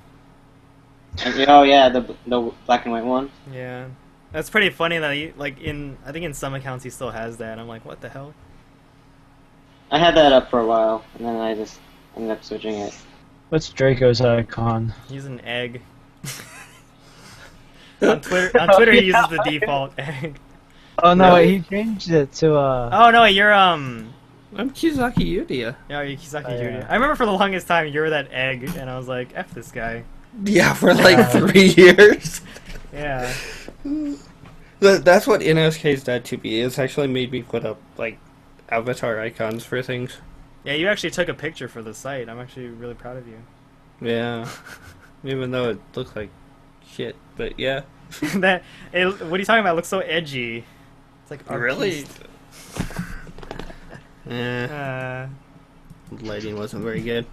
Like, oh yeah, the black and white one. Yeah, that's pretty funny that he like I think in some accounts he still has that. I'm like, what the hell? I had that up for a while, and then I just ended up switching it. What's Draco's icon? He's an egg. On Twitter he uses the default egg. Oh no, Really? he changed it to Oh no, you're I'm Kizaki Yudia. yeah, you're Kisaki Oh, yeah. Judy. I remember for the longest time you were that egg, and I was like, F this guy. Yeah, for like 3 years. Yeah. That's what NSK's done to me. It's actually made me put up like avatar icons for things. Yeah, you actually took a picture for the site. I'm actually really proud of you. Yeah, even though it looks like shit, but yeah. What are you talking about? It looks so edgy. It's like Really? artiste. Eh, lighting wasn't very good.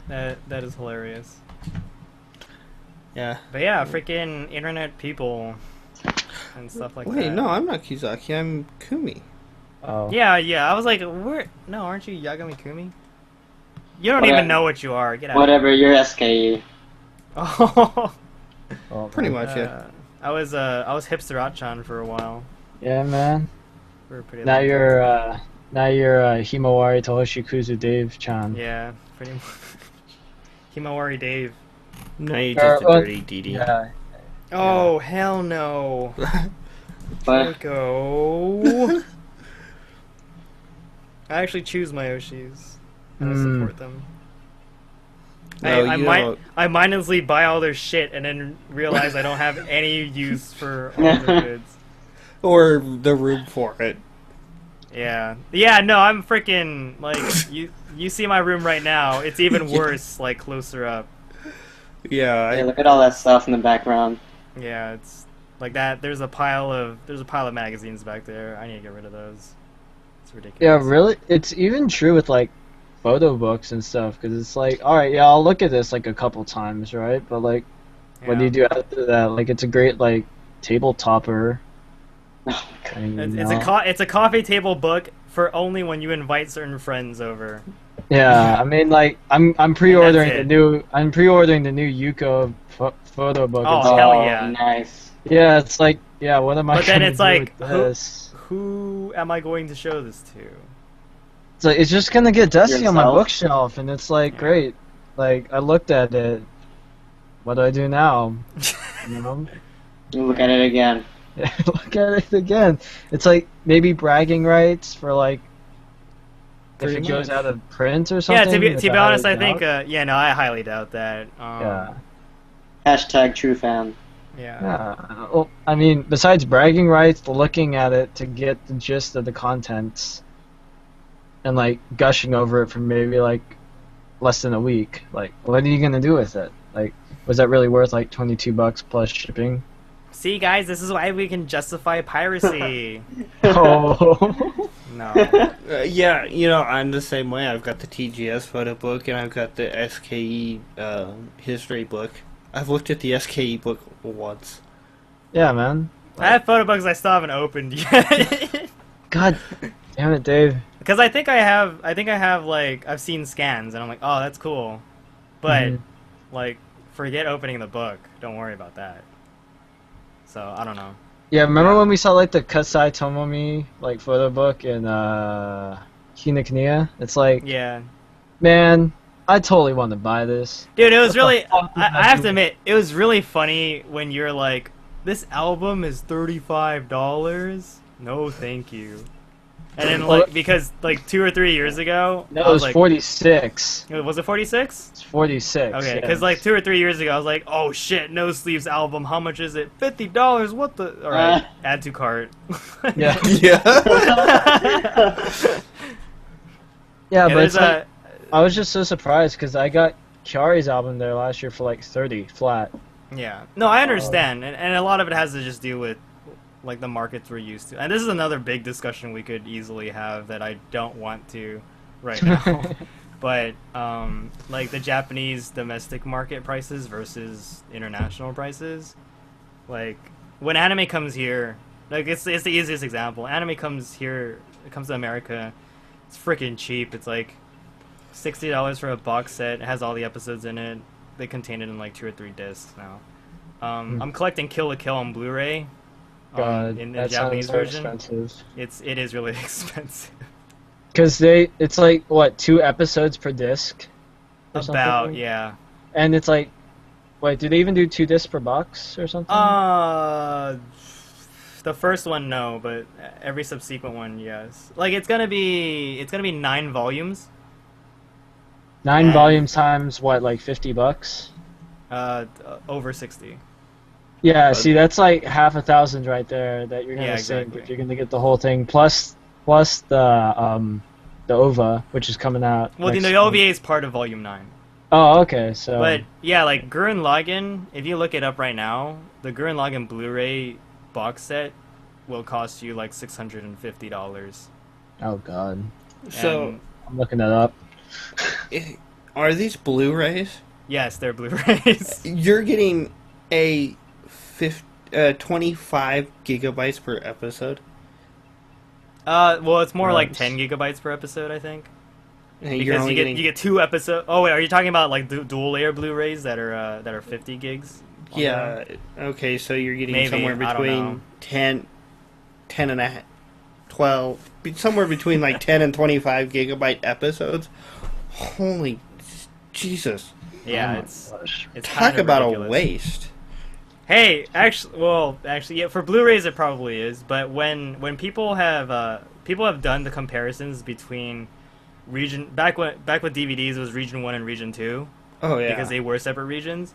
That is hilarious. Yeah. But yeah, freaking internet people and stuff like that. Wait, no, I'm not Kizaki. I'm Kumi. oh. Yeah. I was like, where? No, aren't you Yagami Kumi? You don't Whatever. even know what you are. Get out. Whatever, you're SKE. Oh. Oh, Pretty man. much, yeah. I was hipster Achan for a while. Yeah, man. For a pretty Now long you're Himawari Tohoshi Kuzu Dave-chan. time. Yeah, pretty much. Himawari Dave. No, you're just a well, dirty DD. Yeah. Oh hell no. But Go. I actually choose my Oshis. I support them. No, I you might don't. I mindlessly buy all their shit and then realize I don't have any use for all their goods. Or the room for it. Yeah. Yeah, no, I'm freaking like you see my room right now. It's even worse like closer up. Yeah, hey, look at all that stuff in the background. Yeah, it's like that. There's a pile of magazines back there. I need to get rid of those. It's ridiculous. Yeah, really. It's even true with like photo books and stuff because it's like, all right, yeah, I'll look at this like a couple times, right? But like, what do you do after that? Like, it's a great like table topper. Oh, God. And, It's a coffee table book for only when you invite certain friends over. yeah, I mean, like, I'm pre-ordering it. I'm pre-ordering the new Yuko photo book. Oh, It's like, hell yeah. Nice. yeah, it's like, yeah, what am I? But then gonna it's do like, with who- this? Who am I going to show this to? It's like, it's just gonna get dusty on my Yourself? bookshelf, and it's like, great. Like, I looked at it. What do I do now? You know? You look at it again. Look at it again. It's like maybe bragging rights for like if Pretty it goes much. out of print or Yeah, something. to be which honest, I highly think doubt. no, I highly doubt that. Yeah. Hashtag true fan. Yeah. Yeah. Well, I mean, besides bragging rights, looking at it to get the gist of the contents, and like gushing over it for maybe like less than a week. Like, what are you gonna do with it? Like, was that really worth like $22 plus shipping? See, guys, this is why we can justify piracy. Oh. No. Yeah, you know, I'm the same way. I've got the TGS photo book and I've got the SKE history book. I've looked at the SKE book once. Yeah, man. I have photo books I still haven't opened yet. God damn it, Dave. Because I think I have like I've seen scans and I'm like, oh, that's cool, but Mhm. like forget opening the book. Don't worry about that. So I don't know. Yeah, remember when we saw like the Kasai Tomomi like photo book in Hinakniya? It's like, Yeah, man, I totally want to buy this. dude, it was really. fuck is I that have to doing? admit, it was really funny when you're like, this album is $35. No, thank you. And then Well, because 2 or 3 years ago, No, I it was was 46. was it 46? It's 46. Okay, yes. because 2 or 3 years ago, I was like, oh shit, No Sleeves album, how much is it? $50. What the? All right, add to cart. Yeah. Yeah. Yeah, but there's it's like, I was just so surprised because I got Kiari's album there last year for like 30 flat. Yeah. No, I understand, and a lot of it has to just do with like the markets we're used to. And this is another big discussion we could easily have that I don't want to right now. But like the Japanese domestic market prices versus international prices. Like when anime comes here, like it's the easiest example. Anime comes here, it comes to America. It's freaking cheap. It's like $60 for a box set. It has all the episodes in it. They contain it in like 2 or 3 discs now. I'm collecting Kill la Kill on Blu-ray. God, In the that Japanese sounds so version, expensive. it is really expensive. Because it's like what 2 episodes per disc. Or About something? yeah. And it's like, wait, do they even do 2 discs per box or something? The first one no, but every subsequent one yes. Like it's gonna be 9 volumes. 9 volumes times what, like $50? Over 60. Yeah, see, that's like half $1,000 right there that you're gonna Yeah, sink exactly. if you're gonna get the whole thing. Plus the OVA, which is coming out. Well, next the month. OVA is part of Volume 9. Oh, okay. So, But yeah, like Gurren Lagann, if you look it up right now, the Gurren Lagann Blu-ray box set will cost you like $650. oh god, So, And I'm looking that up. are these Blu-rays? yes, they're Blu-rays. You're getting a 25 gigabytes per episode. Well, it's more like Nice. 10 gigabytes per episode, I think. And you're Because only getting you get 2 episodes. Oh wait, are you talking about like dual layer Blu-rays that are 50 gigs? on yeah. there? Okay, so you're getting Maybe, somewhere I don't know. between 10 and a half, 12, somewhere between like 10 and 25 gigabyte episodes. Holy Jesus! Yeah, Oh my it's gosh. Talk kind of about ridiculous. a waste. Hey, actually, yeah, for Blu-rays it probably is. But when people have done the comparisons between back when DVDs was region 1 and region 2 Oh yeah. because they were separate regions,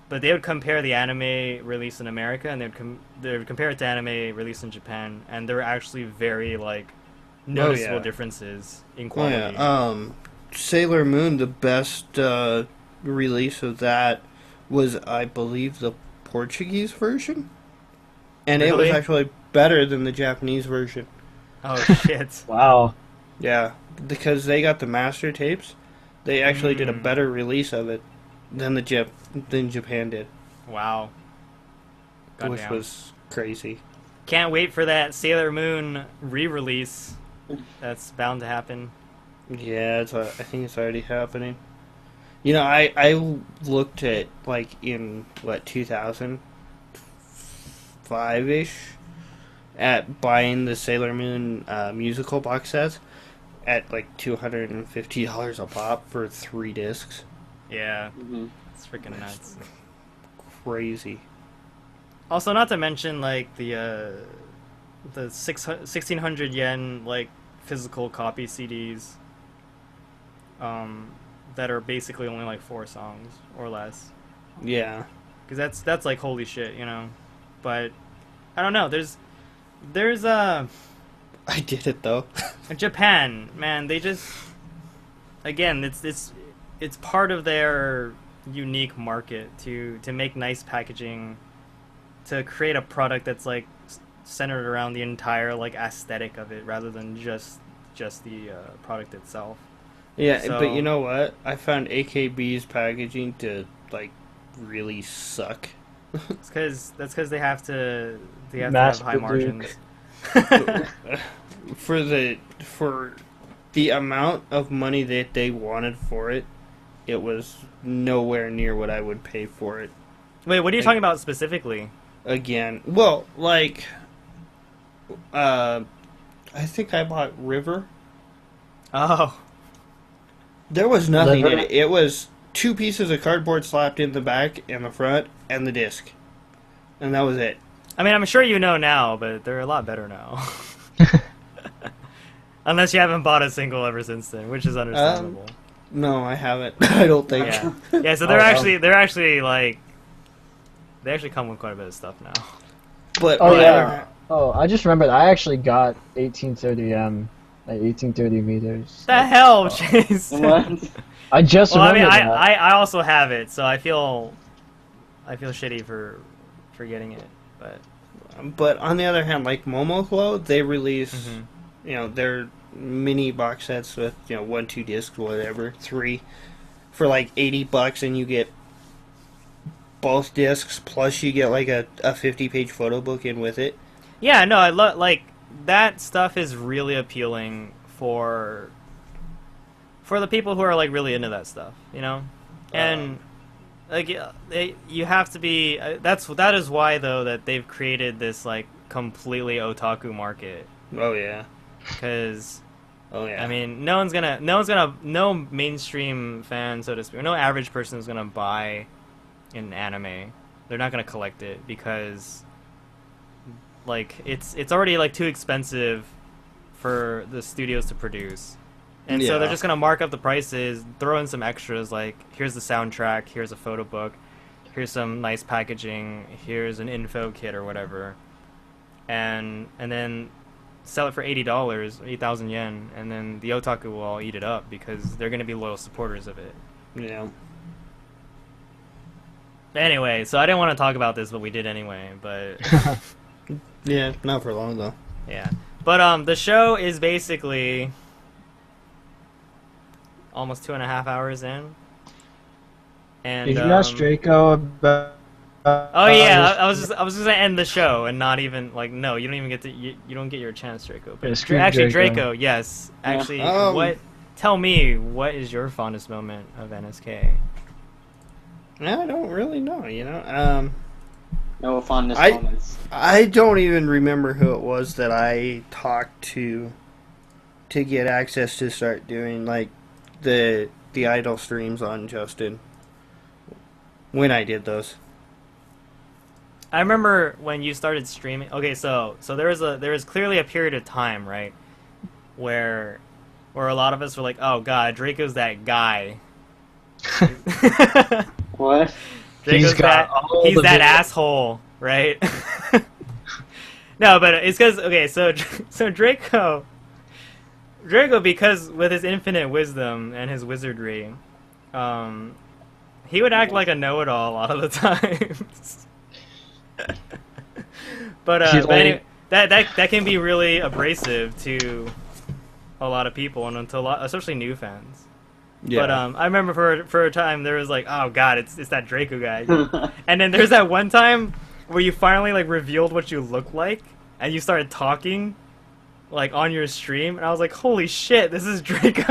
but they would compare the anime release in America and they would compare it to anime released in Japan, and there were actually very like noticeable yeah. differences in Oh quality. yeah. Sailor Moon, the best release of that was, I believe, the Portuguese version, and it was Really? actually better than the Japanese version. Oh shit! Wow. Yeah, because they got the master tapes. They actually did a better release of it than than Japan did, Wow. which Goddamn. was crazy. Can't wait for that Sailor Moon re-release. That's bound to happen. Yeah, I think it's already happening. You know, I looked at like in 2005-ish at buying the Sailor Moon musical box sets at like $250 a pop for 3 discs. Yeah, Mm-hmm. it's freaking nuts. Crazy. Also, not to mention like the 1600 yen like physical copy CDs. That are basically only like 4 songs or less. Yeah. Because that's like holy shit, you know. But I don't know. There's I did it though. Japan, man. They just again, it's part of their unique market to make nice packaging, to create a product that's like centered around the entire like aesthetic of it rather than just the product itself. Yeah, So- but you know what? I found AKB's packaging to like really suck. That's because they have to Mass have high margins. For the amount of money that they wanted for it, it was nowhere near what I would pay for it. Wait, what are you talking about specifically? Again, well, like, I think I bought River. Oh, There was nothing in River? it. It was 2 pieces of cardboard slapped in the back and the front and the disc, and that was it. I mean, I'm sure you know now, but they're a lot better now. Unless you haven't bought a single ever since then, which is understandable. No, I haven't. I don't think. Yeah, yeah. So they're actually like, they actually come with quite a bit of stuff now. But Oh whatever. yeah. Oh, I just remembered. I actually got 1830M, like 1830 meters. The hell, Chase? What? I just Well, I remembered mean, that. I also have it, so I feel shitty for getting it, but But on the other hand, like Momoclo, they release, Mhm. you know, their mini box sets with, you know, 1, 2 discs, whatever, 3, for like $80, and you get both discs, plus you get like a 50-page photo book in with it. yeah, no, I love like that stuff is really appealing for the people who are like really into that stuff, you know, and like you have to be. That is why though that they've created this like completely otaku market, Oh yeah. because Oh yeah. I mean no mainstream fan, so to speak, no average person is gonna buy an anime. They're not gonna collect it because like it's already like too expensive for the studios to produce. And so they're Yeah. just gonna mark up the prices, throw in some extras like here's the soundtrack, here's a photo book, here's some nice packaging, here's an info kit or whatever, and then sell it for $80, 8,000 yen, and then the otaku will all eat it up because they're gonna be loyal supporters of it. Yeah. Anyway, so I didn't want to talk about this, but we did anyway. But Yeah, not for long though. yeah, but the show is basically almost 2.5 hours in. And Did you ask Draco about? oh yeah, I was just gonna end the show and not even like no, you don't even get to you don't get your chance, Draco. But Yeah, screw actually, Draco. Draco, yes, actually, Um, what? Tell me, what is your fondest moment of NSK? I don't really know, you know. No fondness I- moments. I don't even remember who it was that I talked to get access to start doing like the idol streams on Justin. When I did those. I remember when you started streaming. Okay, so there was clearly a period of time, right, where a lot of us were like, "Oh God, Draco's that guy." What? Draco's He's got all he's the that video- asshole, right? No, but it's because okay, so Draco, because with his infinite wisdom and his wizardry, he would act like a know-it-all a lot of the times. But He's anyway, that can be really abrasive to a lot of people and to especially new fans. Yeah. But I remember for a time there was like, oh God, it's that Draco guy. And then there's that one time where you finally like revealed what you look like and you started talking like on your stream, and I was like, holy shit, this is Draco.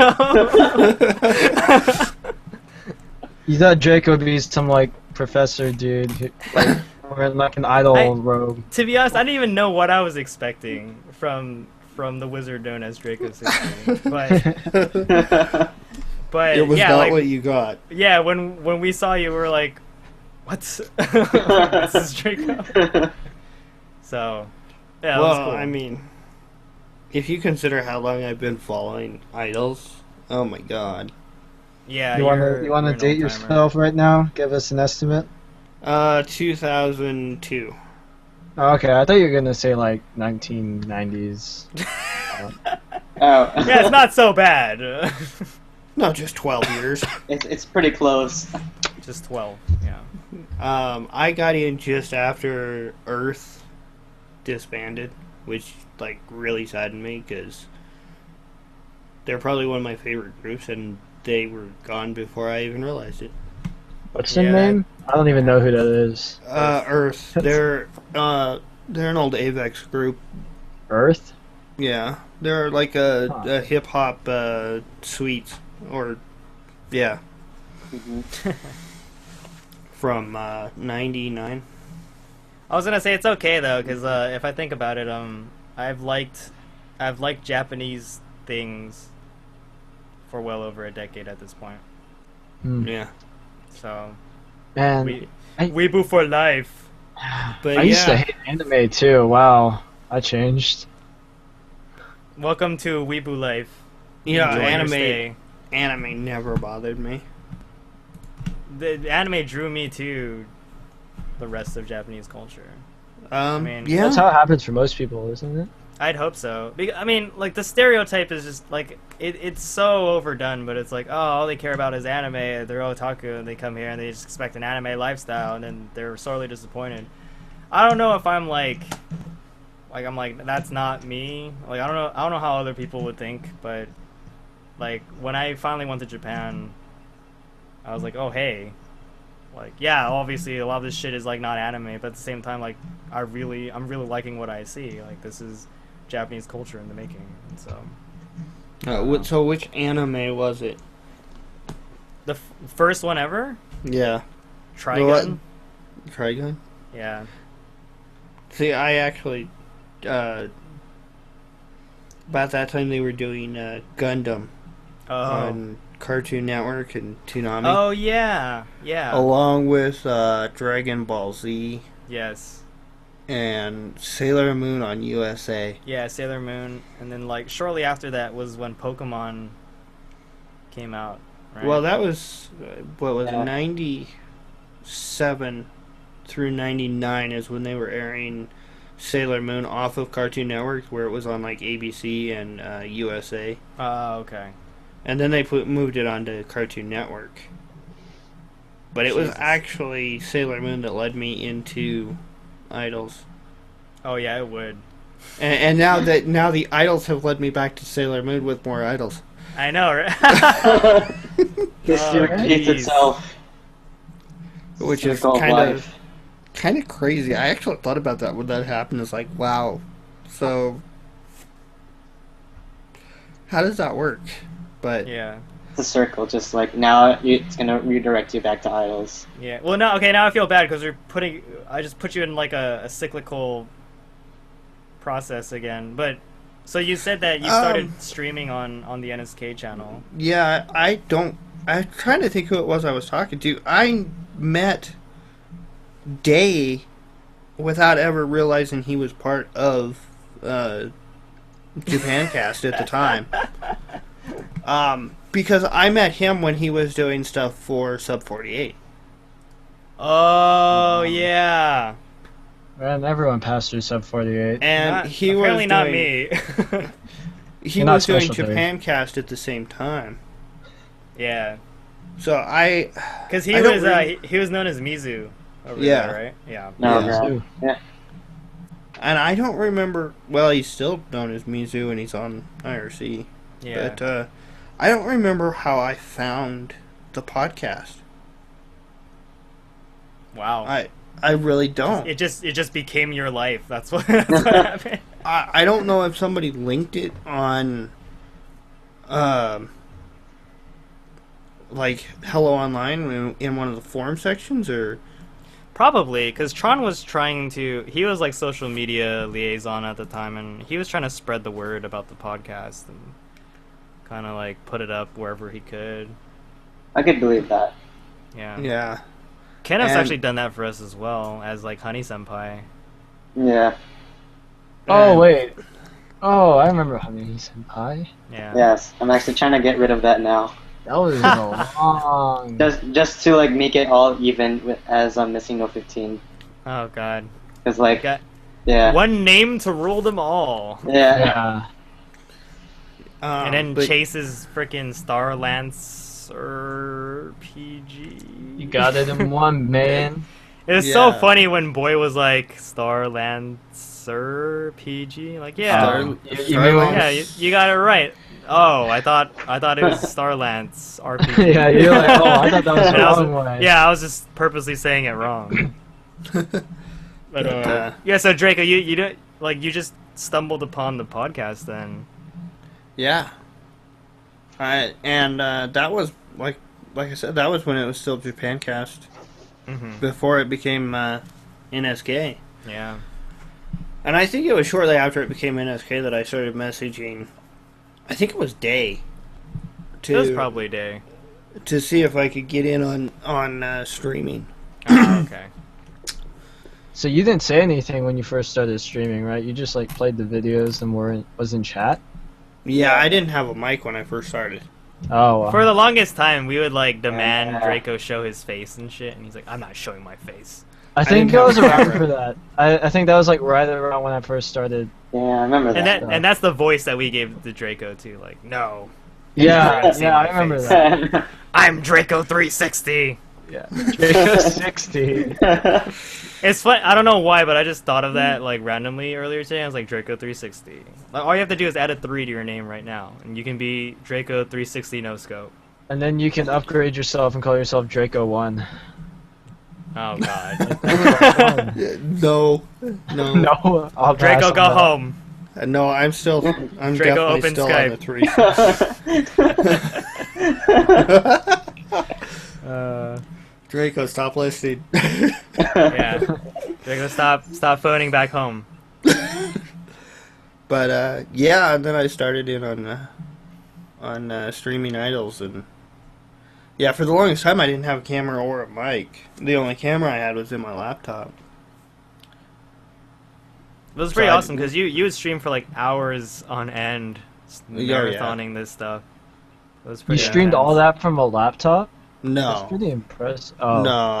You thought Draco would be some like professor dude, who, like wearing like an idol robe. To be honest, I didn't even know what I was expecting from the wizard known as Draco 16. But it was yeah, not like, what you got. yeah, when we saw you, we were like, what? This is Draco. So, yeah, that was Well, cool. I mean, if you consider how long I've been following idols, oh my god. yeah, You you're wanna an date old-timer. yourself right now? Give us an estimate. 2002. Oh, okay, I thought you were gonna say like 1990s. Oh. Yeah, it's not so bad. No, just 12 years. It's pretty close. Just 12. Yeah. I got in just after Earth disbanded, which like really saddened me because they're probably one of my favorite groups, and they were gone before I even realized it. What's their Yeah. name? I don't even know who that is. Earth. They're an old Avex group. Earth? Yeah, they're like a hip hop suite, or yeah, Mhm. from '99. I was gonna say it's okay though, because if I think about it, I've liked Japanese things for well over a decade at this point. Hmm. Yeah, So Man, weebu for life. but I used to yeah, hate anime too. Wow, I changed. Welcome to Weeaboo life. Yeah, Enjoy your stay. anime never bothered me. The anime drew me to the rest of Japanese culture. mean, yeah. That's how it happens for most people, isn't it? I'd hope so. I mean, like, the stereotype is just, like, it's so overdone, but it's like, oh, all they care about is anime, they're otaku, and they come here and they just expect an anime lifestyle, and then they're sorely disappointed. I don't know if I'm like, that's not me. Like, I don't know how other people would think, but, like, when I finally went to Japan, I was like, oh, hey. Like, yeah, obviously a lot of this shit is, like, not anime, but at the same time, like, I'm really liking what I see. Like, this is Japanese culture in the making, and so. So which anime was it? The first one ever? Yeah. Trigun? Trigun? Yeah. See, I actually, about that time they were doing Gundam on Cartoon Network and Toonami. Oh, yeah. Yeah. Along with Dragon Ball Z Yes. and Sailor Moon on USA. Yeah, Sailor Moon. And then, like, shortly after that was when Pokemon came out, right? Well, that was, what was Yeah. it, 97 through 99 is when they were airing Sailor Moon off of Cartoon Network, where it was on, like, ABC and USA. Okay. And then they moved it onto Cartoon Network. But it was Jesus. actually Sailor Moon that led me into Idols. Oh, yeah, it would. And now the Idols have led me back to Sailor Moon with more Idols. I know, right? History repeats jeez. itself. Which is Circle of life. kind of crazy. I actually thought about that when that happened. It's like, wow. So how does that work? But Yeah. It's a circle, just like now it's gonna redirect you back to idols. Yeah. Well, now I feel bad because I just put you in, like, a cyclical process again. But, so you said that you started streaming on the NSK channel. yeah, I'm trying to think who it was I was talking to. I met Day without ever realizing he was part of Japancast at the time. Because I met him when he was doing stuff for Sub 48. Oh, yeah. Man, everyone passed through Sub 48. And he was apparently not doing, me. He You're not was doing special to me. Japancast at the same time. Yeah. So Because he I don't was really- he was known as Mizu over Yeah. there, right? Yeah. No, Yeah. no. Yeah. and I don't remember. Well, he's still known as Mizu, and he's on IRC. Yeah. But I don't remember how I found the podcast. Wow. I really don't. It just became your life. That's what happened. I don't know if somebody linked it on, like Hello Online in one of the forum sections, or Probably, because Tron was he was like social media liaison at the time, and he was trying to spread the word about the podcast and kind of like put it up wherever he could. I could believe that. Yeah. yeah. Kenneth's And- actually done that for us as well, as like Honey Senpai. Yeah. Oh, And- wait. Oh, I remember Honey Senpai. Yeah. Yes. I'm actually trying to get rid of that now. That was a long... Just to like make it all even as I'm missing no 15. Oh God. Cause like Got yeah. one name to rule them all. Yeah. Yeah. And then but- Chase's freaking Star Lancer PG. You got it in one, man. It was so Yeah. funny when Boy was like Star Lancer PG. Like, yeah, Star- You Starlance. yeah, you got it right. Oh, I thought it was Starlance RPG. yeah, you're like, oh, I thought that was the And I was- wrong one. Yeah, I was just purposely saying it wrong. But yeah, so Draco, you don't like you just stumbled upon the podcast then. Yeah. That was like I said, that was when it was still Japancast Mm-hmm. before it became NSK. Yeah. And I think it was shortly after it became NSK that I started messaging. I think it was Day. It was probably Day. To see if I could get in on streaming. Oh, okay. So you didn't say anything when you first started streaming, right? You just like played the videos and was in chat. Yeah, I didn't have a mic when I first started. Oh, wow. For the longest time, we would like demand Yeah. Draco show his face and shit, and he's like, "I'm not showing my face." I think didn't I was have a around camera. for that. I think that was like right around when I first started. Yeah, I remember And that. and that's the voice that we gave to Draco too. Like, no, Yeah, See yeah, my I remember face. that. I'm Draco 360. Yeah, Draco 60. It's fun. I don't know why, but I just thought of that like randomly earlier today. I was like Draco 360. Like, all you have to do is add a 3 to your name right now, and you can be Draco 360 no scope. And then you can upgrade yourself and call yourself Draco 1. Oh god. No. No, I'll pass Draco, on go that. home. No, I'm Draco, definitely open still Skype. on the 3. Draco, stop listening. Yeah. Draco, stop phoning back home. But yeah, and then I started in on streaming idols, and yeah, for the longest time I didn't have a camera or a mic. The only camera I had was in my laptop. It was pretty So I- awesome because you would stream for like hours on end, Yeah, yeah. marathoning this stuff. It was You pretty. streamed all that from a laptop? That's No, pretty impressive. Oh. no,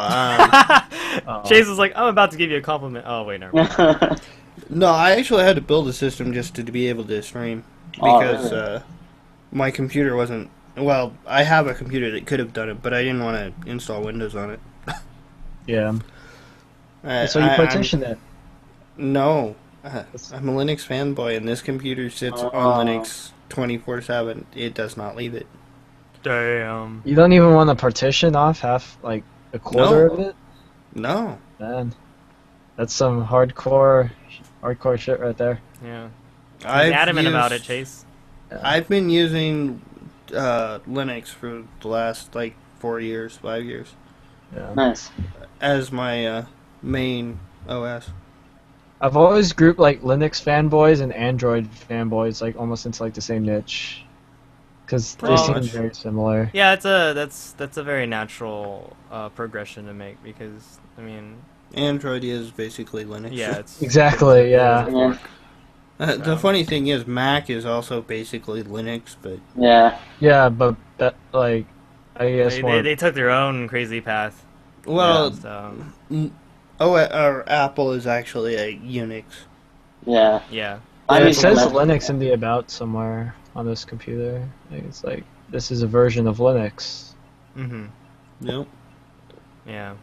Oh. Chase was like, "I'm about to give you a compliment." Oh wait, never mind. no. I actually had to build a system just to be able to stream Oh, because really? my computer wasn't. Well, I have a computer that could have done it, but I didn't want to install Windows on it. Yeah. I- So you I- I'm- partitioned it. No, I'm a Linux fanboy, and this computer sits on Linux 24/7. It does not leave it. Damn. You don't even want to partition off half, like, a quarter No. of it? No, Man. That's some hardcore shit right there. Yeah. He's I've adamant about it, used- Chase. I've been using Linux for the last like 5 years, Yeah. Nice. as my main OS. I've always grouped, like, Linux fanboys and Android fanboys, like, almost into, like, the same niche. Because they Well- seem very similar. Yeah, that's a very natural progression to make because I mean, Android is basically Linux. yeah, it's Exactly, yeah. Yeah. The funny thing is, Mac is also basically Linux, but Yeah. Yeah, but, like, I guess they, more... they, they took their own crazy path. well, So, or Apple is actually a Unix. Yeah. yeah. Yeah, mean, it says like- Linux in the about somewhere on this computer. Like, it's like, this is a version of Linux. Mhm. Yep. Yeah.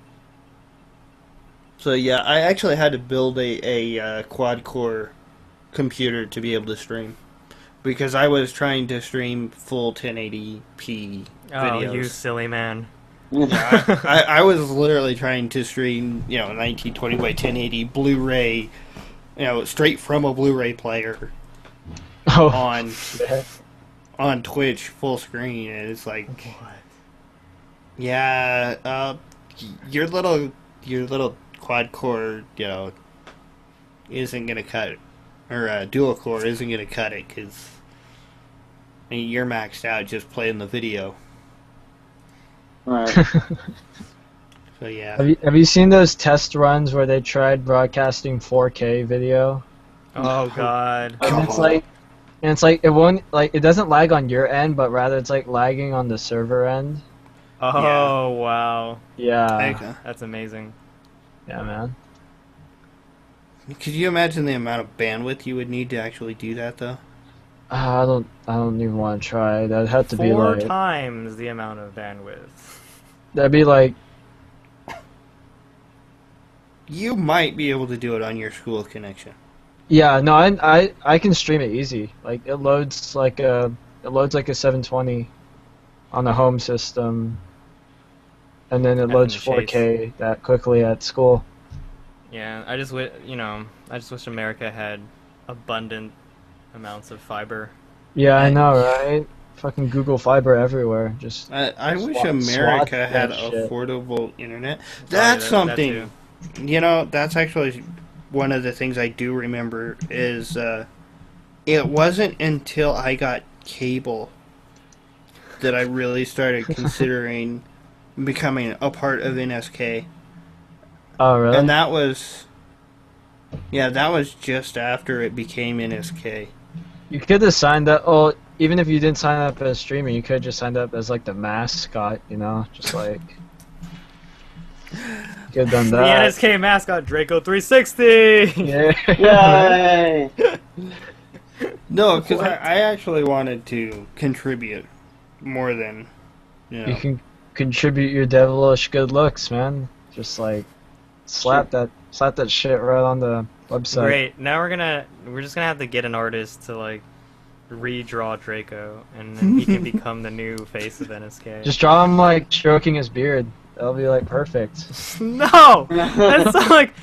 So yeah, I actually had to build a quad core computer to be able to stream because I was trying to stream full 1080p Oh, videos. you silly man. I was literally trying to stream, 1920 by 1080 Blu-ray, straight from a Blu-ray player Oh, on yeah. on Twitch full screen, and it's like, yeah, your little quad core, isn't gonna cut it, or dual core isn't gonna cut it because you're maxed out just playing the video. Right. So yeah. Have you seen those test runs where they tried broadcasting 4K video? Oh god. And it's like it won't, like, it doesn't lag on your end, but rather it's like lagging on the server end. Oh wow. Yeah. Okay. That's amazing. Yeah, man. Could you imagine the amount of bandwidth you would need to actually do that, though? I don't even want to try. That'd have to be 4 like times the amount of bandwidth. that'd be like You might be able to do it on your school connection. yeah, no, I can stream it easy. Like it loads like a 720 on the home system, and then it That's loads in the shades. 4K that quickly at school. Yeah, I just wish America had abundant amounts of fiber. Yeah, I know, right? Fucking Google Fiber everywhere. Just I wish Swat- America swat had that shit. affordable internet. Sorry, That's that something. too. That's actually one of the things I do remember is it wasn't until I got cable that I really started considering becoming a part of NSK. oh really? And that was just after it became NSK. You could have signed up. Oh, even if you didn't sign up as a streamer, you could have just signed up as like the mascot. You know, just like. Could have done The that. NSK mascot Draco 360. Yeah. Yay! No, because I actually wanted to contribute more than, you know. You can contribute your devilish good looks, man. Just like slap that shit right on the website. Great. Now we're just gonna have to get an artist to like redraw Draco, and then he can become the new face of NSK. Just draw him like stroking his beard. That'll be like perfect. No, that's not like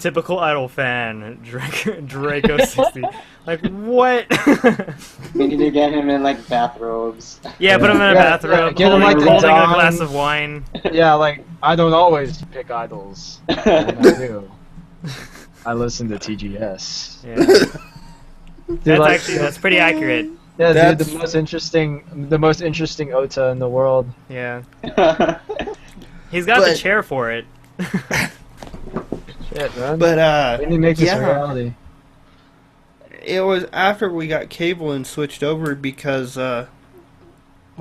typical idol fan. Draco 60. Like what? We need to get him in like bathrobes. Yeah, put him in a Yeah, bathrobe, get him holding, like the holding a Don. glass of wine. Yeah, like I don't always pick idols. And I do. I listen to TGS. Yeah, Dude, like, that's pretty accurate. yeah, dude, That's- the most interesting Ota in the world. Yeah, he's got the But- chair for it. Shit, man. But, we need to make this yeah. a reality. It was after we got cable and switched over because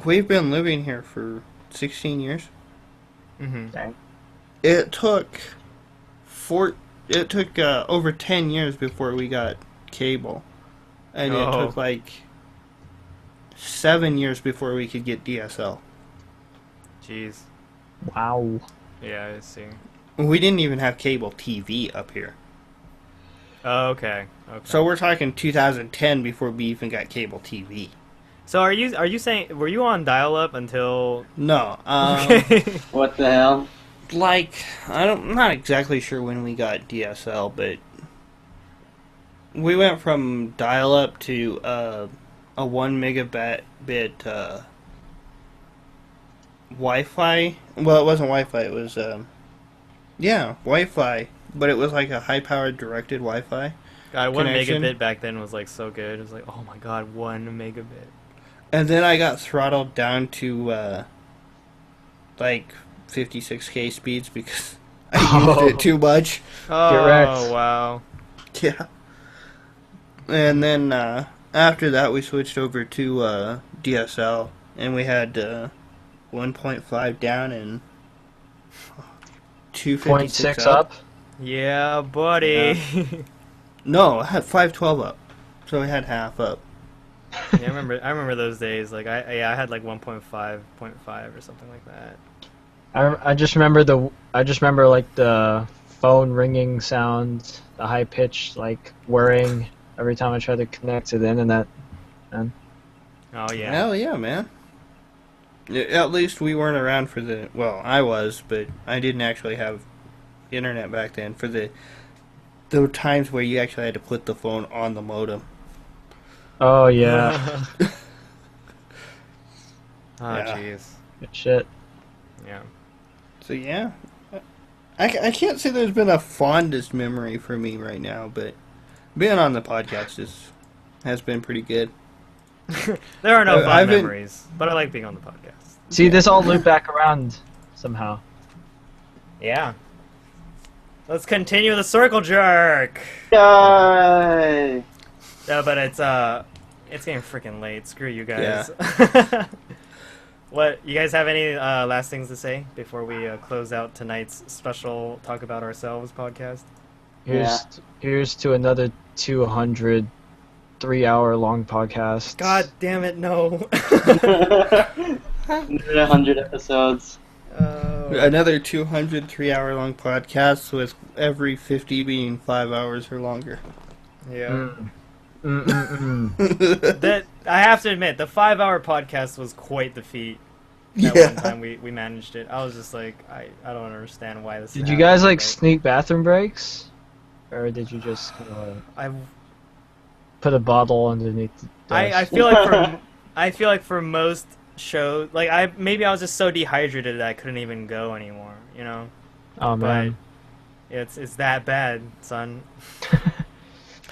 we've been living here for 16 years. Mm-hmm. It took over 10 years before we got cable, and it Oh. took like 7 years before we could get DSL. Jeez. Wow. Yeah, I see. We didn't even have cable TV up here. Oh, okay. Okay. So we're talking 2010 before we even got cable TV. So are you saying, were you on dial-up until? No, Okay. What the hell? like I'm not exactly sure when we got DSL, but we went from dial-up to a 1 megabit Wi-Fi. Well, it wasn't Wi-Fi. It was Wi-Fi, but it was like a high-powered directed Wi-Fi. God, 1 Connection. megabit back then was like so good. It was like, oh my god, 1 megabit. And then I got throttled down to like 56k speeds because I used it too much. Oh wrecked. wow. Yeah. And then after that, we switched over to DSL, and we had 1.5 down and 256 0.6 up. Yeah, buddy. No, I had 512 up, so we had half up. Yeah, I remember those days. Like I had like 1.5, 0.5 or something like that. I just remember like the phone ringing sound, the high pitched like whirring every time I tried to connect to the internet. Man. Oh yeah. Hell yeah, man. At least we weren't around for the... Well, I was, but I didn't actually have internet back then. For the times where you actually had to put the phone on the modem. Oh yeah. Oh Yeah. jeez. Good shit. Yeah. So yeah. I can't say there's been a fondest memory for me right now, but being on the podcast has been pretty good. There are no fun I've been- memories, but I like being on the podcast. See, this all looped back around somehow. Yeah. Let's continue the circle jerk. Yay! No, but it's getting freaking late. Screw you guys. What, you guys have any last things to say before we close out tonight's special Talk About Ourselves podcast? Here's to another 200 3-hour-long podcast. God damn it, no. 100 episodes. Another 203-hour-long podcast with every 50 being 5 hours or longer. Yeah. Mm. That I have to admit, the 5-hour podcast was quite the feat. That Yeah. one time we managed it. I was just like, I don't understand why this. Did is you guys happening, like sneak bathroom breaks, or did you just I put a bottle underneath? The I desk? feel like for most shows, like I was just so dehydrated that I couldn't even go anymore. You know. Oh man. It's that bad, son.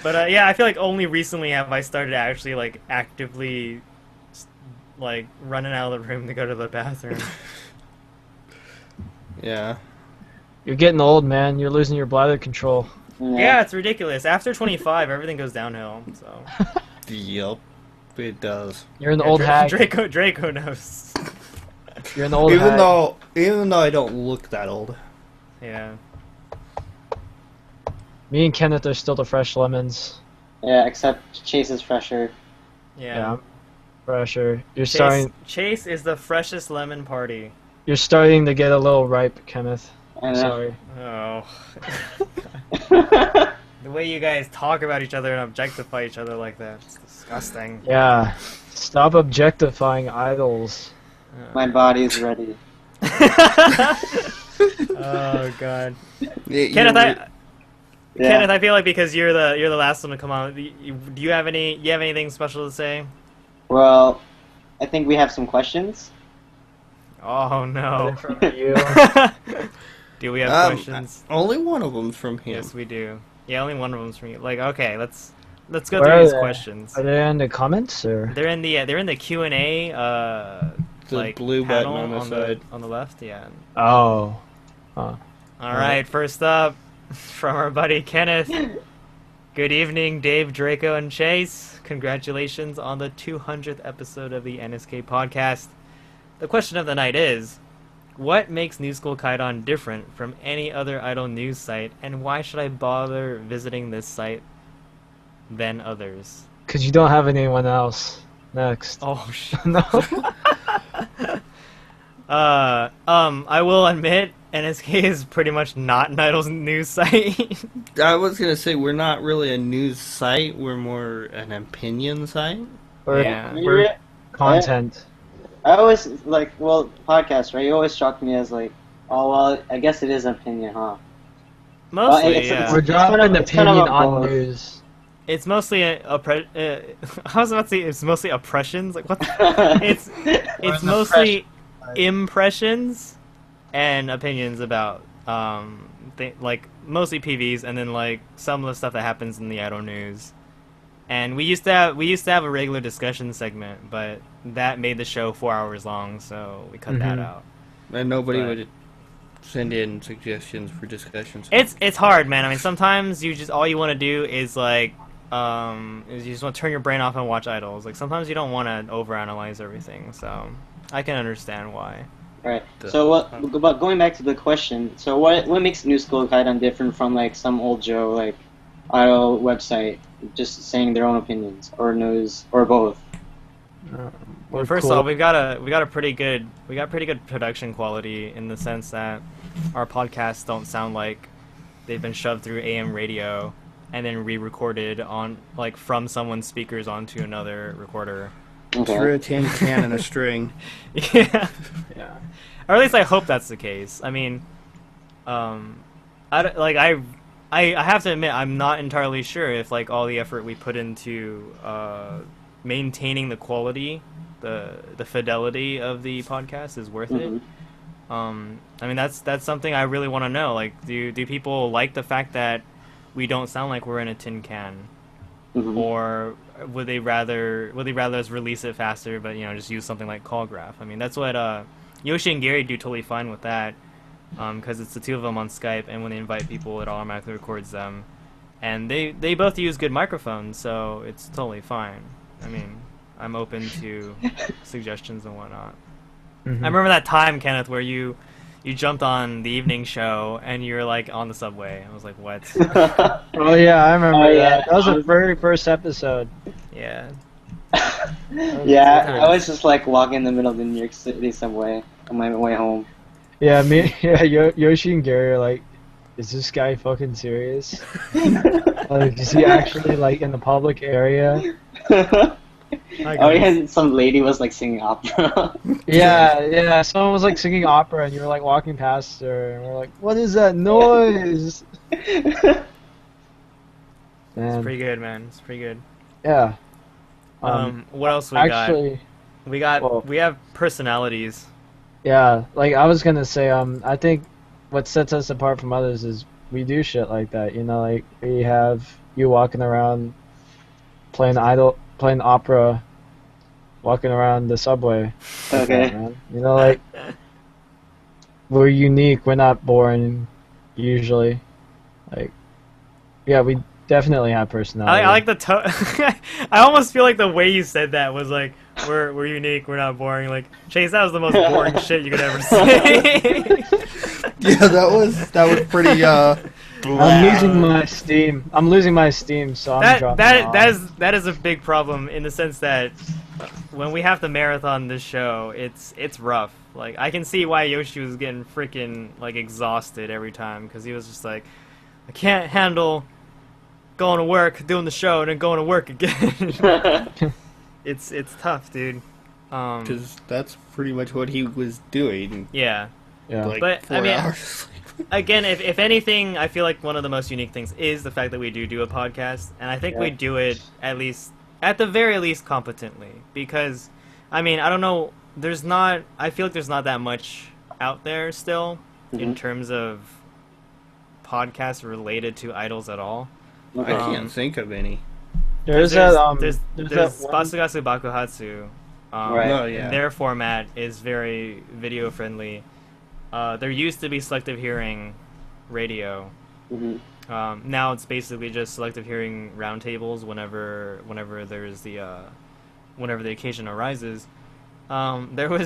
But yeah, I feel like only recently have I started actually like actively like running out of the room to go to the bathroom. Yeah. You're getting old, man. You're losing your bladder control. Yeah, it's ridiculous. After 25, everything goes downhill. So Yep, it does. You're an old hag. Draco knows. You're an old Even hag. though I don't look that old. Yeah. Me and Kenneth are still the fresh lemons. Yeah, except Chase is fresher. Yeah. Fresher. You're Chase is the freshest lemon party. You're starting to get a little ripe, Kenneth. I know. Sorry. Oh. The way you guys talk about each other and objectify each other like that, it's disgusting. Yeah. Stop objectifying idols. My body's ready. Oh god. Yeah, Kenneth, Yeah. Kenneth, I feel like because you're the last one to come on, do you have anything special to say? Well, I think we have some questions. Oh no. From you. Do we have questions? Only one of them's from him. Yes, we do. Yeah, only one of them's from you. Like, okay, let's go Where through are these they? questions. Are they in the comments or? They're in the Q&A The like blue button panel on the side. on the left, yeah. Oh. All right, first up from our buddy Kenneth. Good evening, Dave, Draco, and Chase. Congratulations on the 200th episode of the NSK Podcast. The question of the night is, what makes New School Kaidan different from any other idol news site, and why should I bother visiting this site than others? Because you don't have anyone else. Next. Oh, shit. No. I will admit, NSK is pretty much not an idol's news site. I was gonna say we're not really a news site. We're more an opinion site. Yeah. We're content. I always podcast, right? You always struck me as like, oh well, I guess it is an opinion, huh? Mostly, it's- We're dropping an it's kind of opinion a on both. news. It's mostly I was about to say it's mostly oppressions. Like what? It's an mostly impressions and opinions about like mostly PVs, and then like some of the stuff that happens in the idol news. And we used to have a regular discussion segment, but that made the show 4 hours long, so we cut that out. And nobody But- would send in suggestions for discussions. It's hard, man. I mean, sometimes all you want to do is like is you just want to turn your brain off and watch idols. Like sometimes you don't want to overanalyze everything, so I can understand why. Right. So but going back to the question, so what makes New School Kaidan different from like some old Joe like idol website just saying their own opinions or news or both? Well, first off, we got pretty good production quality in the sense that our podcasts don't sound like they've been shoved through AM radio and then re-recorded on like from someone's speakers onto another recorder. Okay. Through a tin can and a string. Yeah. Or at least I hope that's the case. I mean, I have to admit I'm not entirely sure if like all the effort we put into maintaining the quality, the fidelity of the podcast is worth it. I mean that's something I really want to know. Like, do people like the fact that we don't sound like we're in a tin can, or would they rather us release it faster, but just use something like call graph? I mean that's what Yoshi and Gary do totally fine with that, because it's the two of them on Skype, and when they invite people, it automatically records them, and they both use good microphones, so it's totally fine. I mean, I'm open to suggestions and whatnot. I remember that time, Kenneth, where you jumped on the evening show and you were like on the subway. I was like, what? Oh yeah, I remember yeah. that. That was the very first episode. Yeah. Yeah, I was just like walking in the middle of the New York City subway on my way home. Yeah, Yoshi and Gary are like, is this guy fucking serious? Like, is he actually like in the public area? Oh yeah, some lady was like singing opera. Yeah, someone was like singing opera and you were like walking past her and we're like, what is that noise? It's Man, pretty good, man. It's pretty good. yeah. What else we Actually, got? We have personalities. yeah, like I was gonna say, I think what sets us apart from others is we do shit like that, like we have you walking around playing opera, walking around the subway. Like Okay. that, man. Like we're unique. We're not boring usually. Like, yeah, we definitely have personality. I like the tone. I almost feel like the way you said that was like, we're unique, we're not boring. Like, Chase, that was the most boring shit you could ever say. Yeah, that was pretty. I'm losing my steam. So I'm dropping off. that is a big problem in the sense that when we have to marathon this show, it's rough. Like, I can see why Yoshi was getting freaking like exhausted every time because he was just like, I can't handle going to work, doing the show, and then going to work again. It's tough, dude. Because that's pretty much what he was doing. Yeah. Yeah. Like But, 4 I mean, hours of sleep. Again, if anything, I feel like one of the most unique things is the fact that we do a podcast, and I think we do it at the very least competently. Because, I mean, I don't know, I feel like there's not that much out there still in terms of podcasts related to idols at all. I can't think of any. There's There's that one- Basugasu Bakuhatsu. Right. Oh, yeah. Their format is very video friendly. There used to be selective hearing radio. Now it's basically just selective hearing roundtables whenever there's whenever the occasion arises. There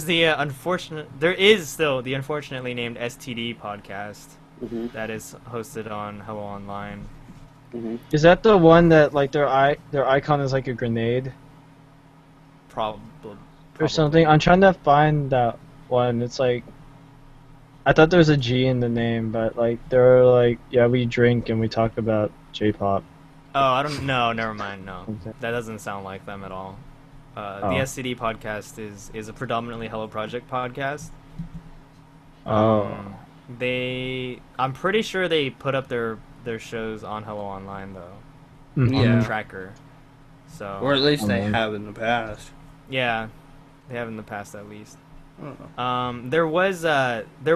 is still the unfortunately named STD podcast that is hosted on Hello Online. Is that the one that like their icon is like a grenade Probably. or something? I'm trying to find that one. It's like I thought there was a G in the name, but like they're like, yeah, we drink and we talk about J-pop. Oh, I don't know. Never mind. No, Okay. that doesn't sound like them at all. The Oh. SCD podcast is a predominantly Hello Project podcast. Oh. I'm pretty sure they put up their shows on Hello Online though, Mhm. on Yeah. the tracker. So Or at least they Mhm. have in the past. yeah, they have in the past at least. I don't know. There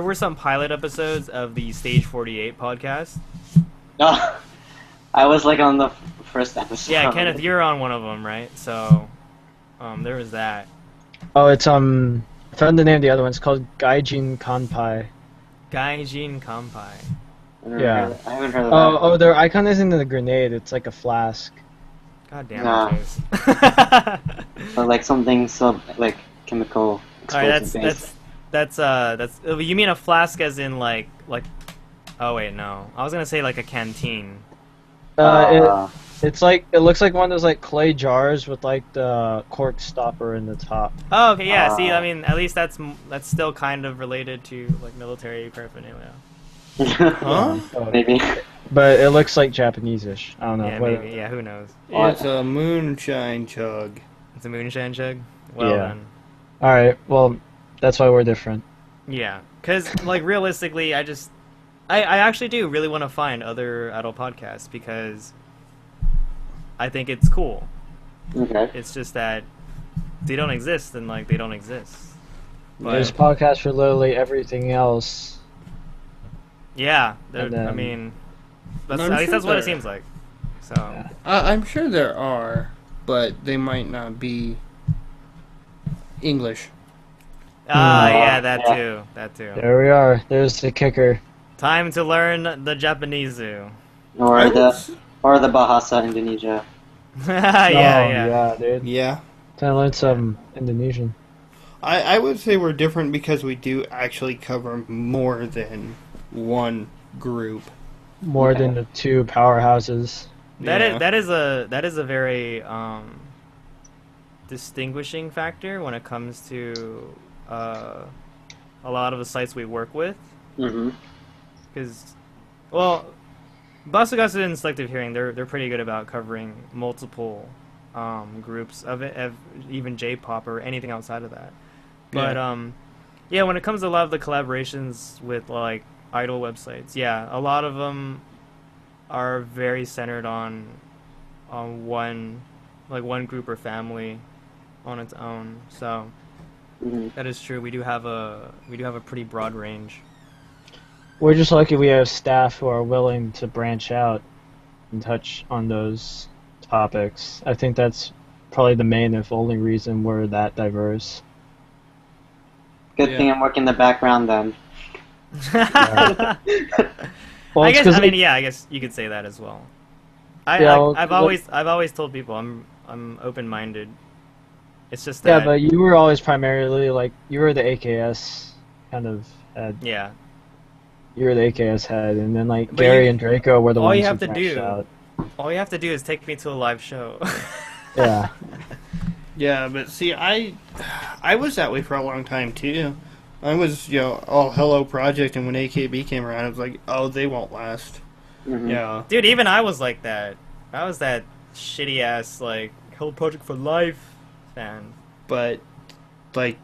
were some pilot episodes of the Stage 48 podcast. Oh, I was like on the first episode. Yeah, Kenneth, you're on one of them, right? So, there was that. Oh, it's I found the name of the other one. It's called Gaijin Kanpai. Gaijin Kampai. Yeah. I haven't heard of that. Oh, their icon isn't a grenade. It's like a flask. God damn Nah. it, Chase. Or like something like chemical Alright, explosive based. that's you mean a flask as in like oh wait, no. I was gonna say like a canteen. It's like it looks like one of those like clay jars with like the cork stopper in the top. Oh, okay, yeah. See, I mean, at least that's still kind of related to like military paraphernalia. Huh? Oh, Maybe. but it looks like Japanese-ish. I don't know. Yeah, What- maybe. Yeah, who knows? It's a moonshine chug. It's a moonshine chug. Well Yeah. then. All right. Well, that's why we're different. Yeah, because like realistically, I actually do really want to find other adult podcasts because I think it's cool. Okay. It's just that they don't exist, and like they don't exist. But, There's podcasts for literally everything else. yeah, And I then- mean, I'm at least sure that's what it there- seems like. So Yeah. I'm sure there are, but they might not be English. yeah, that Yeah. too, that too. There we are. There's the kicker. Time to learn the Japanese. Or I the was- Bahasa Indonesia. yeah, Oh, yeah. yeah, dude. Yeah. Time to learn some Indonesian. I would say we're different because we do actually cover more than one group. More Okay. than the two powerhouses. Yeah. That is a very distinguishing factor when it comes to a lot of the sites we work with, Mm-hmm. because well, Basugasu and Selective Hearing, they're pretty good about covering multiple groups of it, of even J-pop or anything outside of that. But yeah, when it comes to a lot of the collaborations with like idol websites, yeah, a lot of them are very centered on one group or family on its own. So Mm-hmm. that is true. We do have a pretty broad range. We're just lucky we have staff who are willing to branch out and touch on those topics. I think that's probably the main, if only, reason we're that diverse. Good Yeah. thing I'm working the background then. Well, I it's guess 'cause I mean yeah, I guess you could say that as well. I've always told people I'm open-minded. It's just that. Yeah, but you were always primarily like you were the AKS kind of head. Yeah. You were the AKS head, and then like But Gary you- and Draco were the all ones you have who to branched do- out. All you have to do is take me to a live show. Yeah. Yeah, but see, I was that way for a long time too. I was, all Hello Project, and when AKB came around, I was like, oh, they won't last. Mhm. Yeah. Dude, even I was like that. I was that shitty ass like Hello Project for Life fan. But, like,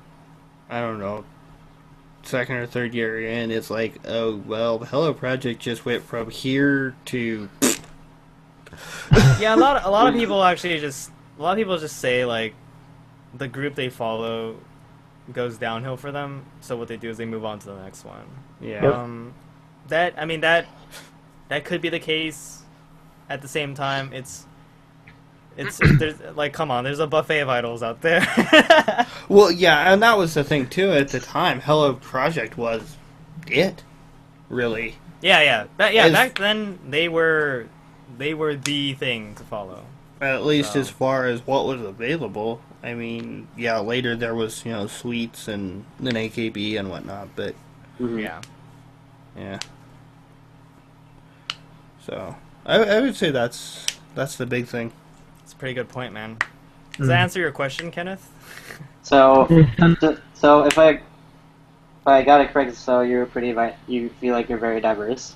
I don't know, second or third year in, it's like, oh, well, the Hello Project just went from here to... Yeah, a lot of people actually just say like the group they follow goes downhill for them. So what they do is they move on to the next one. Yeah. That could be the case. At the same time, it's there's like, come on, there's a buffet of idols out there. Well, yeah, and that was the thing, too, at the time. Hello Project was it, really. Yeah. As- Back then they were the thing to follow. At least So- as far as what was available. I mean, yeah, later there was, Sweets and then AKB and whatnot, but, Mhm. Yeah. yeah. So, I would say that's the big thing. It's a pretty good point, man. Does that answer your question, Kenneth? So if I got it correct, so you feel like you're very diverse.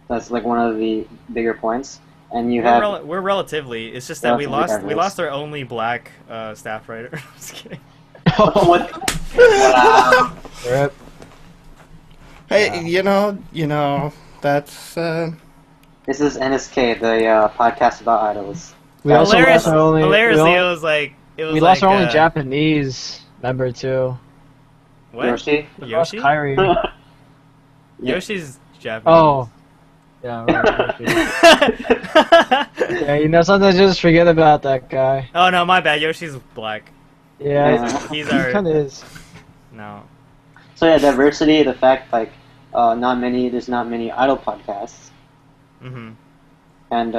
That's like one of the bigger points, and you have We're relatively. It's just that we Relatively lost diverse. our only black staff writer. Just kidding. what? Wow. Rip. Hey, that's, This is NSK, the podcast about idols. We also lost our only. Hilariously, we it was like we lost our only uh, Japanese member too. What? Yoshi? We lost Yoshi? Kyrie. Yoshi's Japanese. Oh. Yeah, right. Yoshi. Yeah, sometimes I just forget about that guy. Oh no, my bad. Yoshi's black. Yeah, Yeah. He's he our kind of is. no. So yeah, diversity, the fact like there's not many idol podcasts, Hmm. and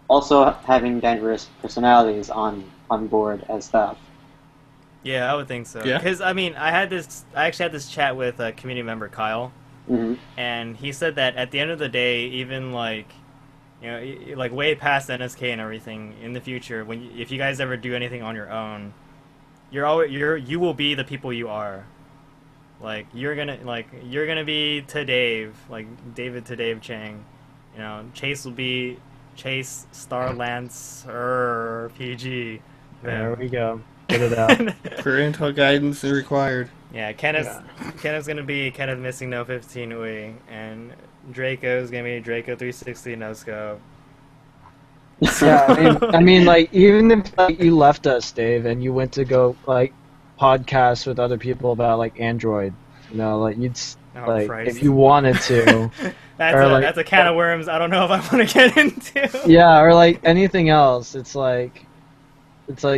also having diverse personalities on board as staff. Yeah, I would think so. Yeah. Because I mean, I actually had this chat with a community member, Kyle, Hmm. and he said that at the end of the day, even like, like way past NSK and everything in the future, if you guys ever do anything on your own, you will be the people you are. Like you're gonna be to Dave, like David to Dave Chang. Chase will be Chase Starlance PG. There we go. Get it out. parental guidance is required. Yeah, Kenneth's gonna be Kenneth missing no 15 Ui, and Draco's gonna be Draco 360 no scope. Yeah, I mean, like even if like you left us, Dave, and you went to go like podcast with other people about like Android, like you'd Oh, like Christ. if you wanted to. That's a can of worms I don't know if I want to get into. Yeah, or like anything else. It's like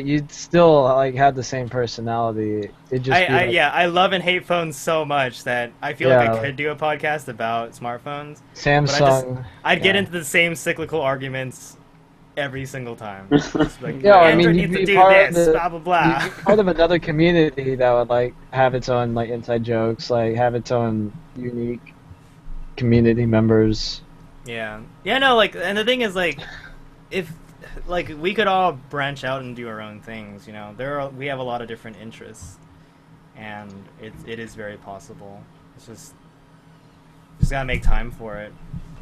you'd still like have the same personality. It'd just be like, I love and hate phones so much that I feel like Yeah, I like- could do a podcast about smartphones. Samsung. I'd get Yeah. into the same cyclical arguments every single time. Just like, Yeah, I Android mean, you'd needs to be do part of this, the- blah blah blah. You'd be part of another community that would like have its own like inside jokes, like have its own unique community members. Yeah. Yeah, no, like, and the thing is, like, if, like, we could all branch out and do our own things, we have a lot of different interests, and it is very possible. It's just gotta make time for it,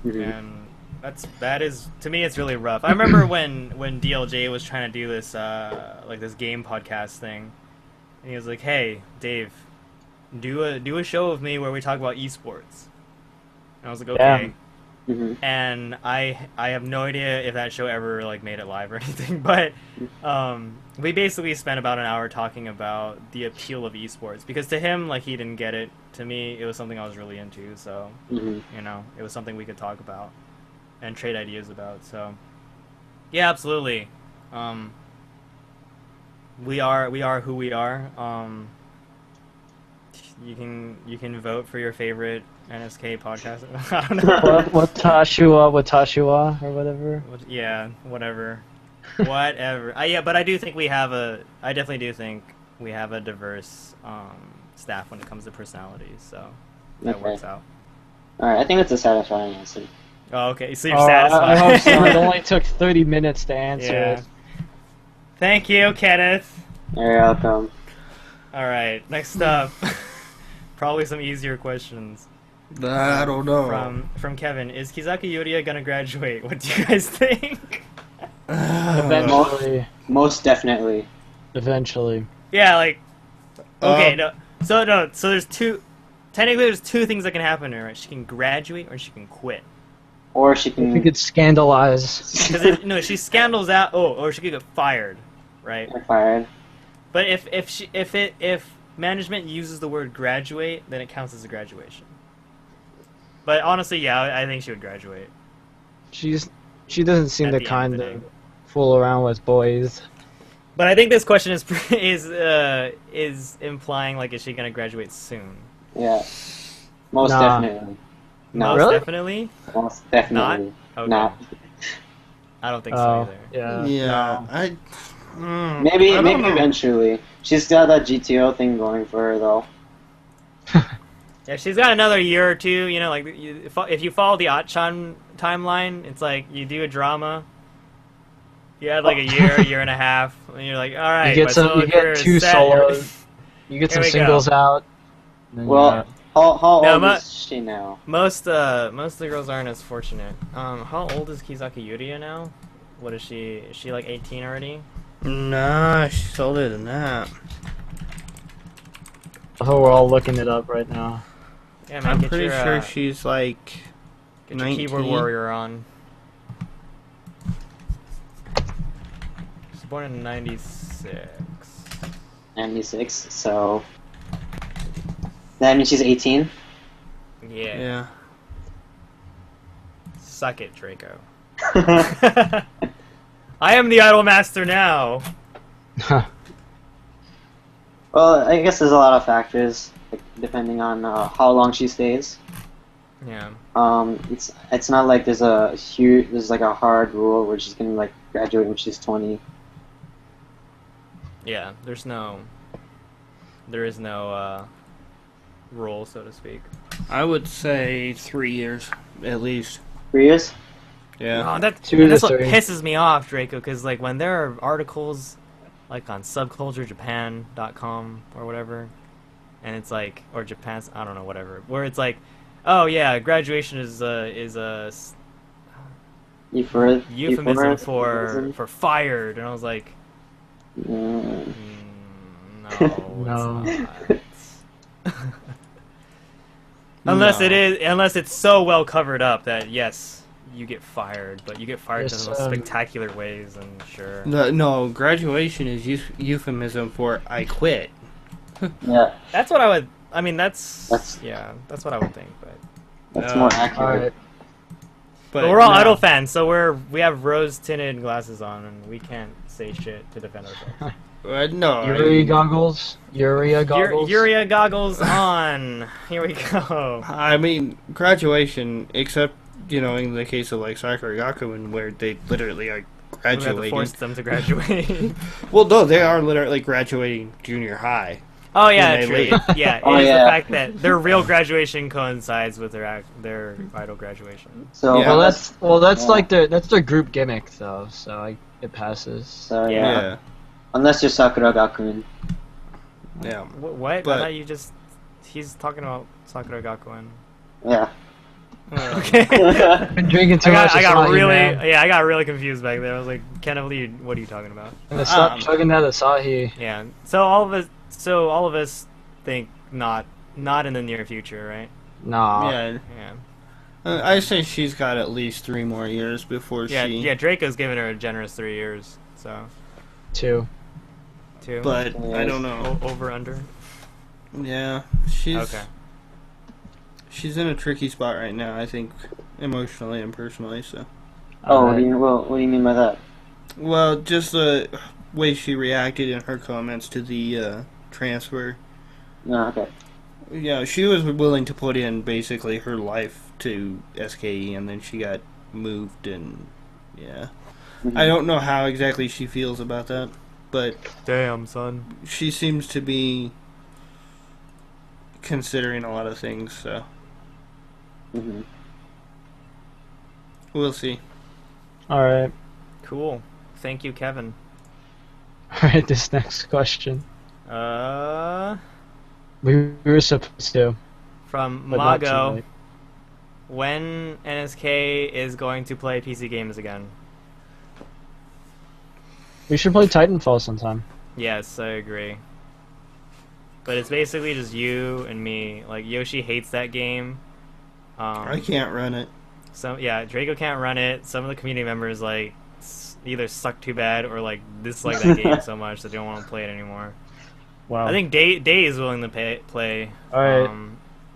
and that is, to me, it's really rough. I remember when DLJ was trying to do this, like, this game podcast thing, and he was like, hey, Dave, do a show with me where we talk about esports. And I was like, okay. Hmm. And I have no idea if that show ever like made it live or anything, but we basically spent about an hour talking about the appeal of esports, because to him, like, he didn't get it. To me, it was something I was really into, so Hmm. it was something we could talk about and trade ideas about. So yeah, absolutely. We are who we are. You can vote for your favorite NSK Podcast. I don't know. Watashua or whatever. Yeah, whatever. Whatever. Yeah, but I do think I definitely do think we have a diverse staff when it comes to personalities, so that Okay. works out. Alright, I think that's a satisfying answer. Oh, okay, so you're I satisfied. hope so. It only took 30 minutes to answer Yeah. it. Thank you, Kenneth. You're welcome. Alright, next up. Probably some easier questions. I don't know. From Kevin. Is Kizaki Yuria gonna graduate? What do you guys think? Eventually. Most definitely. Eventually. Yeah, like okay, So there's two things that can happen to her, right? She can graduate or she can quit. Or she If we can could scandalize. Because she scandals out, or she could get fired, right? get fired. But if management uses the word graduate, then it counts as a graduation. But honestly, yeah, I think she would graduate. She doesn't seem At the the end kind of the to day. fool around with boys. But I think this question is implying like, is she gonna graduate soon? Yeah. Most Nah. definitely. No. Most Really? definitely. Most definitely. Okay. Not. I don't think so Oh, either. yeah. Yeah, no. Maybe I don't know. eventually. She's got that GTO thing going for her though. Yeah, she's got another year or two. You know, like if you follow the Achan timeline, it's like you do a drama. You had like a year and a half, and you're like, all right, You get my some. solo You career get is two set. solos. You get Here some we go. singles out. and then Well, you're- how No, old but- is she now? Most of the girls aren't as fortunate. How old is Kizaki Yuria now? What is she? Is she like 18 already? Nah, she's older than that. oh, we're all looking it up right now. Yeah, man, I'm get pretty your, sure she's like get your 19. keyboard warrior on. She's born in '96. 96. So that means she's 18. Yeah. Yeah. Suck it, Draco. I am the idol master now. Well, I guess there's a lot of factors, like, depending on how long she stays. Yeah. It's not like there's like a hard rule where she's gonna like graduate when she's 20. Yeah. There is no rule, so to speak. I would say 3 years, at least. 3 years? Yeah. Oh, that's 2 to what 3. pisses me off, Draco, because like when there are articles like on subculturejapan.com or whatever, and it's like, or Japan's, I don't know, whatever, where it's like, oh yeah, graduation is a euphemism for fired, and I was like, Mm. no, No. it's not. Unless it's so well covered up that yes, you get fired, but you get fired in Yes, the most spectacular ways, and sure. No, graduation is euphemism for I quit. Yeah, That's what I would. I mean, that's That's- that's what I would think. But, that's more All accurate. right. but we're all no. idol fans, so we have rose tinted glasses on, and we can't say shit to defend ourselves. No. Yuri goggles. Yuria goggles. Yuria goggles on. Here we go. I mean, graduation, except, in the case of like Sakura Gakuin, where they literally are We have to graduating. force them to graduate. Well, no, they are literally graduating junior high. Oh yeah, When they true. leave. Yeah, it Oh, is yeah. the fact that their real graduation coincides with their idol graduation. So Yeah. That's Yeah. like that's their group gimmick though, so it passes. So Yeah. Yeah. unless you're Sakura Gakuin. Yeah. What? But- I thought you just. He's talking about Sakura Gakuen. Yeah. Okay. Been drinking too much. I got Asahi, really, man. I got really confused back there. I was like, Kenneth, what are you talking about? And stop Um, chugging that Asahi. Yeah. So all of us think not in the near future, right? Nah. Yeah. Yeah. I say she's got at least 3 more years before Yeah. she. Yeah. Draco's giving her a generous 3 years. So 2. 2. But I don't know. Over under. Yeah, she's Okay. she's in a tricky spot right now. I think emotionally and personally. So, Oh, Alright. what do you mean by that? well, just the way she reacted in her comments to the transfer. No, okay. Yeah, she was willing to put in basically her life to SKE, and then she got moved, and yeah. Mhm. I don't know how exactly she feels about that, but Damn, son. she seems to be considering a lot of things, so Mhm. we'll see. All right. Cool. Thank you, Kevin. All right. This next question. We were supposed to, From but not Mago. tonight. When NSK is going to play PC games again? We should play Titanfall sometime. Yes, I agree. But it's basically just you and me. Like, Yoshi hates that game. I can't run it. So yeah, Draco can't run it. Some of the community members like either suck too bad or like dislike that game so much that they don't want to play it anymore. Wow. I think Day is willing to play. All right.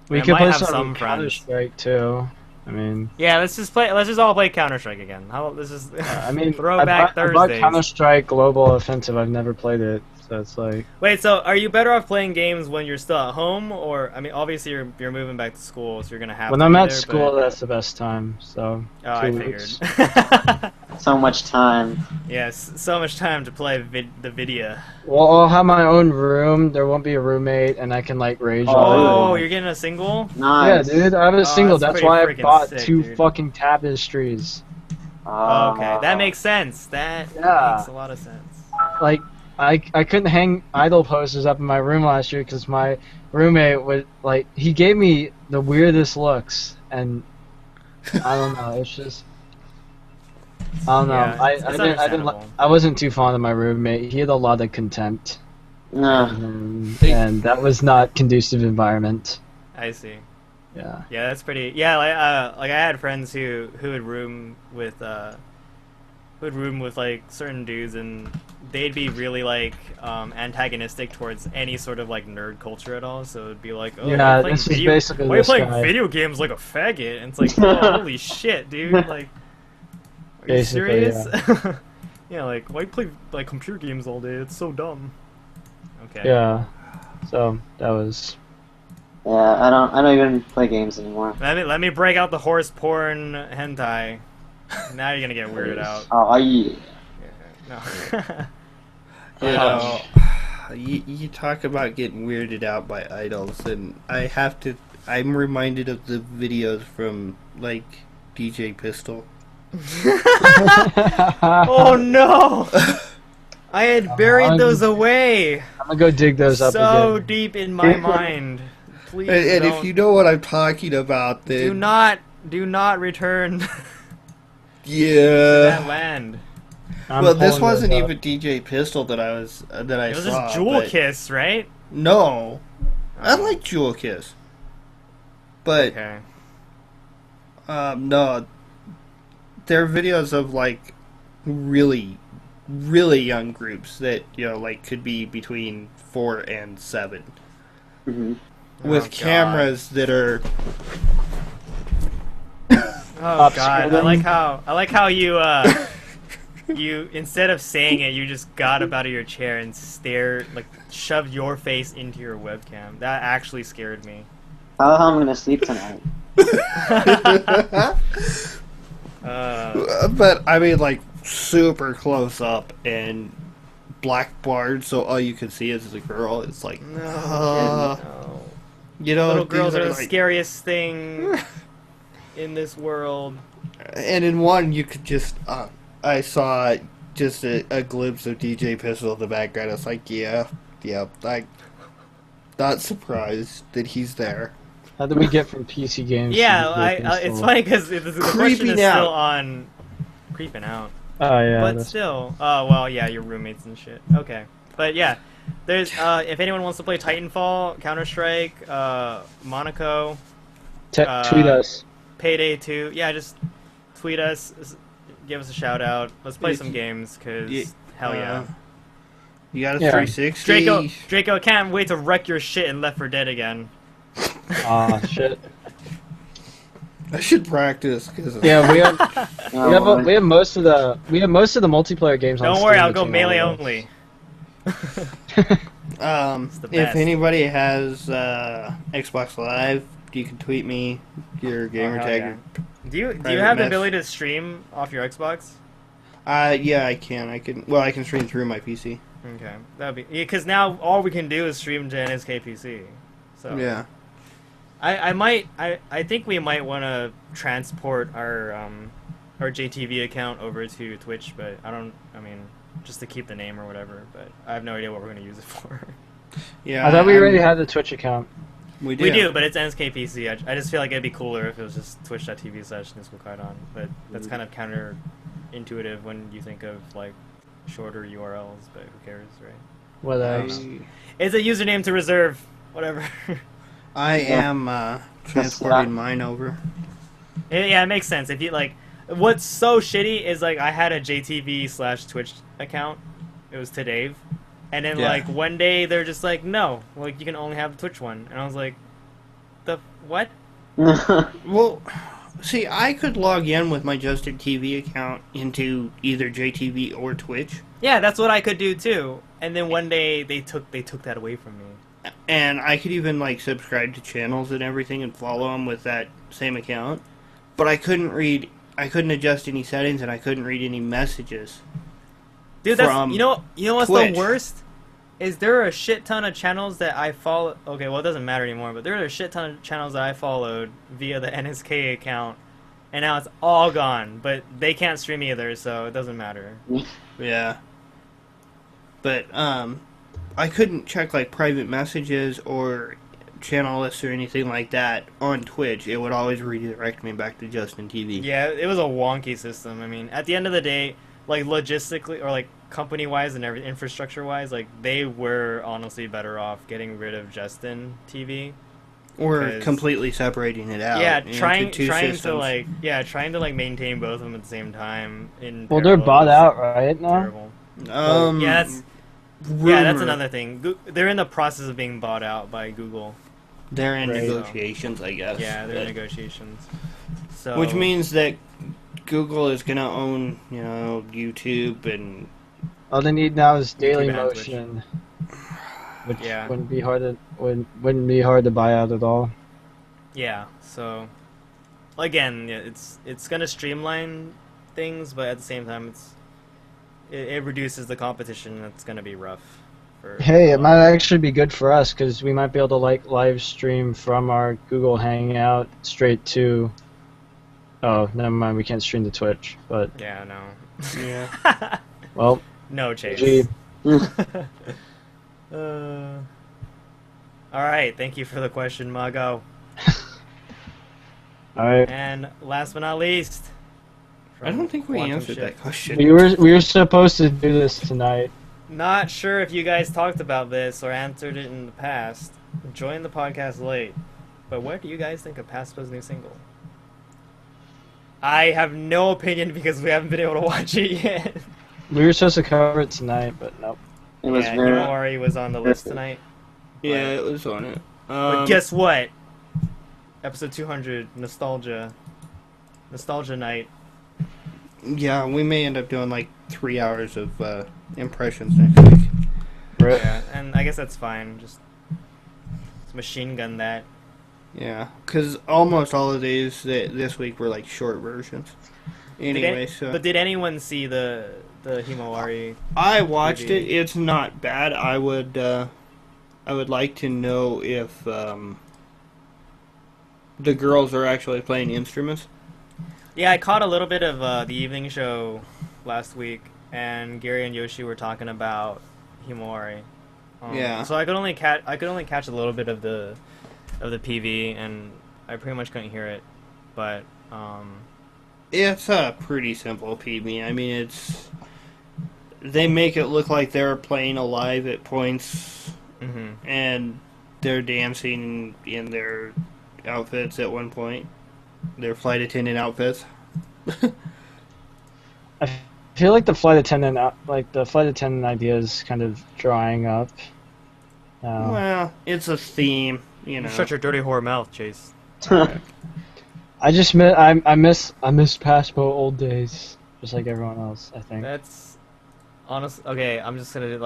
We I could might play have some some Counter friends. Strike too. I mean, Yeah, let's just all play Counter Strike again. Let's just I mean, throwback I bought Thursdays. Counter Strike Global Offensive. I've never played it, so it's like. Wait, so are you better off playing games when you're still at home, or I mean, obviously you're moving back to school, so you're gonna have. When to I'm be at there, school, but... that's the best time. So. Oh, I 2 figured. weeks. So much time. Yes, so much time to play the video. Well, I'll have my own room. There won't be a roommate, and I can like rage all Oh, day. you're getting a single? Nice. Yeah, dude, I have a single. that's That's pretty why I freaking bought sick, 2 dude. fucking tapestries. Oh, okay, that makes sense. That Yeah. makes a lot of sense. Like, I couldn't hang idol posters up in my room last year because my roommate would like he gave me the weirdest looks, and I don't know. It's just. I don't know. Yeah, I it's didn't. I didn't. understandable. I wasn't too fond of my roommate. He had a lot of contempt, No. and that was not conducive environment. I see. Yeah. Yeah, that's pretty. Yeah, like I had friends who would room with like certain dudes, and they'd be really like antagonistic towards any sort of like nerd culture at all. So it'd be like, oh, Yeah, you're playing this is basically why are you this playing guy. video games like a faggot? And it's like, oh, holy shit, dude! Like, are you Basically, serious? Yeah, like why you play like computer games all day? It's so dumb. Okay. Yeah. So that was. Yeah, I don't even play games anymore. Let me break out the horse porn hentai. Now you're gonna get weirded out. Oh, yeah. No. You know, you talk about getting weirded out by idols, and I'm reminded of the videos from, like, DJ Pistol. Oh no! I had buried those away I'm gonna go dig those up so again. deep in my mind. Please And don't. if you know what I'm talking about, then... do not return to Yeah. that land. I'm Well, this pulling wasn't those up. even DJ Pistol that I It was saw. just Jewel but- Kiss, right? No. I like Jewel Kiss. But, Okay. no. They're videos of, like, really, really young groups that, you know, like, could be between 4 and 7. Mm-hmm. With God. cameras that are... Oh Upscale god, them. I like how you you instead of saying it, you just got up out of your chair and shoved your face into your webcam. That actually scared me. How the hell am I gonna sleep tonight? But, I mean, like, super close up and black barred, so all you can see is the girl. It's like, No. you know, Little these girls are the like- scariest thing in this world. And in one, you could just, I saw just a glimpse of DJ Pistol in the background. It's like, yeah, I'm not surprised that he's there. How did we get from PC games? Yeah, to it's funny because the question Creeping is out. still on creeping out. Oh yeah. But that's- still, oh well, yeah, your roommates and shit. Okay, but yeah, there's if anyone wants to play Titanfall, Counter Strike, Monaco, tweet us. Payday 2, yeah, just tweet us, give us a shout out. Let's play If some you- games, cause Yeah, hell yeah. You got a Yeah. 360. Draco, can't wait to wreck your shit in Left 4 Dead again. Ah shit. I should practice because Yeah, we have Oh, we have most of the multiplayer games. on Don't worry, Steam I'll go between melee all of us. only. the If best. anybody has Xbox Live, you can tweet me your gamer hell tag. yeah. Do you Private have the mess. ability to stream off your Xbox? Yeah, I can. I can stream through my PC. Okay, that'd be because now all we can do is stream to NSK PC. So Yeah. I think we might want to transport our JTV account over to Twitch, but I mean, just to keep the name or whatever. But I have no idea what we're gonna use it for. Yeah. I thought we already had the Twitch account. We do. We do, but it's NSK PC. I just feel like it'd be cooler if it was just twitch.tv/NSKKaidan, but that's kind of counterintuitive when you think of like shorter URLs, but who cares, right? What else? It's a username to reserve, whatever. I am transporting mine over. Yeah, it makes sense. If you like, what's so shitty is like I had a JTV/Twitch account. It was to Dave, and then Yeah. like one day they're just like, no, like you can only have the Twitch one, and I was like, the what? Well, see, I could log in with my Justin TV account into either JTV or Twitch, Yeah, that's what I could do too. And then one day they took that away from me. and I could even like subscribe to channels and everything and follow them with that same account. But I couldn't adjust any settings, and I couldn't read any messages. Dude, that's From you know what's Twitch. the worst? Is there are a shit ton of channels that I follow. Okay, well it doesn't matter anymore, but there are a shit ton of channels that I followed via the NSK account, and now it's all gone. But they can't stream either, so it doesn't matter. Yeah. But I couldn't check like private messages or channel lists or anything like that on Twitch. It would always redirect me back to Justin TV. Yeah, it was a wonky system. I mean, at the end of the day, like logistically or like company-wise and infrastructure-wise, like they were honestly better off getting rid of Justin TV. Or 'Cause- completely separating it out. Yeah, into trying two to systems. trying to maintain both of them at the same time in Well, they're parallel bought is out, right now? terrible. Yeah, that's rumor. another thing. They're in the process of being bought out by Google. They're in Right. negotiations, I guess. Yeah, they're in But- negotiations. So Which means that Google is going to own, YouTube and... All they need now is Daily and Twitch. Motion, which Yeah. wouldn't be hard to buy out at all. yeah, so again, yeah, it's gonna streamline things, but at the same time, it reduces the competition. It's gonna be rough. Hey, it might actually be good for us because we might be able to live stream from our Google Hangout straight to. Oh, never mind. We can't stream to Twitch, but Yeah, no. Yeah. well, No, Chase. gee. All right, thank you for the question, Mago. All right. And last but not least, I don't think we Quantum answered that Shift. question. We were supposed to do this tonight. Not sure if you guys talked about this or answered it in the past. Joined the podcast late, but what do you guys think of Paspa's new single? I have no opinion because we haven't been able to watch it yet. We were supposed to cover it tonight, but nope. It was Yeah, very. Himawari was on the list tonight. Yeah, it was on it. But guess what? Episode 200, Nostalgia Night. Yeah, we may end up doing like 3 hours of impressions next week. Right. Yeah, and I guess that's fine. Just machine gun that. Yeah, because almost all of these this week were like short versions. Anyway, But did anyone see the Himawari? I watched TV. it. It's not bad. I would like to know if the girls are actually playing instruments. Yeah, I caught a little bit of the evening show last week, and Gary and Yoshi were talking about Himawari. Yeah. So I could only catch a little bit of the PV, and I pretty much couldn't hear it. But It's a pretty simple PB. I mean, they make it look like they're playing alive at points, mhm. and they're dancing in their outfits at one point. Their flight attendant outfits. I feel like the flight attendant idea is kind of drying up. Well, it's a theme, Shut your dirty whore mouth, Chase. I just miss Paspo old days, just like everyone else. I think. That's honest. Okay, I'm just gonna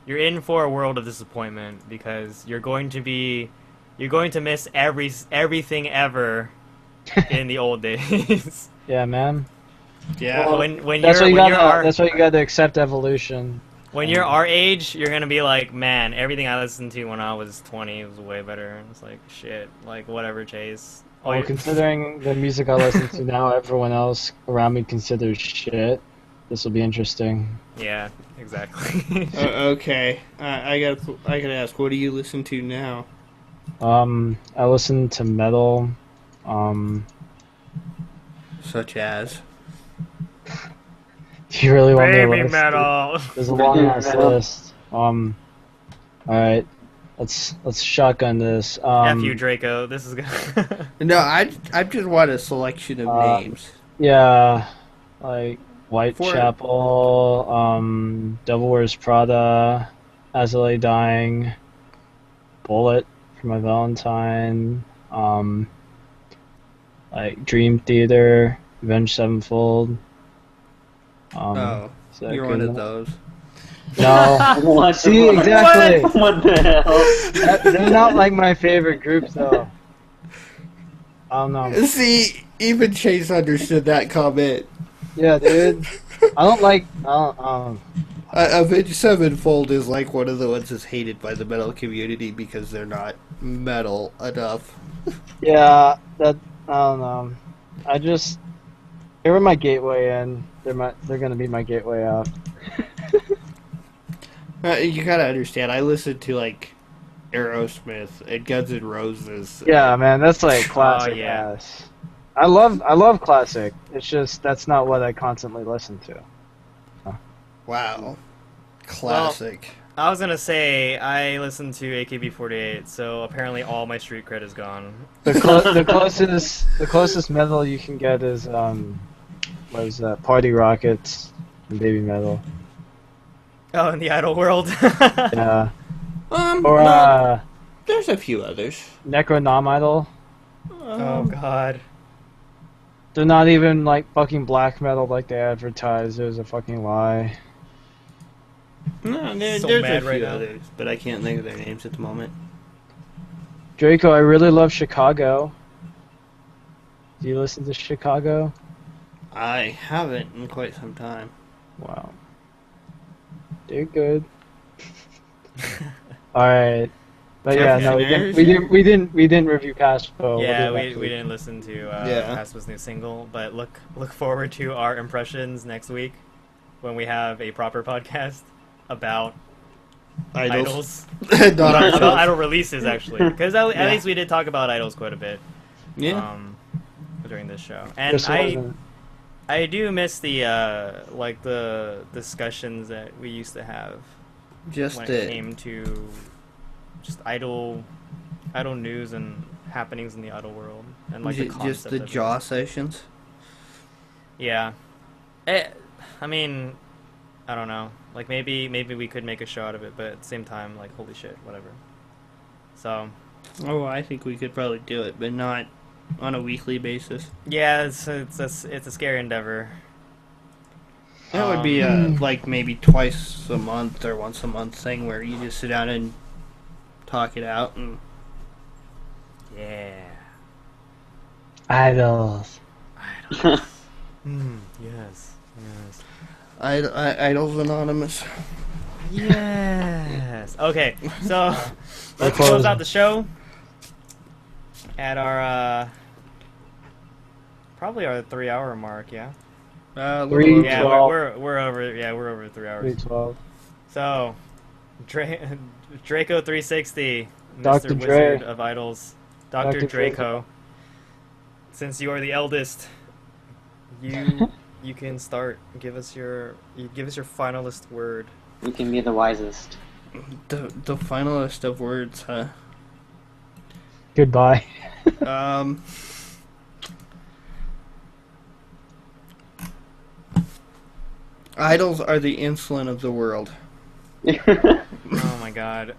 you're in for a world of disappointment because you're going to miss everything ever in the old days. Yeah, man. Yeah. Well, when that's you're that's why you gotta accept evolution. when you're our age, you're gonna be like, man, everything I listened to when I was 20 was way better. And it's like, shit, like whatever, Chase. Well, considering the music I listen to now, everyone else around me considers shit. This will be interesting. Yeah, exactly. Okay. I gotta ask, what do you listen to now? I listen to metal. Such as? Do you really want me to Baby list? metal. There's a long ass list. Alright. Let's shotgun this. F you, Draco. This is good. No, I just want a selection of names. Yeah, like Whitechapel, Devil Wears Prada, As I Lay Dying, Bullet for My Valentine, like Dream Theater, Avenged Sevenfold. Oh, is that you're good one of enough? those. No. What See, the fuck? exactly. What the hell? They're not like my favorite groups though. I don't know. See, even Chase understood that comment. Yeah, dude. I don't. Avenged Sevenfold is like one of the ones that's hated by the metal community because they're not metal enough. Yeah, I don't know. They were my gateway in. They're gonna be my gateway out. You gotta understand, I listen to like Aerosmith and Guns N' Roses. Yeah, man, that's like classic yeah. ass. I love classic. It's just that's not what I constantly listen to. Wow. Classic. I was gonna say I listened to AKB48, so apparently all my street cred is gone. The closest metal you can get is what is that? Party Rockets and Baby Metal. Oh, in the idol world. Yeah. Or no, there's a few others. Necronom Idol. Oh God. They're not even like fucking black metal like they advertise. It was a fucking lie. No, there's So a mad few right now. others, but I can't think of their names at the moment. Draco, I really love Chicago. Do you listen to Chicago? I haven't in quite some time. Wow. They're good. Alright. But yeah, no, we didn't review Caspo. Yeah, we didn't listen to Yeah. Caspo's new single, but look forward to our impressions next week when we have a proper podcast about idols. Not about idols. idol releases, actually, because at least we did talk about idols quite a bit. Yeah. During this show, and I do miss the the discussions that we used to have Just when it came to just idol news and happenings in the idol world, and like the concept just the of it. jaw sessions. Yeah, I mean, I don't know. Like maybe we could make a show out of it, but at the same time, like holy shit, whatever. So. Oh, I think we could probably do it, but not on a weekly basis. Yeah, it's a scary endeavor. That would be like maybe twice a month or once a month thing where you just sit down and talk it out. And yeah. Idols. Yes. Idols Anonymous. Yes. Okay, so let's close out the show at our probably our 3-hour mark. Yeah. Yeah, we're over 3 hours. 3:12. So, Draco 360, Dr. Mr. Dre. Wizard of Idols, Dr. Dr. Draco. Since you are the eldest, you can start. Give us your finalist word. You can be the wisest. the finalist of words, huh? Goodbye. Idols are the insulin of the world. Oh my god.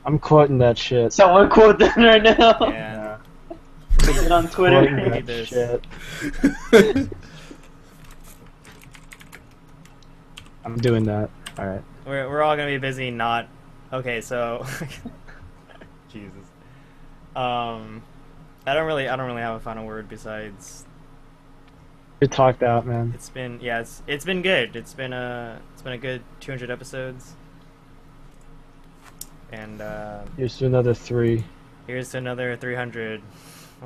I'm quoting that shit. Someone quote that right now. Yeah. Put it on Quoting Twitter. that this. shit. I'm doing that. Alright. We're all all gonna be busy. Not okay. So, Jesus. I don't really have a final word besides. You're talked out, man. It's been it's been good. It's been a good 200 episodes. And Here's to another 3. here's to another 300.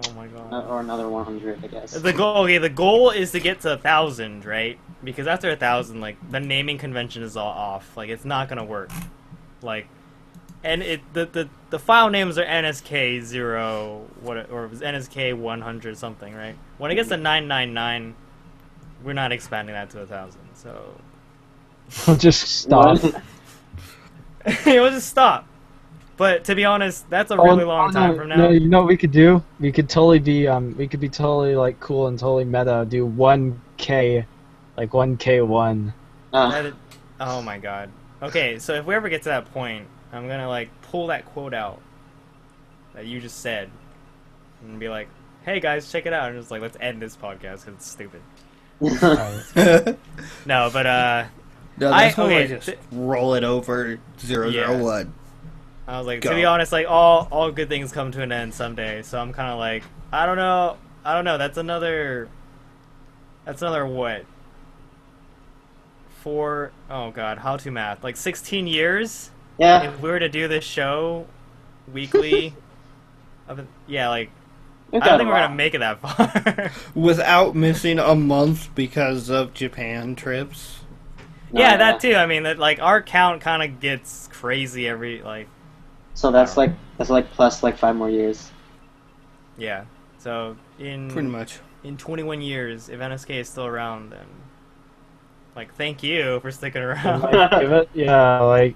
Oh my god. Or another 100, I guess. The goal is to get to 1,000, right? Because after 1,000, like, the naming convention is all off. Like, it's not gonna work. Like, and the file names are NSK 0 or it was NSK 100 something, right? When it gets to 999, we're not expanding that to 1,000. So I'll just stop. we'll just stop. But to be honest, that's a really long time from now. No, you know what we could do? We could totally be like cool and totally meta. Do 1K, like 1K1. Oh my god. Okay, so if we ever get to that point, I'm gonna like pull that quote out that you just said and be like, "Hey guys, check it out," and just like, let's end this podcast because it's stupid. No, but No, that's when okay, I just roll it over 001. I was like, Go. to be honest, like all good things come to an end someday. So I'm kind of like, I don't know. That's another what? Oh god, how to math? Like 16 years? Yeah. If we were to do this show weekly, yeah, like I don't think we're gonna make it that far. Without missing a month because of Japan trips. Yeah, that too. I mean, that like our count kind of gets crazy every like. So that's like plus like 5 more years. Yeah. So Pretty much. in 21 years, if NSK is still around, then like thank you for sticking around. Like, like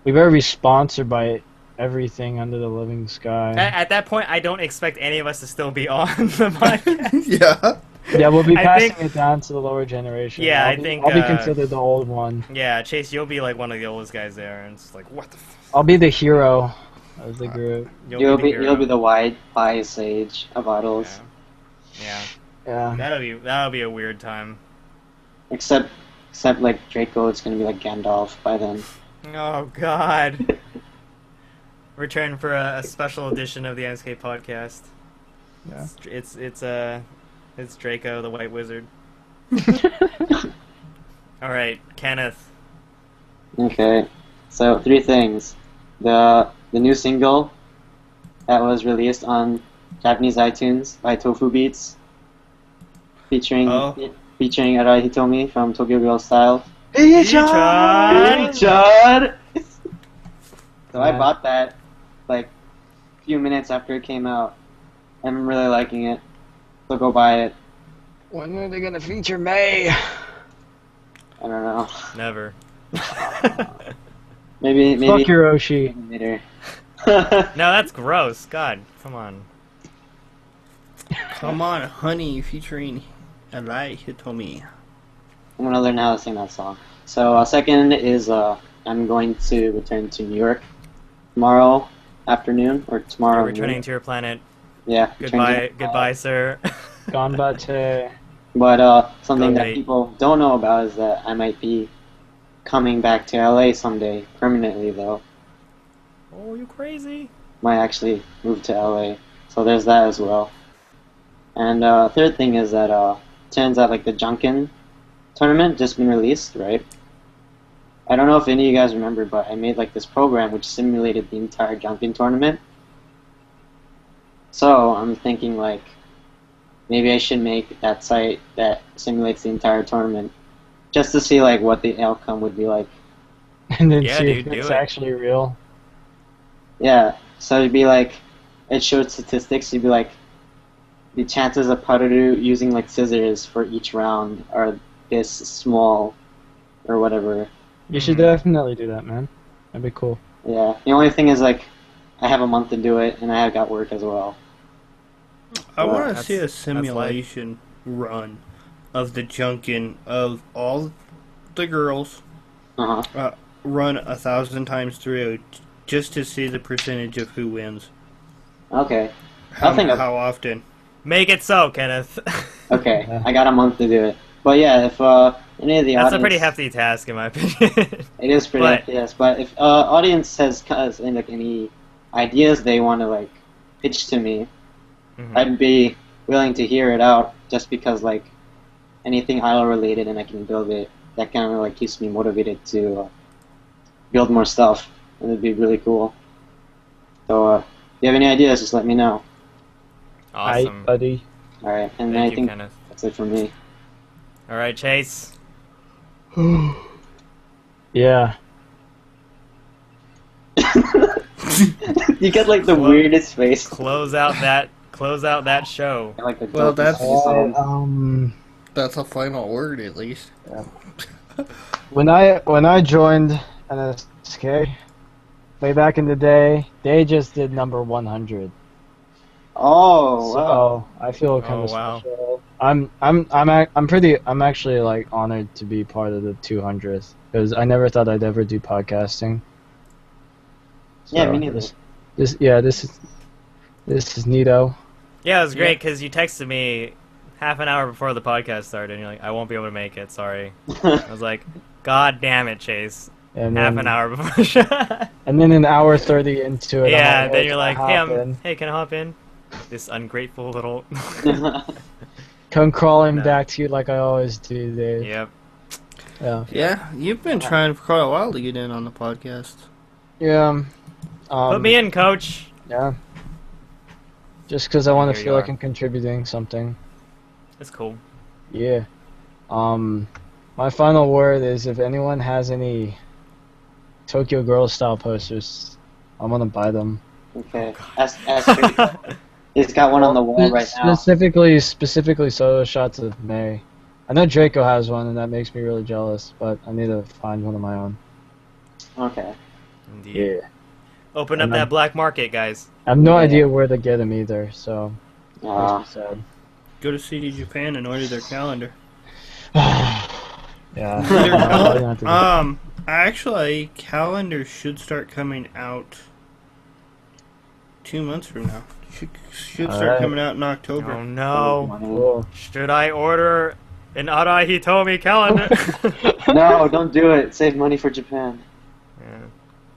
we better be sponsored by everything under the living sky. At that point, I don't expect any of us to still be on the podcast. Yeah. Yeah, we'll be I passing think- it down to the lower generation. Yeah, I'll I be- think, I'll be considered the old one. Yeah, Chase, you'll be like one of the oldest guys there, and it's like, what the. I'll be the hero of the group. You'll the be hero. the wise sage of idols. Yeah. Yeah. That'll be a weird time. Except like Draco, it's gonna be like Gandalf by then. Oh God. Return for a special edition of the NSK Podcast. Yeah. It's Draco, the White Wizard. All right, Kenneth. Okay, so 3 things: the new single that was released on Japanese iTunes by Tofu Beats, featuring Arai Hitomi from Tokyo Ghoul Style. Ichan! Chad. So I Yeah. bought that like a few minutes after it came out. I'm really liking it, so go buy it. When are they gonna feature May? I don't know. Never. Maybe Fuck Hiroshi. later. No, that's gross. God, come on. Come on, Honey, featuring Arai Hitomi. I'm gonna learn how to sing that song. So second is I'm going to return to New York tomorrow afternoon or tomorrow. You're returning to your planet. Yeah. Goodbye, sir. Ganbate. But something that Donate. people don't know about is that I might be coming back to LA someday permanently, though. Oh, you crazy? Might actually move to LA, so there's that as well. And third thing is that turns out like the Junkin tournament just been released, right? I don't know if any of you guys remember, but I made like this program which simulated the entire Junkin tournament. So I'm thinking like maybe I should make that site that simulates the entire tournament just to see like what the outcome would be like. And then Yeah, see dude, if do it's it. actually real. Yeah, so it'd be like, it showed statistics, you'd be like, the chances of Putaru using like scissors for each round are this small, or whatever. You should definitely do that, man. That'd be cool. Yeah, the only thing is like, I have a month to do it, and I have got work as well. I Well, want to see a that's simulation run of the Junkin of all the girls Uh-huh. run 1,000 times through just to see the percentage of who wins. Okay. How, I'll think of- how often? Make it so, Kenneth. Okay, Yeah. I got a month to do it. But yeah, any of the That's audience, a pretty hefty task, in my opinion. it is pretty but- hefty, yes. But if audience has like any ideas they want to like pitch to me, Mhm. I'd be willing to hear it out. Just because like anything idol related and I can build it, that kind of like keeps me motivated to build more stuff, and it'd be really cool. So if you have any ideas, just let me know. Awesome. Hi, buddy. All right, and Thank I you, think Kenneth. that's it for me. All right, Chase. Yeah. You get like the Clo- weirdest face. Close out that show. Like the Well, dopest that's- song. That's a final word, at least. When I joined NSK way back in the day, they just did number 100. Oh, wow. So I feel kind of wow. special. I'm actually like honored to be part of the 200th because I never thought I'd ever do podcasting. Yeah, So me neither. This is neato. Yeah, it was great because you texted me half an hour before the podcast started, and you're like, "I won't be able to make it. Sorry." I was like, "God damn it, Chase!" And Half then, an hour before the show. And then an hour 30 into it, Yeah, I'm then hey, you're can like, I "Hey, hop in?" hey, can I hop in?" This ungrateful little. Come crawling No. back to you like I always do, Dave. Yep. Yeah. Yeah, you've been trying for quite a while to get in on the podcast. Yeah. Put me in, Coach. Yeah. Just because I want Here to you feel like are. I'm contributing something. That's cool. Yeah. My final word is if anyone has any Tokyo Girl style posters, I'm gonna buy them. Okay. Ask Draco. He's got one on the wall right now. Specifically solo shots of May. I know Draco has one, and that makes me really jealous. But I need to find one of my own. Okay. Indeed. Open up And that I'm- black market, guys. I have no Yeah. idea where to get them either. So. Uh, makes me sad. Go to CD Japan and order their calendar. Yeah. Their I'm probably gonna have to do- Actually, calendar should start coming out 2 months from now. Should start Alright. coming out in October. Oh no! Cool. Should I order an Arai Hitomi calendar? no, don't do it. Save money for Japan. Yeah.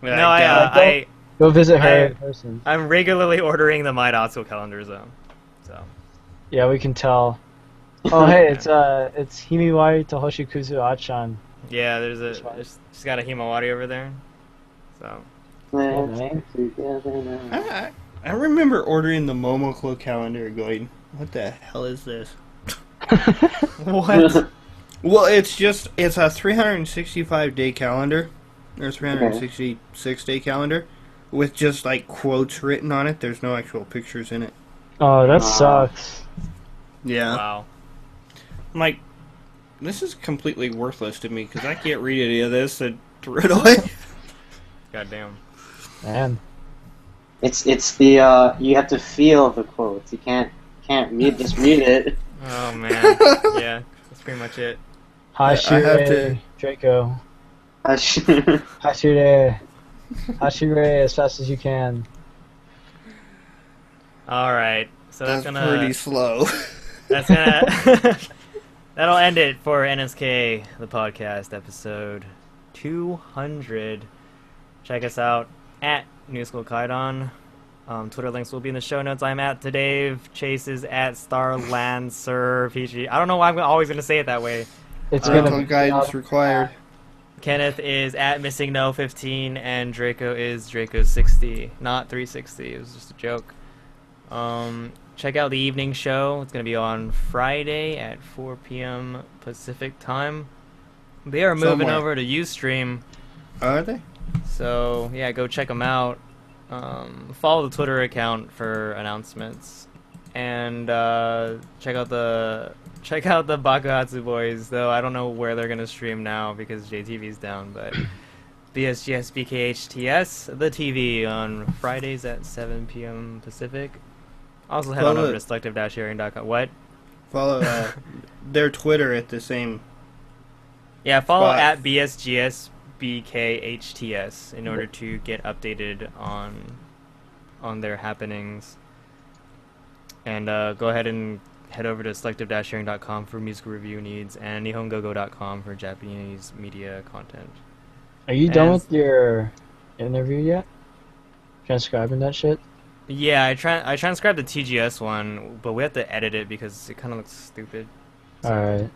But No, doubt- Go visit her I- in person. I'm regularly ordering the Maidatsu calendars though. So Yeah, we can tell. Oh, hey, it's Himiwari to Hoshikuzu Achan. yeah, That's fine. she's got a Himawari over there. So Let's man. get together now. I remember ordering the Momoclo calendar and going, what the hell is this? what? Well, it's a 365-day calendar, or 366-day calendar, with just like quotes written on it. There's no actual pictures in it. Oh, that Wow. sucks. Yeah. Wow. I'm like, this is completely worthless to me because I can't read any of this and threw it away. Goddamn. Man. It's the you have to feel the quotes. You can't just read it. Oh man. Yeah, that's pretty much it. I have Hashire to- Draco. Hashire. Hashire as fast as you can. All right. So That's that's gonna pretty slow. that's gonna that'll end it for NSK the podcast episode 200. Check us out at New School Kaidan. Twitter links will be in the show notes. I'm at Dave. Chase is at Starlancer PG. I don't know why I'm always gonna say it that way. It's Parental gonna guidance required. Kenneth is at Missing No 15, and Draco is Draco 60, not 360. It was just a joke. Check out the evening show. It's gonna be on Friday at 4 p.m. Pacific time. They are moving Somewhere. over to Ustream, Are they? so yeah, go check them out. Follow the Twitter account for announcements, and check out the Bakuhatsu Boys. Though I don't know where they're gonna stream now because JTV's down, but BSGS BKHTS the TV on Fridays at 7 p.m. Pacific. Also head on Follow over it. to selective-hearing.com. What? Follow their Twitter at the same. Yeah, follow Spot. at BSGS BKHTS in order to get updated on their happenings. And go ahead and head over to selective-hearing.com for music review needs and nihongogo.com for Japanese media content. Are you done And- with your interview yet? Transcribing that shit? Yeah, I transcribed the TGS one, but we have to edit it because it kind of looks stupid. Alright.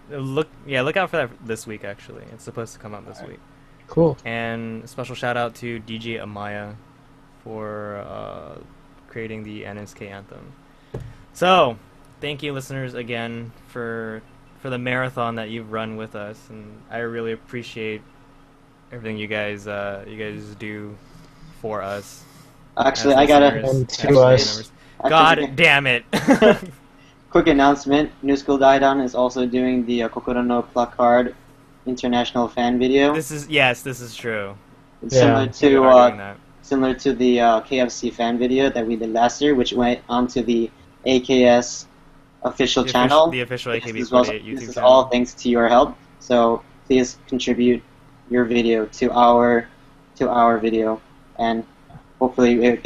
Look out for that this week. Actually, it's supposed to come out this week. Cool. And a special shout out to DJ Amaya for creating the NSK anthem. So, thank you, listeners, again for the marathon that you've run with us, and I really appreciate everything you guys do for us. Actually, as I got listeners, And as to family us. members. Actually, God damn it! quick announcement: New School Daidon is also doing the Kokoro no Placard international fan video. This is true. It's Yeah. We are doing that. similar to the KFC fan video that we did last year, which went onto the AKS official channel. The official This AKB48 is also- YouTube This is channel. all thanks to your help. So please contribute your video to our video, and hopefully it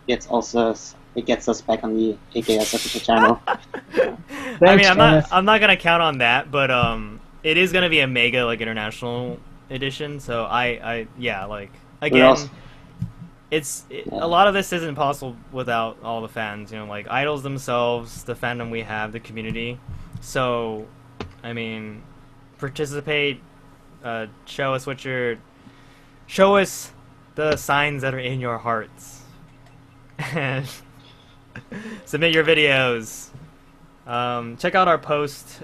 gets us back on the AKS official channel. I Thanks, mean, Kenneth. I'm not gonna count on that, but it is gonna be a mega international edition. So again, else? A lot of this isn't possible without all the fans. You know, like idols themselves, the fandom we have, the community. So, I mean, participate. Show us the signs that are in your hearts, and submit your videos. Check out our post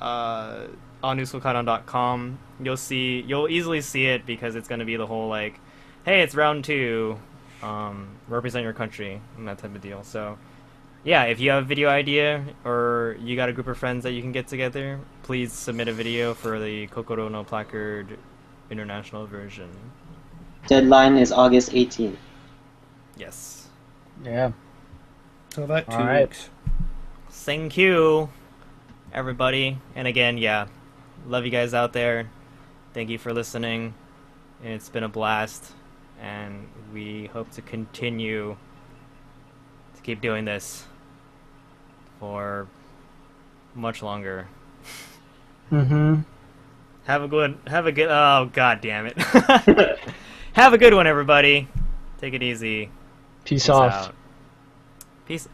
on newschoolkaidon.com. You'll easily see it because it's going to be the whole like, hey, it's round 2, represent your country, and that type of deal. So yeah, if you have a video idea or you got a group of friends that you can get together, please submit a video for the Kokoro no Placard international version. Deadline is August 18th. Yes. Yeah. So that 2 Alright. weeks. Thank you, everybody. And again, yeah, love you guys out there. Thank you for listening. It's been a blast, and we hope to continue to keep doing this for much longer. Mm-hmm. Have a good, oh, god damn it. Have a good one, everybody. Take it easy. Peace off. Out. Peace.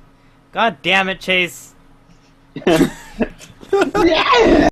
God damn it, Chase. Yeah!